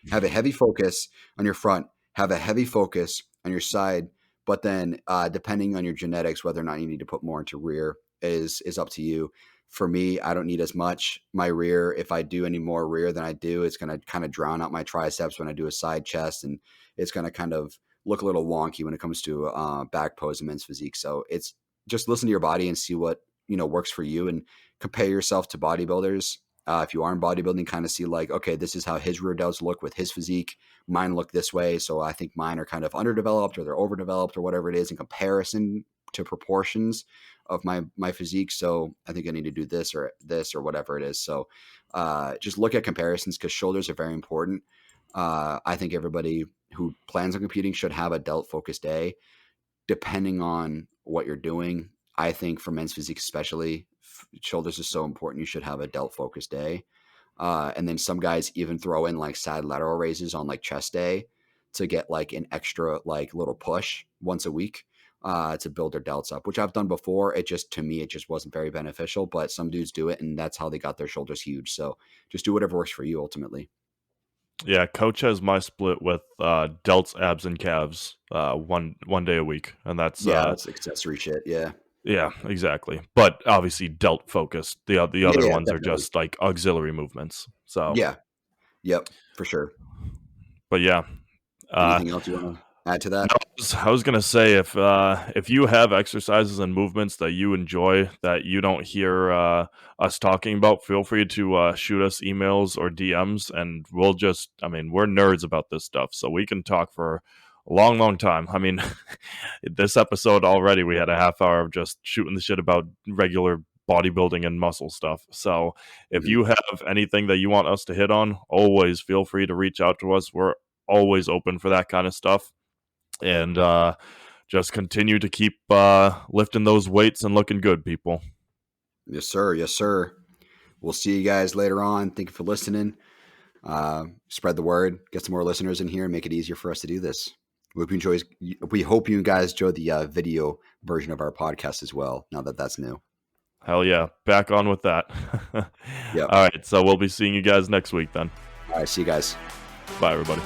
Have a heavy focus on your front, have a heavy focus on your side, but then depending on your genetics, whether or not you need to put more into rear is up to you. For me, I don't need as much. My rear, if I do any more rear than I do, it's going to kind of drown out my triceps when I do a side chest, and it's going to kind of look a little wonky when it comes to back pose and men's physique. So it's just listen to your body and see what works for you, and compare yourself to bodybuilders. If you are in bodybuilding, kind of see like, okay, this is how his rear delts look with his physique. Mine look this way, so I think mine are kind of underdeveloped or they're overdeveloped or whatever it is in comparison to proportions of my physique. So I think I need to do this or whatever it is. So just look at comparisons, because shoulders are very important. I think everybody who plans on competing should have a delt focused day, depending on what you're doing. I think for men's physique especially, shoulders are so important. You should have a delt focused day. And then some guys even throw in like side lateral raises on like chest day to get like an extra like little push once a week to build their delts up, which I've done before. To me, it just wasn't very beneficial, but some dudes do it, and that's how they got their shoulders huge. So just do whatever works for you ultimately. Yeah, coach has my split with delts, abs, and calves one day a week, and that's that's accessory shit. Yeah, exactly. But obviously delt focused. The other ones definitely are just like auxiliary movements. So yep, for sure. But yeah. Anything else you want to add to that? I was gonna say, if you have exercises and movements that you enjoy that you don't hear us talking about, feel free to shoot us emails or DMs, and we're nerds about this stuff, so we can talk for a long time. I mean, this episode already we had a half hour of just shooting the shit about regular bodybuilding and muscle stuff. So if you have anything that you want us to hit on, always feel free to reach out to us. We're always open for that kind of stuff. And just continue to keep lifting those weights and looking good, people. Yes, sir. Yes, sir. We'll see you guys later on. Thank you for listening. Spread the word, get some more listeners in here, and make it easier for us to do this. We hope you guys enjoy the video version of our podcast as well, now that that's new. Hell yeah. Back on with that. Yep. All right. So we'll be seeing you guys next week then. All right, see you guys. Bye, everybody.